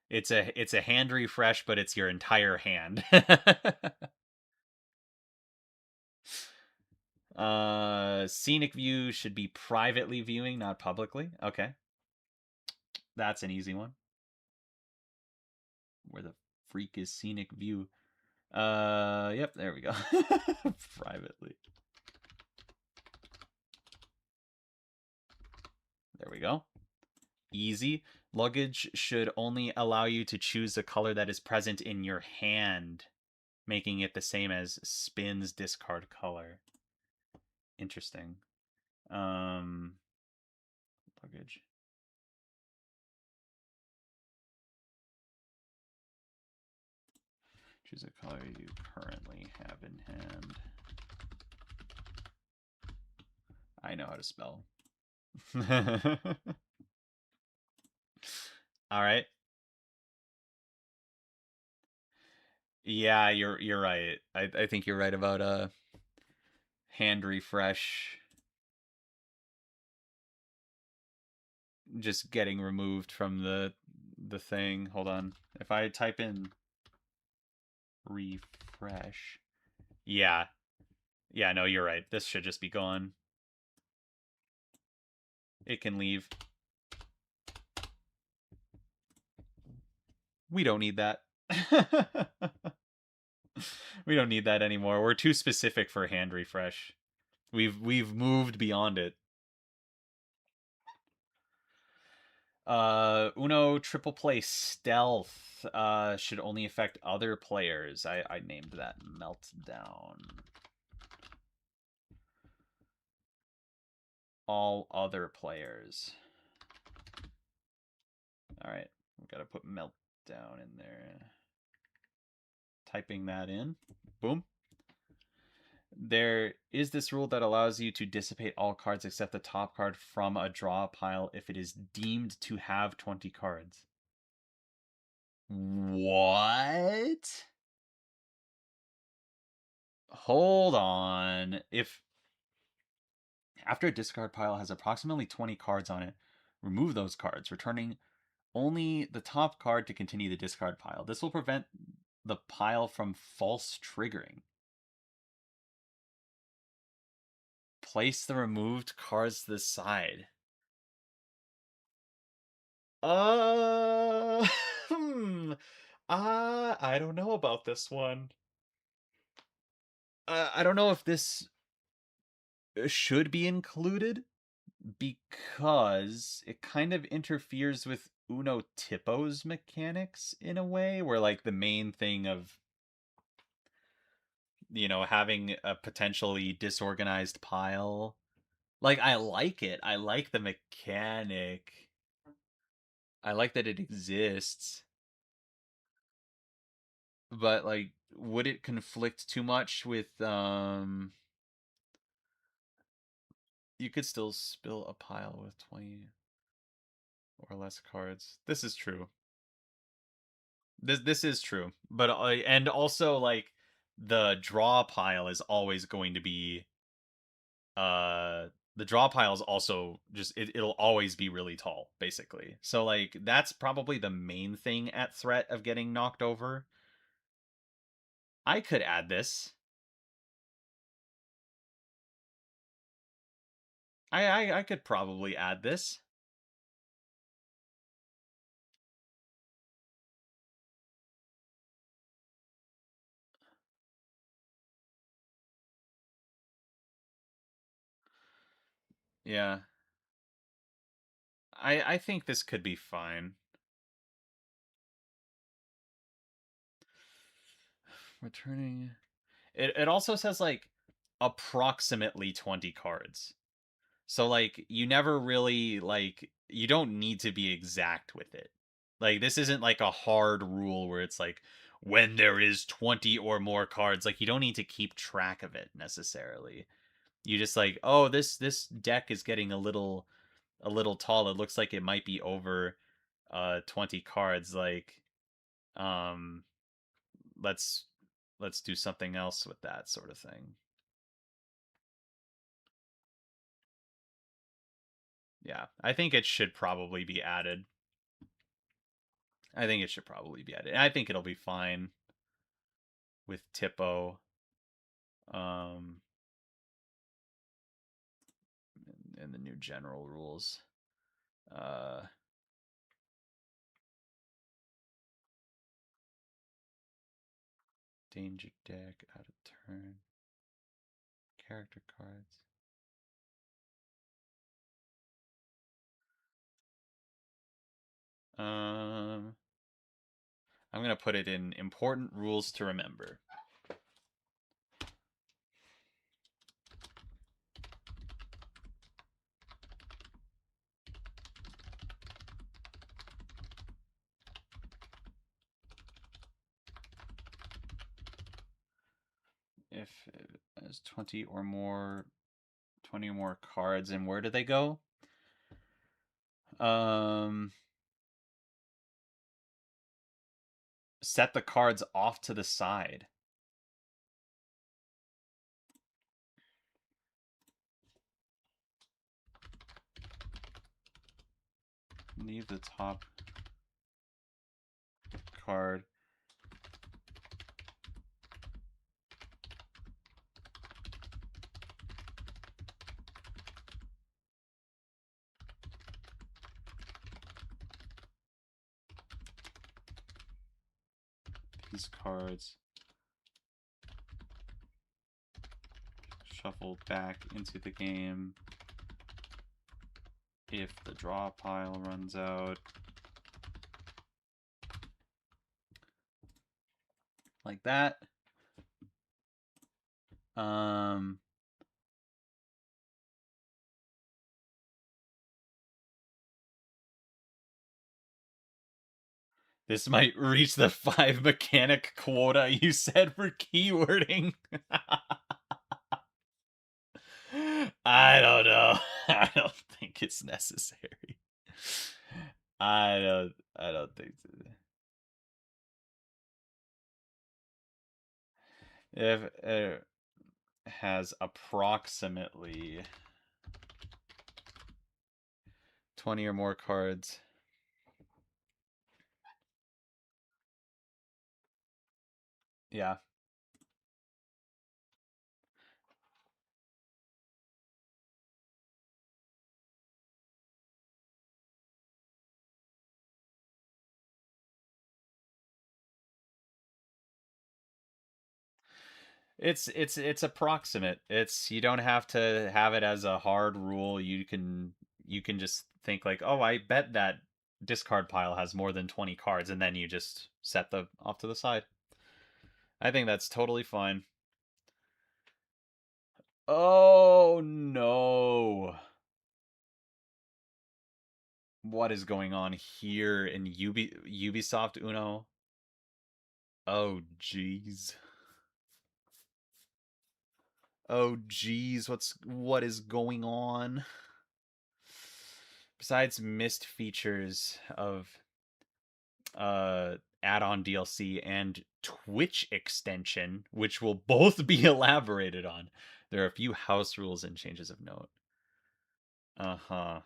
It's a hand refresh, but it's your entire hand. Scenic view should be privately viewing, not publicly. Okay, that's an easy one. Where the freak is scenic view? Yep, there we go. Privately. There we go. Easy. Luggage should only allow you to choose the color that is present in your hand, making it the same as spin's discard color. Interesting. Luggage. Choose a color you currently have in hand. I know how to spell. All right. Yeah, you're right. I think you're right about hand refresh just getting removed from the thing. Hold on. If I type in refresh. Yeah. Yeah, no, you're right. This should just be gone. It can leave. We don't need that. We don't need that anymore. We're too specific for hand refresh. We've moved beyond it. Uno triple play stealth should only affect other players. I named that meltdown. All other players. All right, we gotta put meltdown in there. Typing that in. Boom. There is this rule that allows you to dissipate all cards except the top card from a draw pile if it is deemed to have 20 cards. What? Hold on. If after a discard pile has approximately 20 cards on it, remove those cards, returning only the top card to continue the discard pile. This will prevent the pile from false triggering. Place the removed cards to the side. Uh, hmm. I don't know about this one. I don't know if this should be included because it kind of interferes with Uno Tippo's mechanics in a way, where like the main thing of having a potentially disorganized pile. Like I like it. I like the mechanic. I like that it exists. But like would it conflict too much with you could still spill a pile with 20 or less cards. This is true. This is true. But and also like the draw pile is always going to be uh the draw pile is also just it'll always be really tall basically. So like that's probably the main thing at threat of getting knocked over. I could add this. I could probably add this. Yeah. I think this could be fine. Returning it also says like approximately 20 cards. So like you never really like you don't need to be exact with it. Like this isn't like a hard rule where it's like when there is 20 or more cards, like you don't need to keep track of it necessarily. You just like, oh, this deck is getting a little tall. It looks like it might be over 20 cards like um let's let's do something else with that sort of thing. Yeah, I think it should probably be added. I think it should probably be added. I think it'll be fine with Tipo. Um, in the new general rules. Danger deck, out of turn. Character cards. I'm gonna put it in important rules to remember. If it has 20 or more cards, and where do they go? Set the cards off to the side. Leave the top card. These cards shuffle back into the game if the draw pile runs out. Like that. This might reach the 5 mechanic quota you said for keywording. I don't know. I don't think it's necessary. I don't think so. If it has approximately 20 or more cards. Yeah. It's approximate. It's you don't have to have it as a hard rule. You can just think like, "Oh, I bet that discard pile has more than 20 cards," and then you just set them off to the side. I think that's totally fine. Oh no. What is going on here in Ubisoft Uno? Oh jeez. Oh geez, what is going on? Besides missed features of add-on DLC and Twitch extension, which will both be elaborated on, there are a few house rules and changes of note. Uh-huh.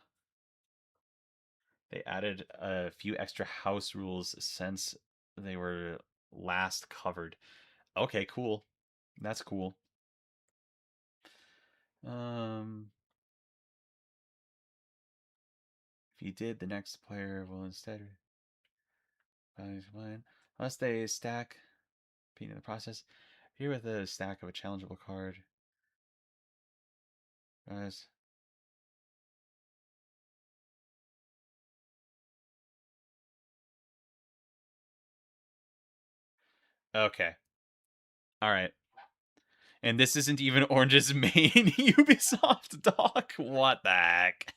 They added a few extra house rules since they were last covered. Okay, cool. That's cool. If you did, the next player will instead unless they stack being in the process. Here with a stack of a challengeable card. Guys. Okay. Alright. And this isn't even Orange's main Ubisoft doc? What the heck?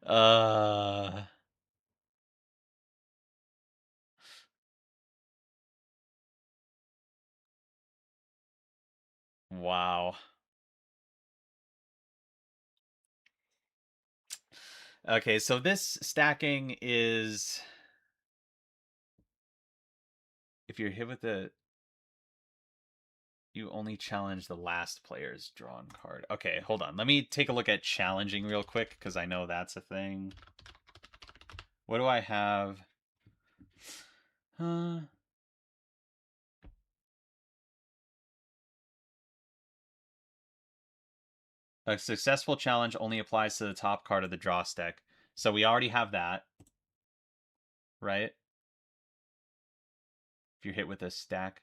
uh Wow. Okay, so this stacking is if you're hit with the you only challenge the last player's drawn card. Okay, hold on. Let me take a look at challenging real quick because I know that's a thing. What do I have? A successful challenge only applies to the top card of the draw stick. So we already have that, right? If you're hit with a stack,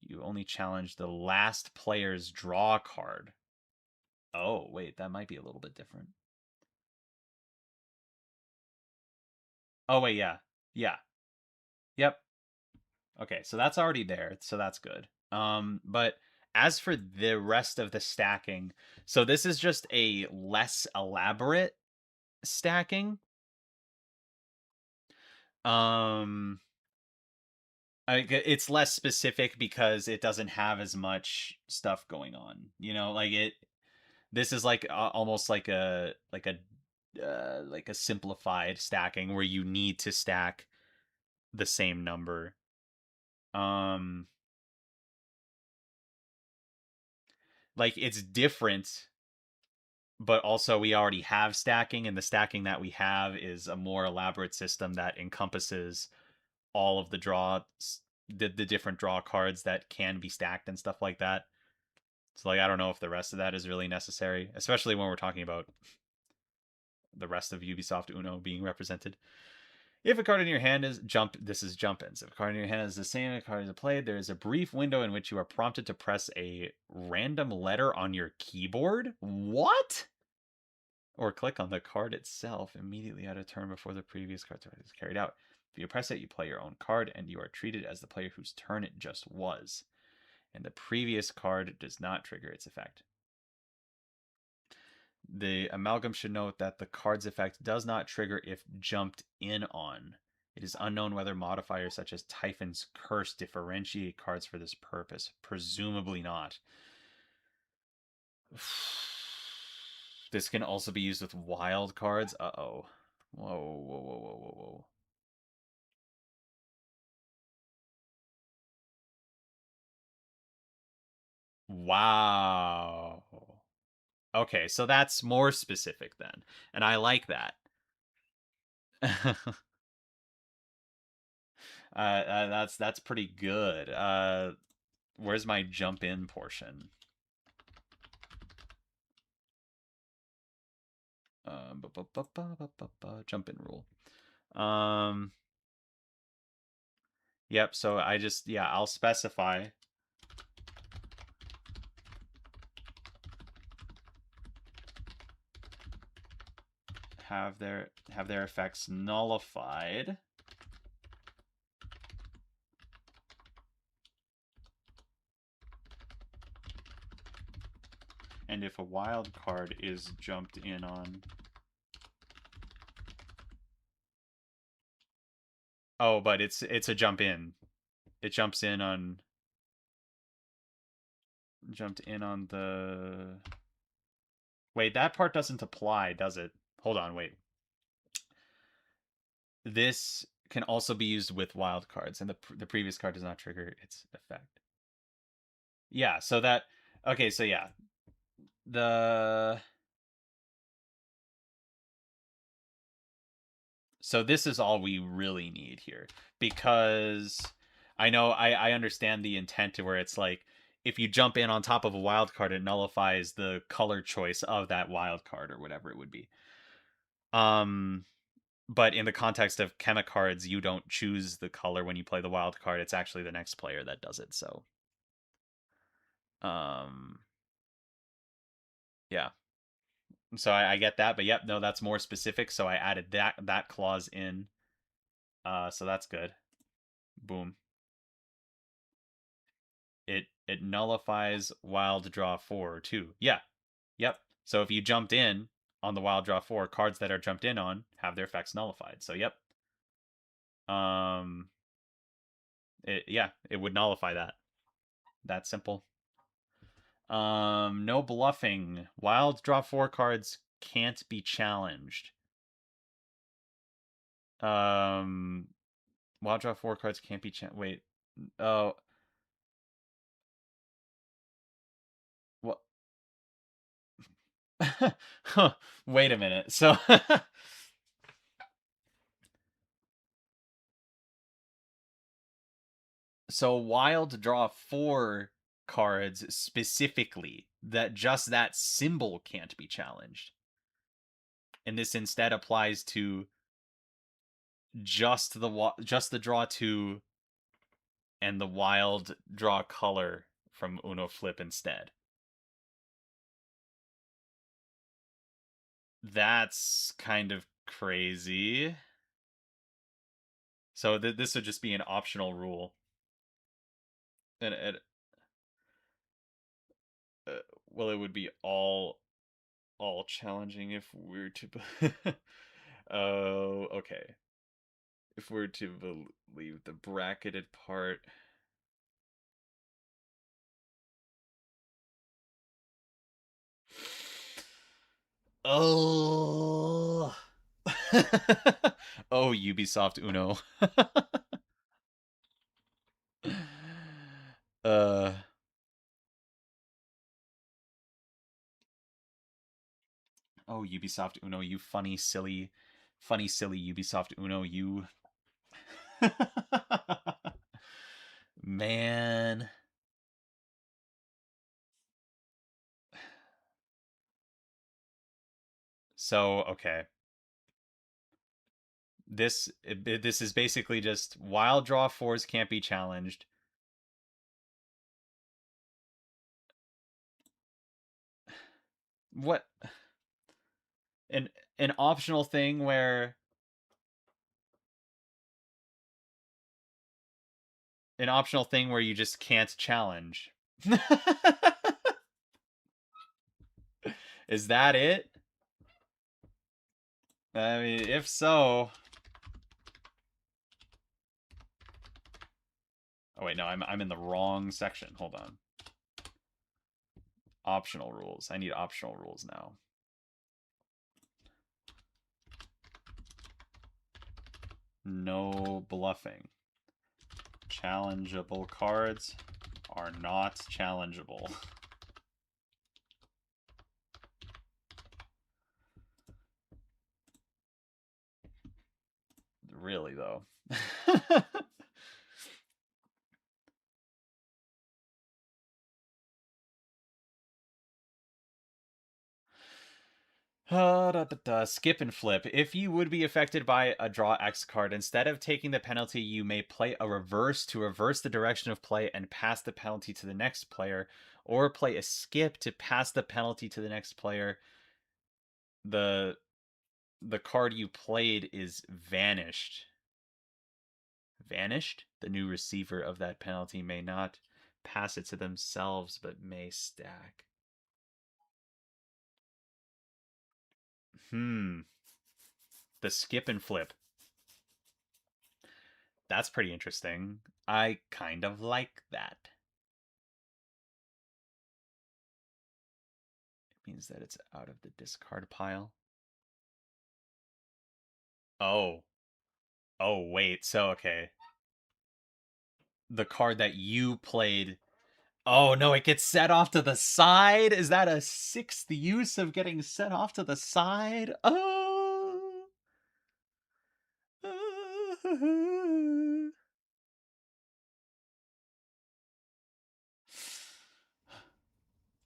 you only challenge the last player's draw card. Oh, wait, that might be a little bit different. Oh, wait, yeah. Yeah. Yep. Okay, so that's already there, so that's good. But as for the rest of the stacking, so this is just a less elaborate stacking. Um, it's less specific because it doesn't have as much stuff going on. You know, like it. This is like almost like a simplified stacking where you need to stack the same number. Um, like it's different, but also we already have stacking, and the stacking that we have is a more elaborate system that encompasses all of the the different draw cards that can be stacked and stuff like that. So like I don't know if the rest of that is really necessary, especially when we're talking about the rest of Ubisoft Uno being represented. If a card in your hand is this is jump ins. If a card in your hand is the same card as played, there is a brief window in which you are prompted to press a random letter on your keyboard. What? Or click on the card itself immediately at a turn before the previous card is carried out. If you press it, you play your own card, and you are treated as the player whose turn it just was. And the previous card does not trigger its effect. The amalgam should note that the card's effect does not trigger if jumped in on. It is unknown whether modifiers such as Typhon's Curse differentiate cards for this purpose. Presumably not. This can also be used with wild cards. Uh-oh. Whoa, whoa, whoa, whoa, whoa, whoa. Wow. Okay, so that's more specific then. And I like that. That's pretty good. Where's my jump in portion? Jump in rule. Um, yep. So I just I'll specify have their effects nullified. And if a wild card is jumped in on. Oh, but it's a jump in. It jumped in on the. Wait, that part doesn't apply, does it? Hold on, wait. This can also be used with wild cards, and the previous card does not trigger its effect. Yeah, so that okay, so yeah. The So this is all we really need here, because I know I understand the intent to where it's like if you jump in on top of a wild card, it nullifies the color choice of that wild card or whatever it would be. Um, but in the context of Chemicards, you don't choose the color when you play the wild card. It's actually the next player that does it. So, um, yeah. So I get that, but yep, no, that's more specific. So I added that clause in. So that's good. Boom. It nullifies wild draw 4 too. Yeah. Yep. So if you jumped in on the wild draw 4, cards that are jumped in on have their effects nullified. So yep. Um it would nullify that. That simple. No bluffing. Wild draw 4 cards can't be challenged. Um Wild draw 4 cards can't be wait. Oh, what? Huh, wait a minute. So so wild draw 4 cards specifically that just that symbol can't be challenged. And this instead applies to just the draw 2 and the wild draw color from Uno Flip instead. That's kind of crazy. So this would just be an optional rule. And well, it would be all challenging if we're to oh, okay. If we're to believe the bracketed part. Oh. Oh, Ubisoft Uno. uh Oh, Ubisoft Uno, you funny silly Ubisoft Uno, you. Man. So, okay. This is basically just wild draw 4s can't be challenged. What an optional thing where you just can't challenge. Is that it? I mean, if so. Oh wait, no, I'm in the wrong section. Hold on. Optional rules. I need optional rules now. No bluffing. Challengeable cards are not challengeable. Really, though. Skip and flip. If you would be affected by a draw X card, instead of taking the penalty, you may play a reverse to reverse the direction of play and pass the penalty to the next player, or play a skip to pass the penalty to the next player. The card you played is vanished. Vanished? The new receiver of that penalty may not pass it to themselves, but may stack. The skip and flip. That's pretty interesting. I kind of like that. It means that it's out of the discard pile. Oh. Oh, wait. So, okay. The card that you played. Oh, no, it gets set off to the side? Is that a 6th use of getting set off to the side? Oh.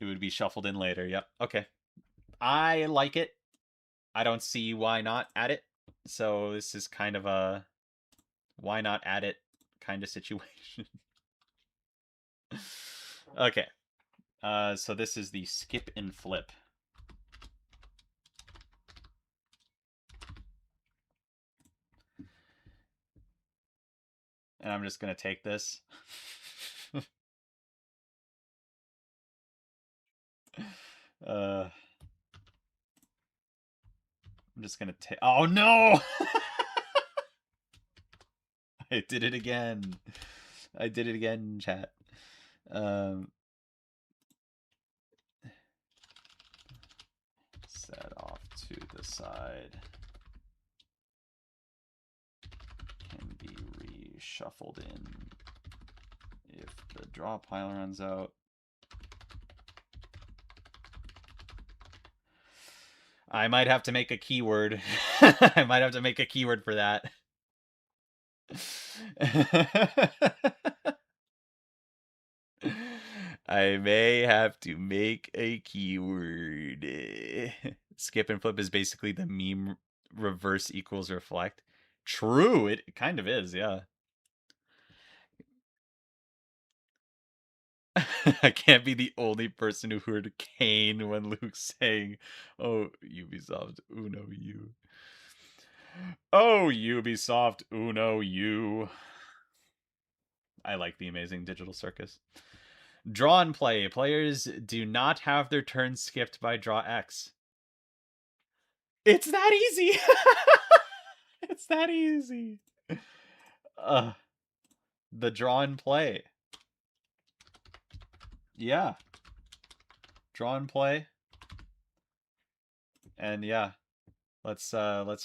It would be shuffled in later. Yep. Okay. I like it. I don't see why not add it. So this is kind of a why not add it kind of situation. Okay. So this is the skip and flip. And I'm just going to take this. I'm just going to take... Oh, no! I did it again. I did it again, chat. Set off to the side. Can be reshuffled in if the draw pile runs out. I might have to make a keyword. I might have to make a keyword for that. I may have to make a keyword. Skip and flip is basically the meme reverse equals reflect. True, it kind of is, yeah. I can't be the only person who heard Kane when Luke's saying, "Oh, Ubisoft, Uno you." Oh, Ubisoft, Uno you. I like the amazing digital circus. Draw and play. Players do not have their turn skipped by draw X. It's that easy. It's that easy. Uh, the draw and play. Yeah. Draw and play. And yeah, let's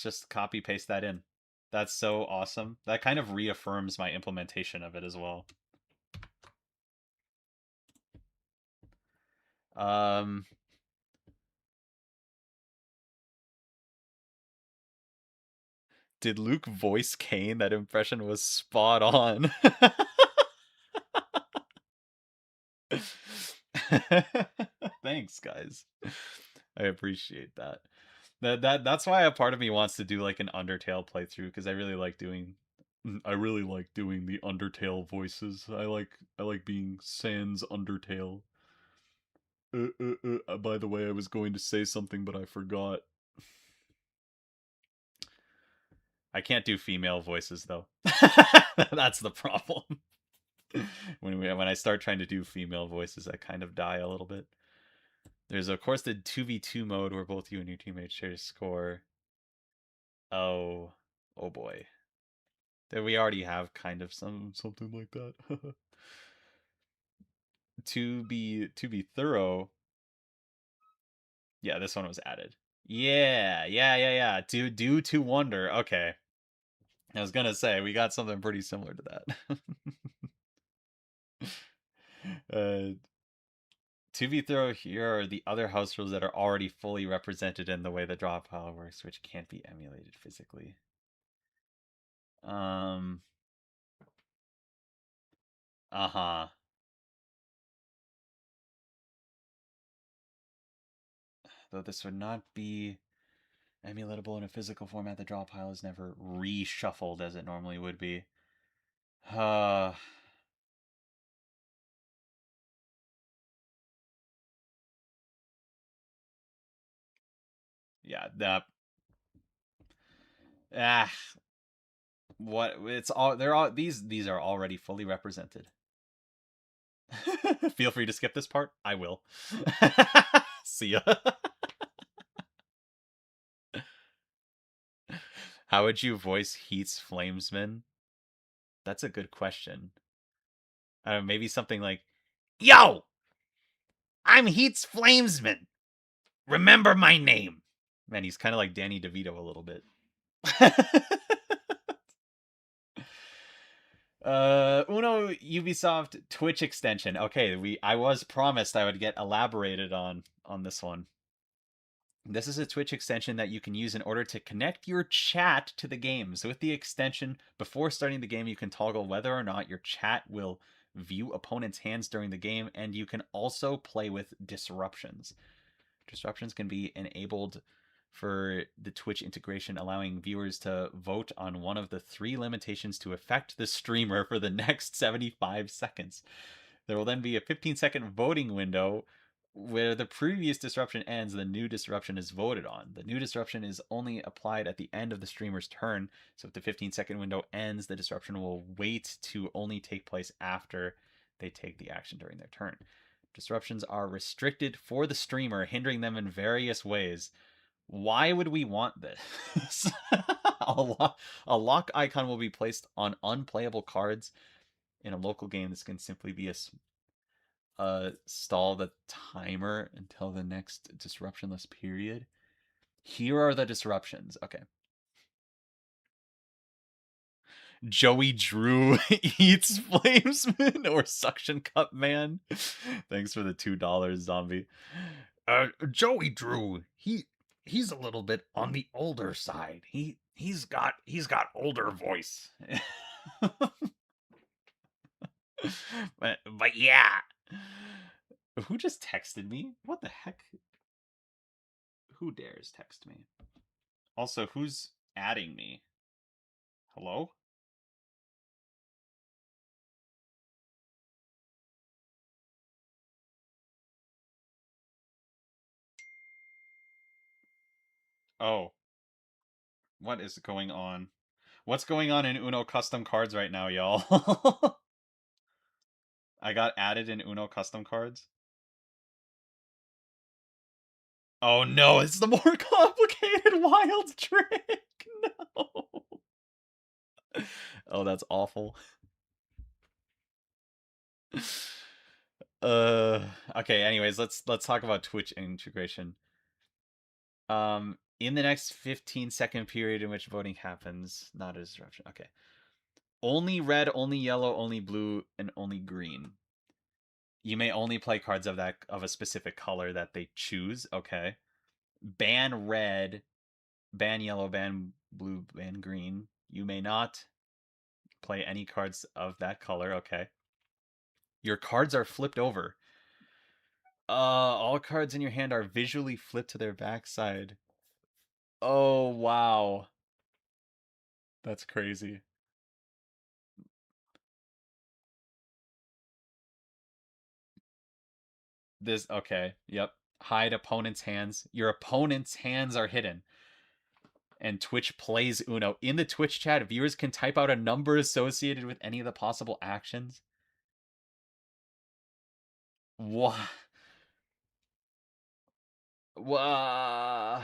just copy paste that in. That's so awesome. That kind of reaffirms my implementation of it as well. Um did Luke voice Kane? That impression was spot on. Thanks, guys. I appreciate that. That's why a part of me wants to do like an Undertale playthrough because I really like doing the Undertale voices. I like being Sans Undertale. By the way, I was going to say something but I forgot. I can't do female voices though. That's the problem. When I start trying to do female voices, I kind of die a little bit. There's of course the 2v2 mode where both you and your teammates share a score. Oh, oh boy. That we already have kind of something like that. To be thorough, yeah, this one was added. Yeah. Due to wonder. Okay. I was gonna say we got something pretty similar to that. To be thorough, here are the other house rules that are already fully represented in the way the draw pile works, which can't be emulated physically. Um. Uh-huh. Though this would not be emulatable in a physical format, the draw pile is never reshuffled as it normally would be. Uh, yeah, that. Ah, what? It's all. They're all. These are already fully represented. Feel free to skip this part. I will. See ya. How would you voice Heat's Flamesman? That's a good question. Maybe something like, "Yo, I'm Heat's Flamesman. Remember my name." Man, he's kind of like Danny DeVito a little bit. Uno Ubisoft Twitch extension. Okay, I was promised I would get elaborated on this one. This is a Twitch extension that you can use in order to connect your chat to the game. So with the extension, before starting the game, you can toggle whether or not your chat will view opponents' hands during the game, and you can also play with disruptions. Disruptions can be enabled for the Twitch integration, allowing viewers to vote on one of the three limitations to affect the streamer for the next 75 seconds. There will then be a 15-second voting window where the previous disruption ends, the new disruption is voted on. The new disruption is only applied at the end of the streamer's turn, so if the 15-second window ends, the disruption will wait to only take place after they take the action during their turn. Disruptions are restricted for the streamer, hindering them in various ways. Why would we want this? A lock icon will be placed on unplayable cards in a local game. This can simply be stall the timer until the next disruptionless period. Here are the disruptions. Okay. Joey Drew eats Flamesman or Suction Cup Man. Thanks for the $2, zombie. Joey Drew, he's a little bit on the older side. He's got older voice. but yeah. Who just texted me? What the heck? Who dares text me? Also, who's adding me? Hello? Oh, what is going on? What's going on in Uno custom cards right now, y'all? I got added in Uno custom cards. Oh no, it's the more complicated wild trick. No. Oh, that's awful. Uh okay, anyways, let's talk about Twitch integration. In the next 15-second period in which voting happens, not a disruption. Okay. Only red, only yellow, only blue, and only green. You may only play cards of a specific color that they choose. Okay. Ban red, ban yellow, ban blue, ban green. You may not play any cards of that color. Okay. Your cards are flipped over. All cards in your hand are visually flipped to their backside. Oh wow, that's crazy. This okay. Yep. Hide opponent's hands. Your opponent's hands are hidden. And Twitch plays Uno. In the Twitch chat, viewers can type out a number associated with any of the possible actions. What? What?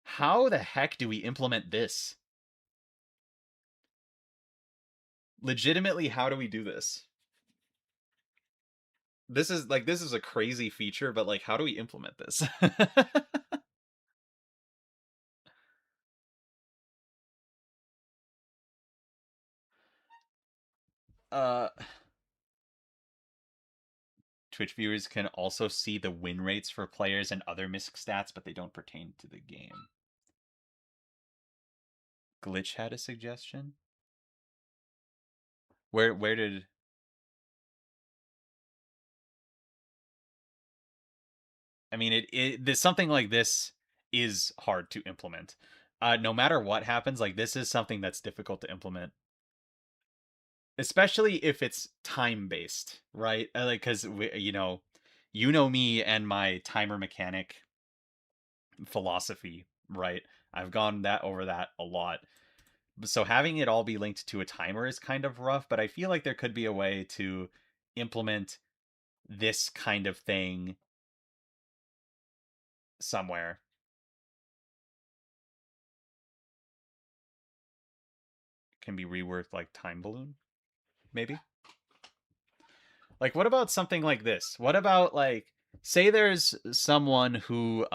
How the heck do we implement this? Legitimately, how do we do this? This is a crazy feature, but like how do we implement this? uh Twitch viewers can also see the win rates for players and other misc stats, but they don't pertain to the game. Glitch had a suggestion. Where did I mean something like this is hard to implement. No matter what happens, like this is something that's difficult to implement, especially if it's time based, right? Like because you know me and my timer mechanic philosophy, right? I've gone that over that a lot. So having it all be linked to a timer is kind of rough, but I feel like there could be a way to implement this kind of thing somewhere. Can be reworked like time balloon, maybe. Like what about something like this? What about like say there's someone who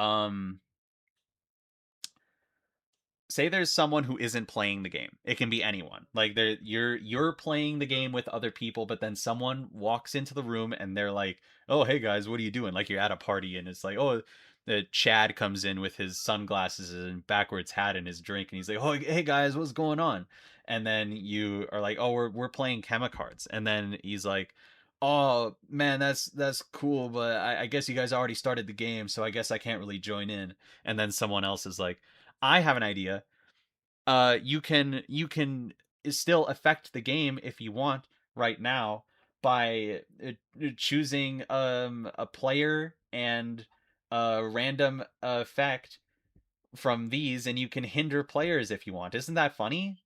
say there's someone who isn't playing the game. It can be anyone. Like you're playing the game with other people, but then someone walks into the room and they're like, "Oh, hey guys, what are you doing?" Like you're at a party and it's like, "Oh, the Chad comes in with his sunglasses and backwards hat and his drink and he's like, "Oh, hey guys, what's going on?" And then you are like, "Oh, we're playing Chemicards." And then he's like, "Oh man, that's cool, but I guess you guys already started the game, so I guess I can't really join in." And then someone else is like, I have an idea. You can still affect the game if you want right now by choosing a player and a random effect from these, and you can hinder players if you want. Isn't that funny?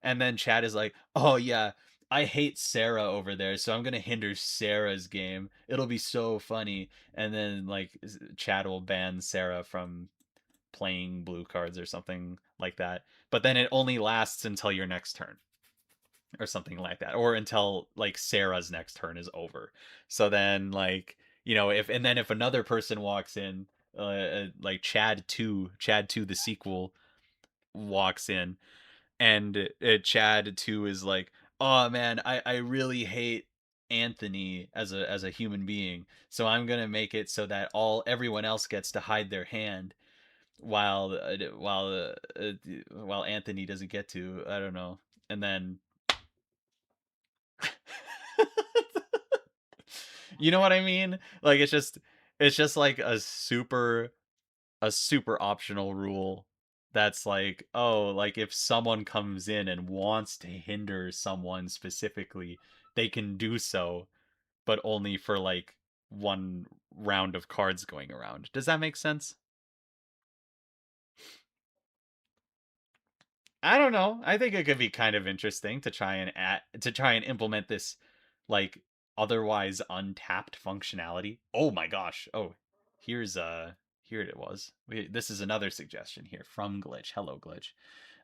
And then Chad is like, "Oh yeah, I hate Sarah over there, so I'm gonna hinder Sarah's game. It'll be so funny." And then like Chad will ban Sarah from playing blue cards or something like that. But then it only lasts until your next turn or something like that, or until like Sarah's next turn is over. So then like if and then if another person walks in, like Chad 2 the sequel walks in, and Chad 2 is like, oh man, I really hate Anthony as a human being, so I'm gonna make it so that everyone else gets to hide their hand while Anthony doesn't get to. I don't know. And then You know what I mean? Like it's just like a super optional rule that's like, oh, like if someone comes in and wants to hinder someone specifically, they can do so, but only for like one round of cards going around. Does that make sense? I don't know. I think it could be kind of interesting to try and implement this like otherwise untapped functionality. Oh my gosh. Oh, here's here it was. This is another suggestion here from Glitch. Hello Glitch.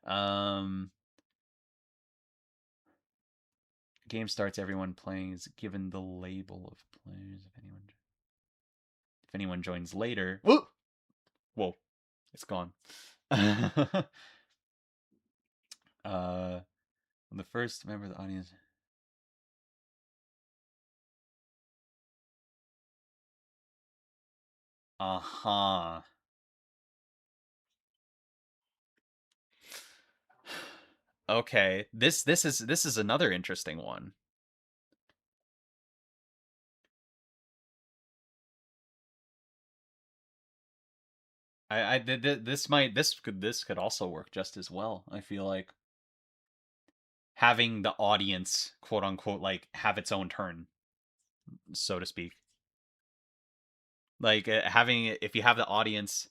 Um Game starts, everyone playing is given the label of players. If anyone joins later, whoa, whoa, it's gone. uh, when the first member of the audience. Uh huh. Okay, this is another interesting one. This could also work just as well. I feel like having the audience, quote unquote, like have its own turn, so to speak. Like having if you have the audience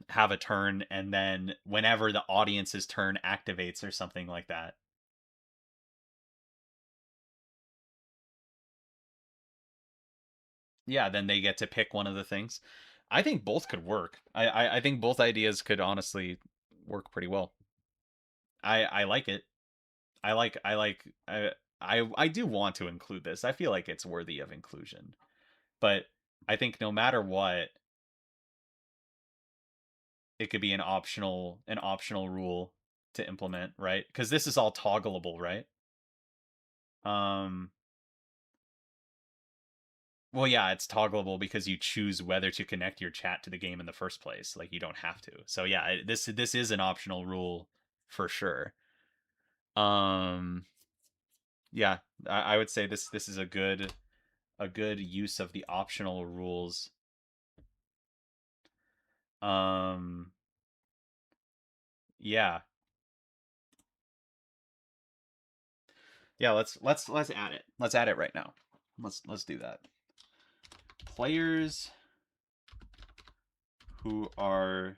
have a turn, and then whenever the audience's turn activates or something like that, yeah, then they get to pick one of the things. I think both could work. I think both ideas could honestly work pretty well. I like it. I do want to include this. I feel like it's worthy of inclusion. But I think no matter what, it could be an optional rule to implement, right? Because this is all toggleable, right? Um well, yeah, it's toggleable because you choose whether to connect your chat to the game in the first place. Like you don't have to. So yeah, this is an optional rule for sure. Um yeah, I would say this is a good use of the optional rules. Um yeah. Yeah, let's add it. Let's add it right now. Let's do that. Players who are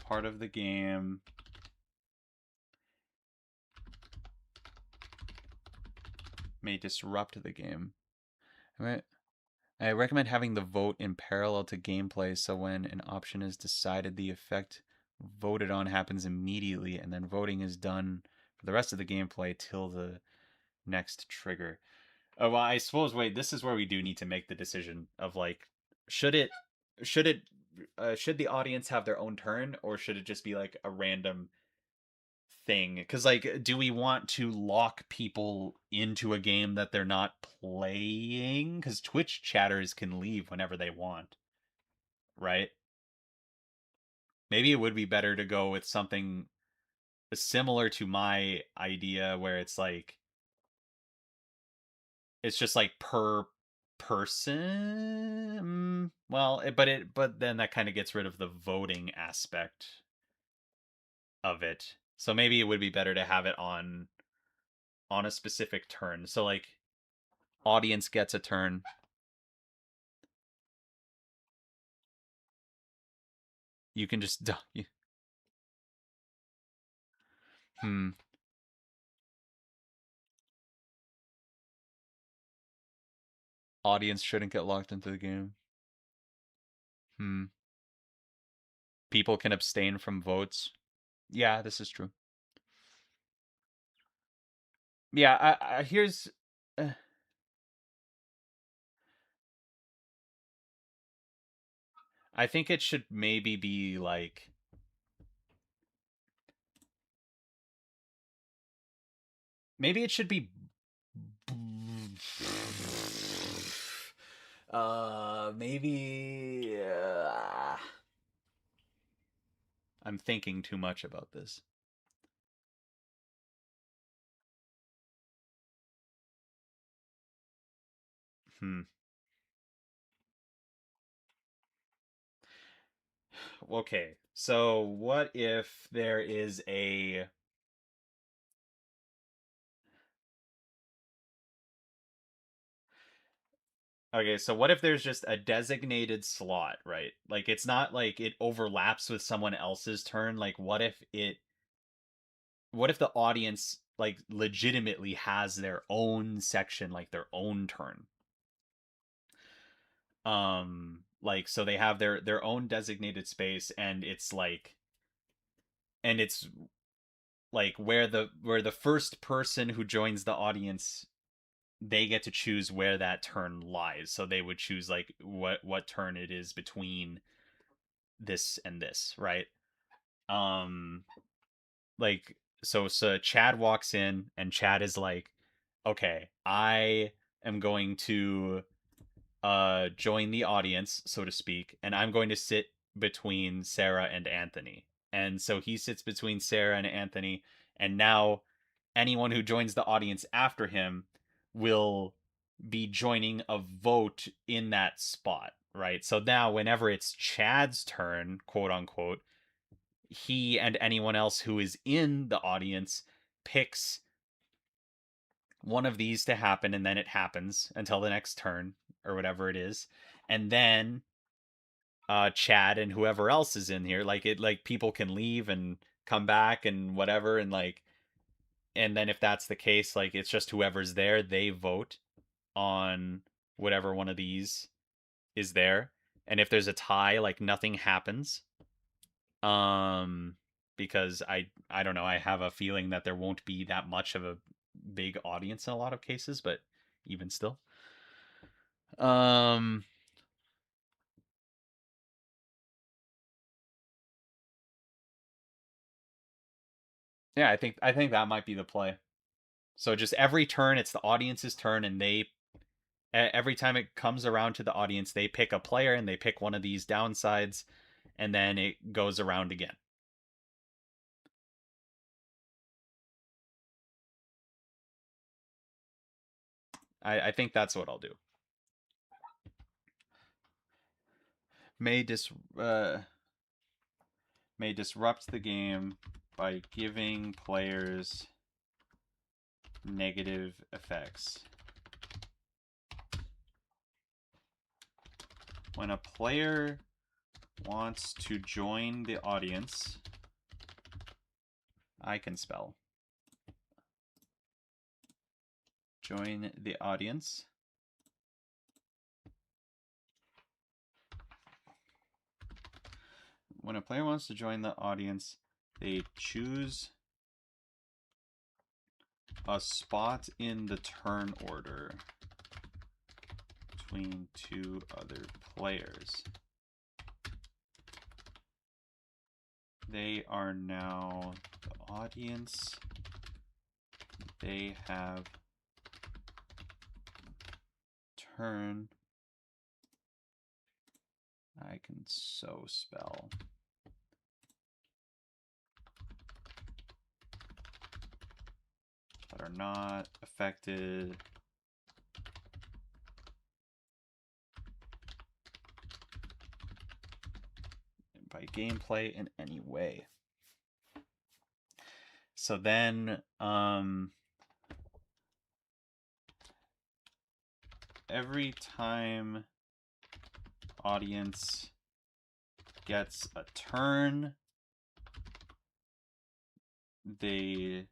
part of the game may disrupt the game. Right. I recommend having the vote in parallel to gameplay so when an option is decided, the effect voted on happens immediately, and then voting is done for the rest of the gameplay till the next trigger. Oh, well, I suppose, wait, this is where we do need to make the decision of like, should it, should it, should the audience have their own turn, or should it just be like a random thing? Because like, do we want to lock people into a game that they're not playing? Because Twitch chatters can leave whenever they want, right? Maybe it would be better to go with something similar to my idea, where it's just like per person. Well, but then that kind of gets rid of the voting aspect of it. So maybe it would be better to have it on a specific turn. So like audience gets a turn. You can just hmm. Audience shouldn't get locked into the game. Hmm. People can abstain from votes. Yeah, this is true. Yeah, here's uh, I think it should maybe be like maybe it should be maybe I'm thinking too much about this. Hmm. Okay. So what if there is a Okay, so what if there's just a designated slot, right? Like it's not like it overlaps with someone else's turn. Like what if the audience like legitimately has their own section, like their own turn? Like so they have their own designated space, and it's like where the first person who joins the audience, they get to choose where that turn lies. So they would choose like what turn it is between this and this, right? Um like so Chad walks in and Chad is like, "Okay, I am going to join the audience, so to speak, and I'm going to sit between Sarah and Anthony." And so he sits between Sarah and Anthony, and now anyone who joins the audience after him will be joining a vote in that spot, right? So now whenever it's Chad's turn, quote unquote, he and anyone else who is in the audience picks one of these to happen, and then it happens until the next turn or whatever it is. And then Chad and whoever else is in here, like people can leave and come back and whatever, and like, and then if that's the case, like it's just whoever's there, they vote on whatever one of these is there. And if there's a tie, like nothing happens. Um because I don't know, I have a feeling that there won't be that much of a big audience in a lot of cases, but even still. Um yeah, I think that might be the play. So just every turn it's the audience's turn, and every time it comes around to the audience, they pick a player and they pick one of these downsides, and then it goes around again. I think that's what I'll do. May dis uh, may disrupt the game by giving players negative effects. When a player wants to join the audience, I can spell. Join the audience. When a player wants to join the audience, they choose a spot in the turn order between two other players. They are now the audience. They have turn. I can so spell. But are not affected by gameplay in any way. So then every time audience gets a turn, they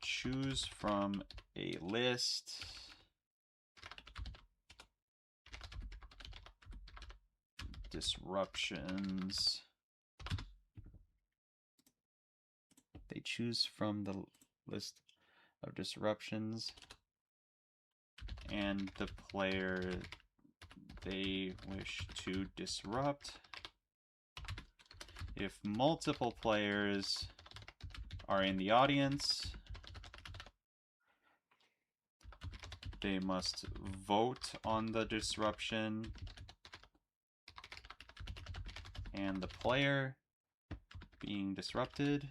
choose from a list disruptions. They choose from the list of disruptions and the player they wish to disrupt. If multiple players are in the audience, they must vote on the disruption, and the player being disrupted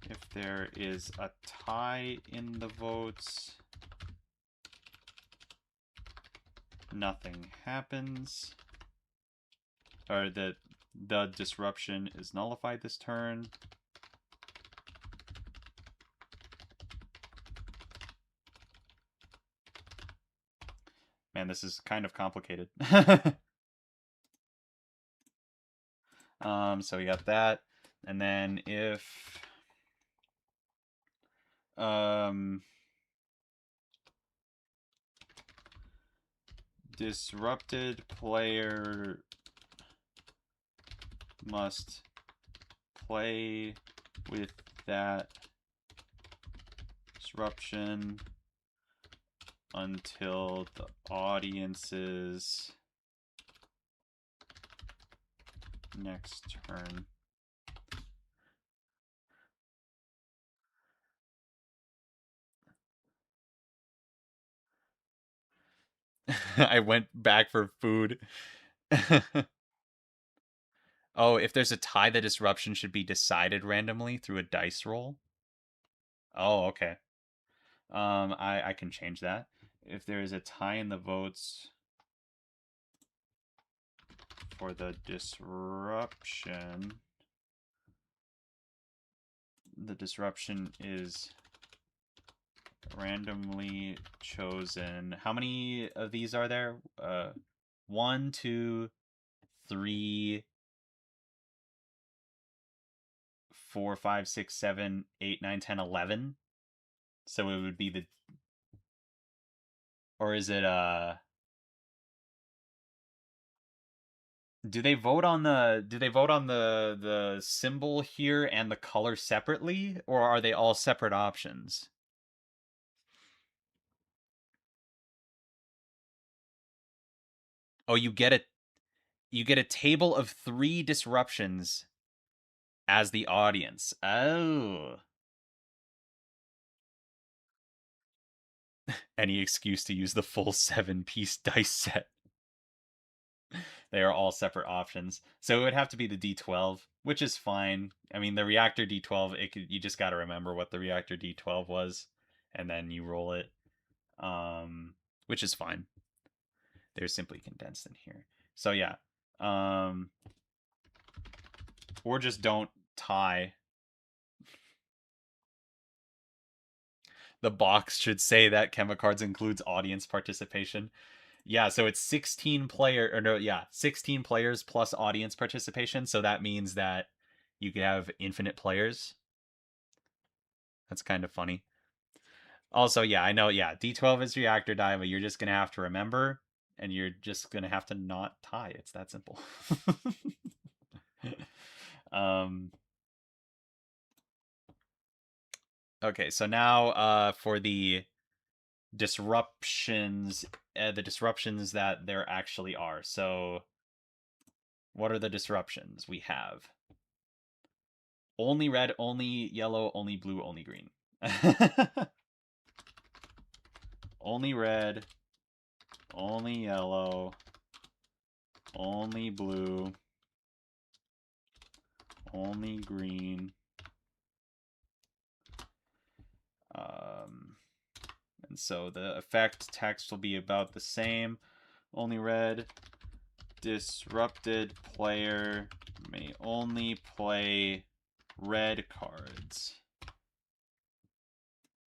If there is a tie in the votes, nothing happens. Or the disruption is nullified this turn. Man, this is kind of complicated. So we got that. And then if disrupted player must play with that disruption until the audience's next turn. I went back for food. Oh, if there's a tie, the disruption should be decided randomly through a dice roll. Oh, okay. I can change that. If there is a tie in the votes for the disruption, the disruption is randomly chosen. How many of these are there? 1, 2, 3, 4, 5, 6, 7, 8, 9, 10, 11. So it would be the, or is it do they vote on the symbol here and the color separately, or are they all separate options? Oh, you get a table of 3 disruptions as the audience. Oh. Any excuse to use the full 7-piece dice set. They are all separate options. So it would have to be the D12, which is fine. I mean, the reactor D12, you just got to remember what the reactor D12 was, and then you roll it, which is fine. They're simply condensed in here. So yeah, or just don't tie. The box should say that Chemicards includes audience participation. Yeah, so it's 16 players plus audience participation. So that means that you could have infinite players. That's kind of funny. Also, yeah, I know, yeah, D12 is reactor die, but you're just gonna have to remember, and you're just gonna have to not tie. It's that simple. Okay, so now for the disruptions, the disruptions that there actually are. So what are the disruptions we have? Only red, only yellow, only blue, only green. Only red, only yellow, only blue, only green. And so the effect text will be about the same. Only red. Disrupted player may only play red cards.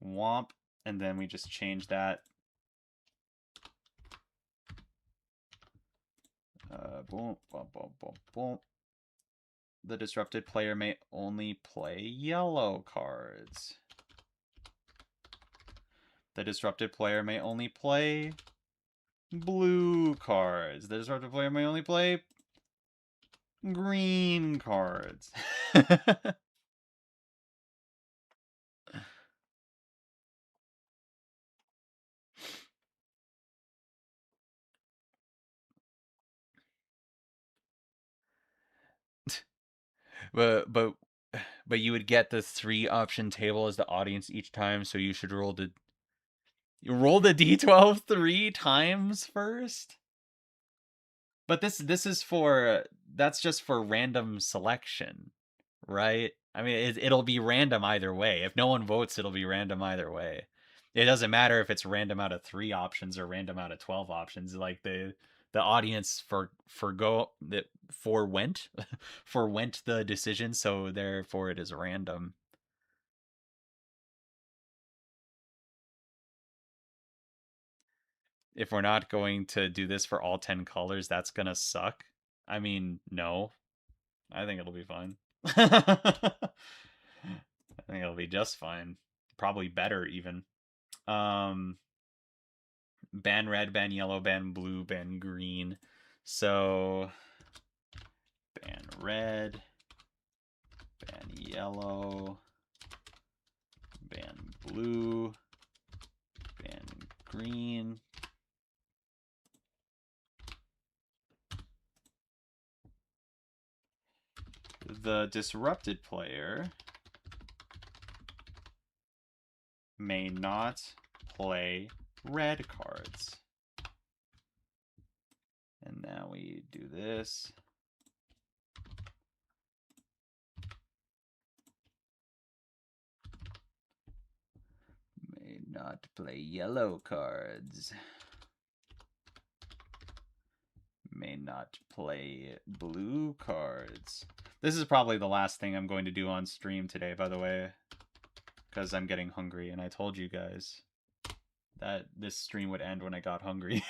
Womp. And then we just change that. Boom, boom, boom, boom, boom. The disrupted player may only play yellow cards. The disrupted player may only play blue cards. The disrupted player may only play green cards. but you would get the 3 option table as the audience each time, so you should roll the D12 3 times first. But this is for, that's just for random selection, right? I mean, it'll be random either way. If no one votes, it'll be random either way. It doesn't matter if it's random out of 3 options or random out of 12 options. Like the audience forwent forwent the decision, so therefore it is random. If we're not going to do this for all 10 colors, that's gonna suck. I mean, no. I think it'll be fine. I think it'll be just fine. Probably better even. Um ban red, ban yellow, ban blue, ban green. So ban red, ban yellow, ban blue, ban green. The disrupted player may not play red cards. And now we do this. May not play yellow cards. May not play blue cards. This is probably the last thing I'm going to do on stream today, by the way, because I'm getting hungry, and I told you guys that this stream would end when I got hungry.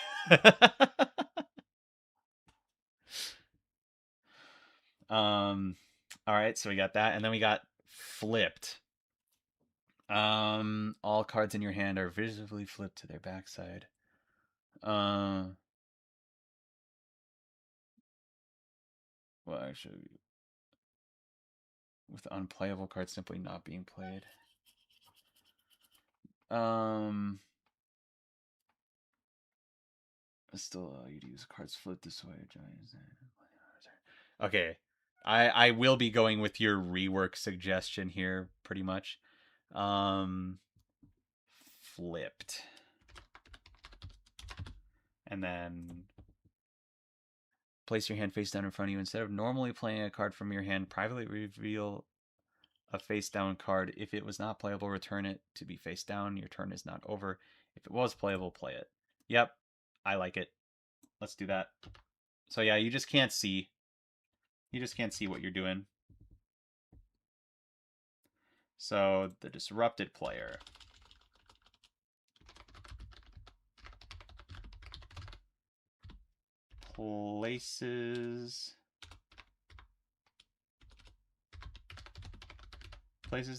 All right, so we got that, and then we got flipped. All cards in your hand are visibly flipped to their backside. Well, actually, with unplayable cards simply not being played. Still allow you to use cards flipped this way. Okay, I will be going with your rework suggestion here, pretty much. Flipped, and then place your hand face down in front of you. Instead of normally playing a card from your hand, privately reveal a face down card. If it was not playable, return it to be face down. Your turn is not over. If it was playable, play it. Yep, I like it. Let's do that. So yeah, you just can't see. You just can't see what you're doing. So the disrupted player places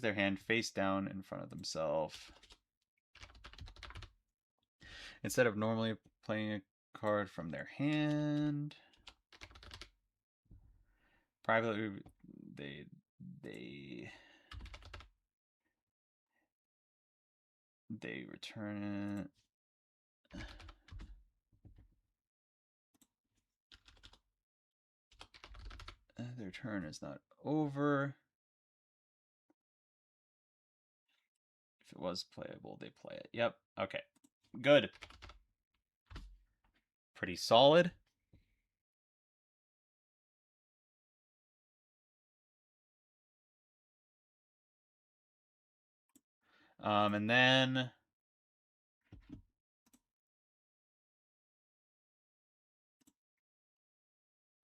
their hand face down in front of themselves. Instead of normally playing a card from their hand, privately they return it. Their turn is not over. If it was playable, they play it. Yep. Okay. Good. Pretty solid. And then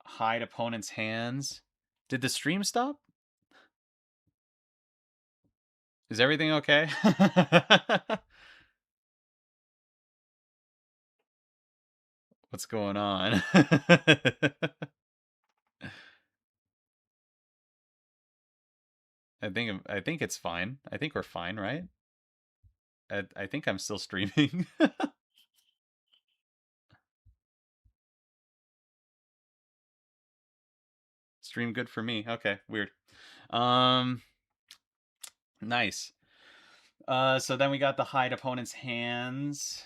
hide opponent's hands. Did the stream stop? Is everything okay? What's going on? I think it's fine. I think we're fine, right? I think I'm still streaming. Stream good for me. Okay, weird. Nice. So then we got the hide opponent's hands.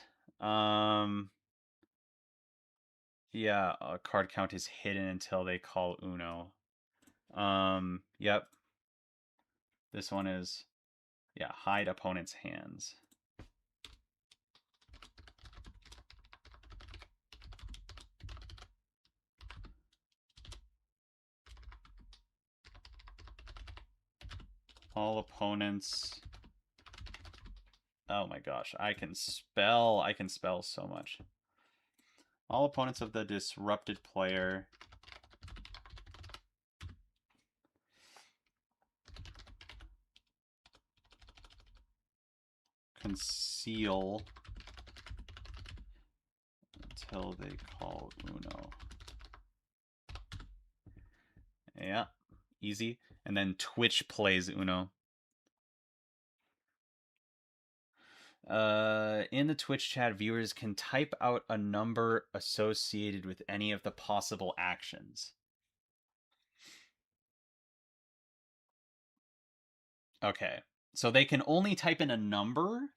Yeah, card count is hidden until they call Uno. Yep. This one is, yeah, hide opponent's hands. All opponents. Oh my gosh, I can spell. I can spell so much. All opponents of the disrupted player conceal until they call Uno. Yeah, easy. And then Twitch plays Uno. In the Twitch chat, viewers can type out a number associated with any of the possible actions. Okay. So they can only type in a number,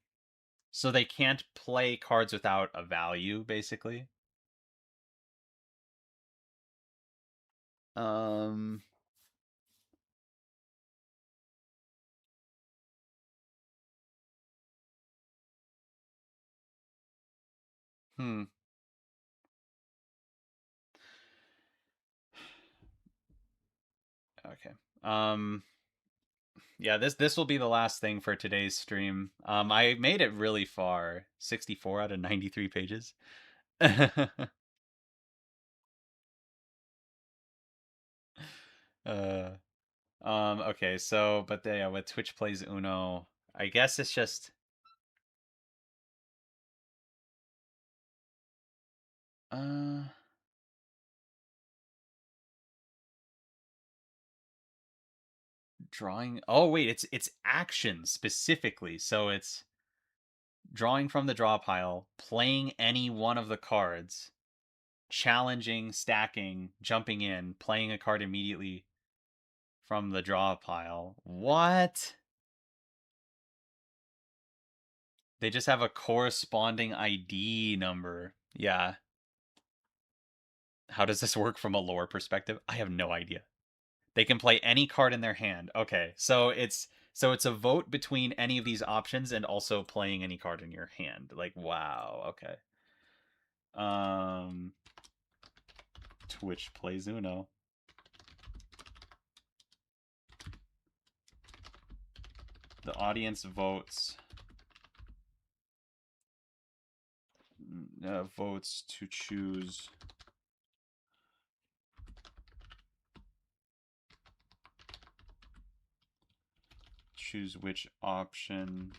so they can't play cards without a value, basically. Um hmm. Okay. Yeah, this will be the last thing for today's stream. I made it really far. 64 out of 93 pages. uh okay, so but yeah, with Twitch plays Uno, I guess it's just uh drawing. Oh wait, it's action specifically. So it's drawing from the draw pile, playing any one of the cards, challenging, stacking, jumping in, playing a card immediately from the draw pile. What? They just have a corresponding ID number. Yeah. How does this work from a lore perspective? I have no idea. They can play any card in their hand. Okay. So it's a vote between any of these options and also playing any card in your hand. Like, wow. Okay. Um Twitch plays Uno. The audience votes to choose which option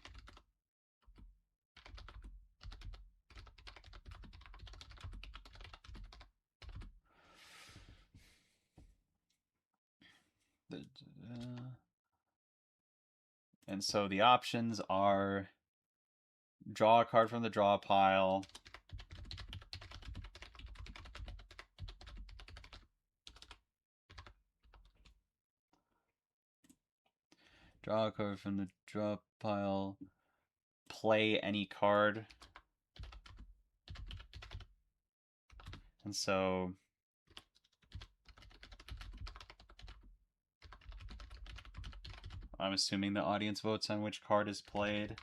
and so the options are draw a card from the draw pile, draw a card from the draw pile, play any card. And so I'm assuming the audience votes on which card is played.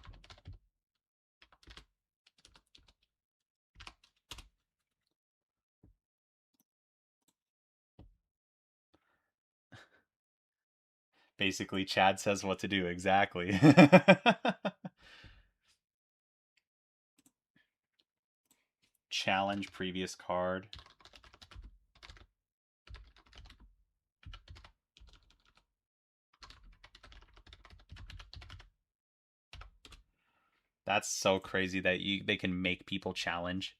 Basically, Chad says what to do. Exactly. Challenge previous card. That's so crazy that they can make people challenge.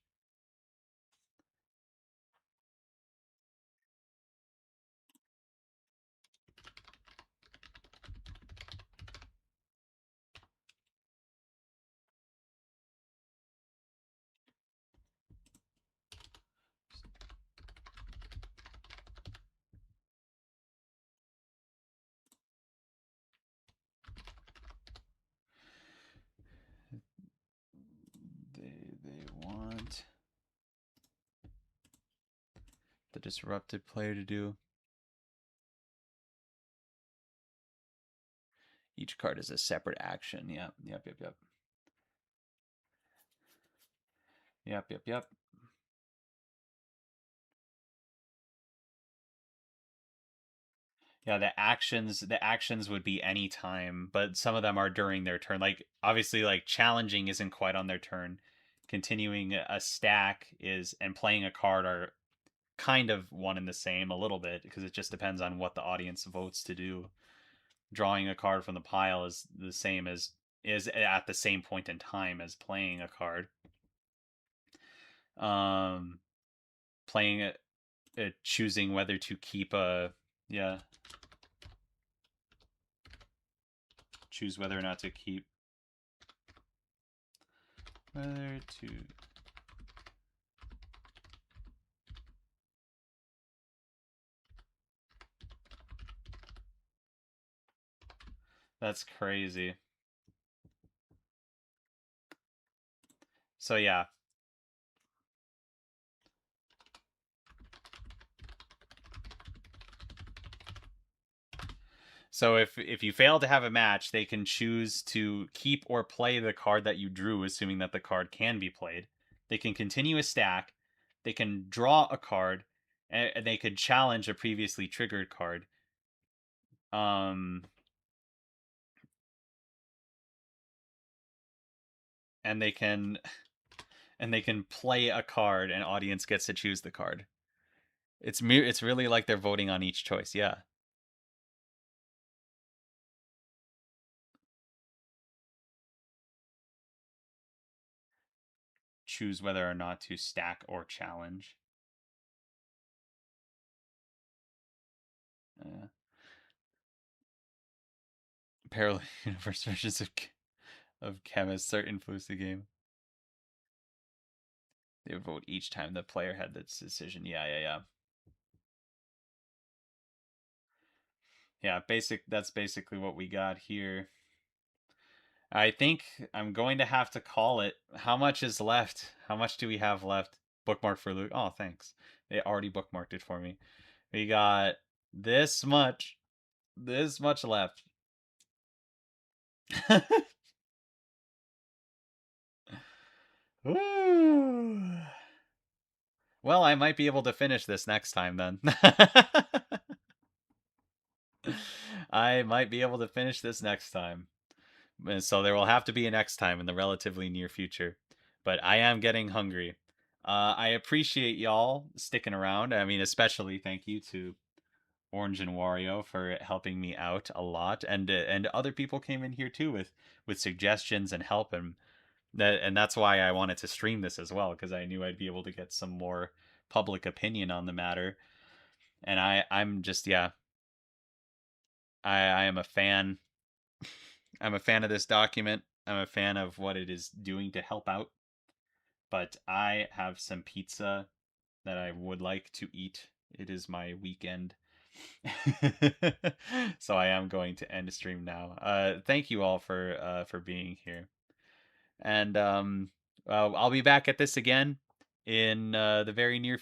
They want the disrupted player to do. Each card is a separate action. Yep. Yep. Yeah, the actions would be any time, but some of them are during their turn. Like obviously like challenging isn't quite on their turn. Continuing a stack is and playing a card are kind of one and the same a little bit because it just depends on what the audience votes to do. Drawing a card from the pile is the same as is at the same point in time as playing a card. Um playing it choosing whether to keep a yeah, choose whether or not to keep whether to That's crazy. So yeah. So if you fail to have a match, they can choose to keep or play the card that you drew, assuming that the card can be played. They can continue a stack. They can draw a card, and they could challenge a previously triggered card. Um, and they can and they can play a card, and audience gets to choose the card. It's really like they're voting on each choice. Yeah. Choose whether or not to stack or challenge. Uh, Parallel universe versions of chemists are influence the game. They would vote each time the player had this decision. Yeah, yeah, yeah. Yeah, that's basically what we got here. I think I'm going to have to call it. How much is left? How much do we have left? Bookmark for Luke. Oh, thanks. They already bookmarked it for me. We got this much. This much left. Woo. Well, I might be able to finish this next time then. I might be able to finish this next time. And so there will have to be a next time in the relatively near future. But I am getting hungry. I appreciate y'all sticking around. I mean, especially thank you to Orange and Wario for helping me out a lot, and other people came in here too with suggestions and help, and that's why I wanted to stream this as well because I knew I'd be able to get some more public opinion on the matter. And I'm just yeah, I am a fan. I'm a fan of this document. I'm a fan of what it is doing to help out. But I have some pizza that I would like to eat. It is my weekend. So I am going to end the stream now. Thank you all for being here. And I'll be back at this again in the very near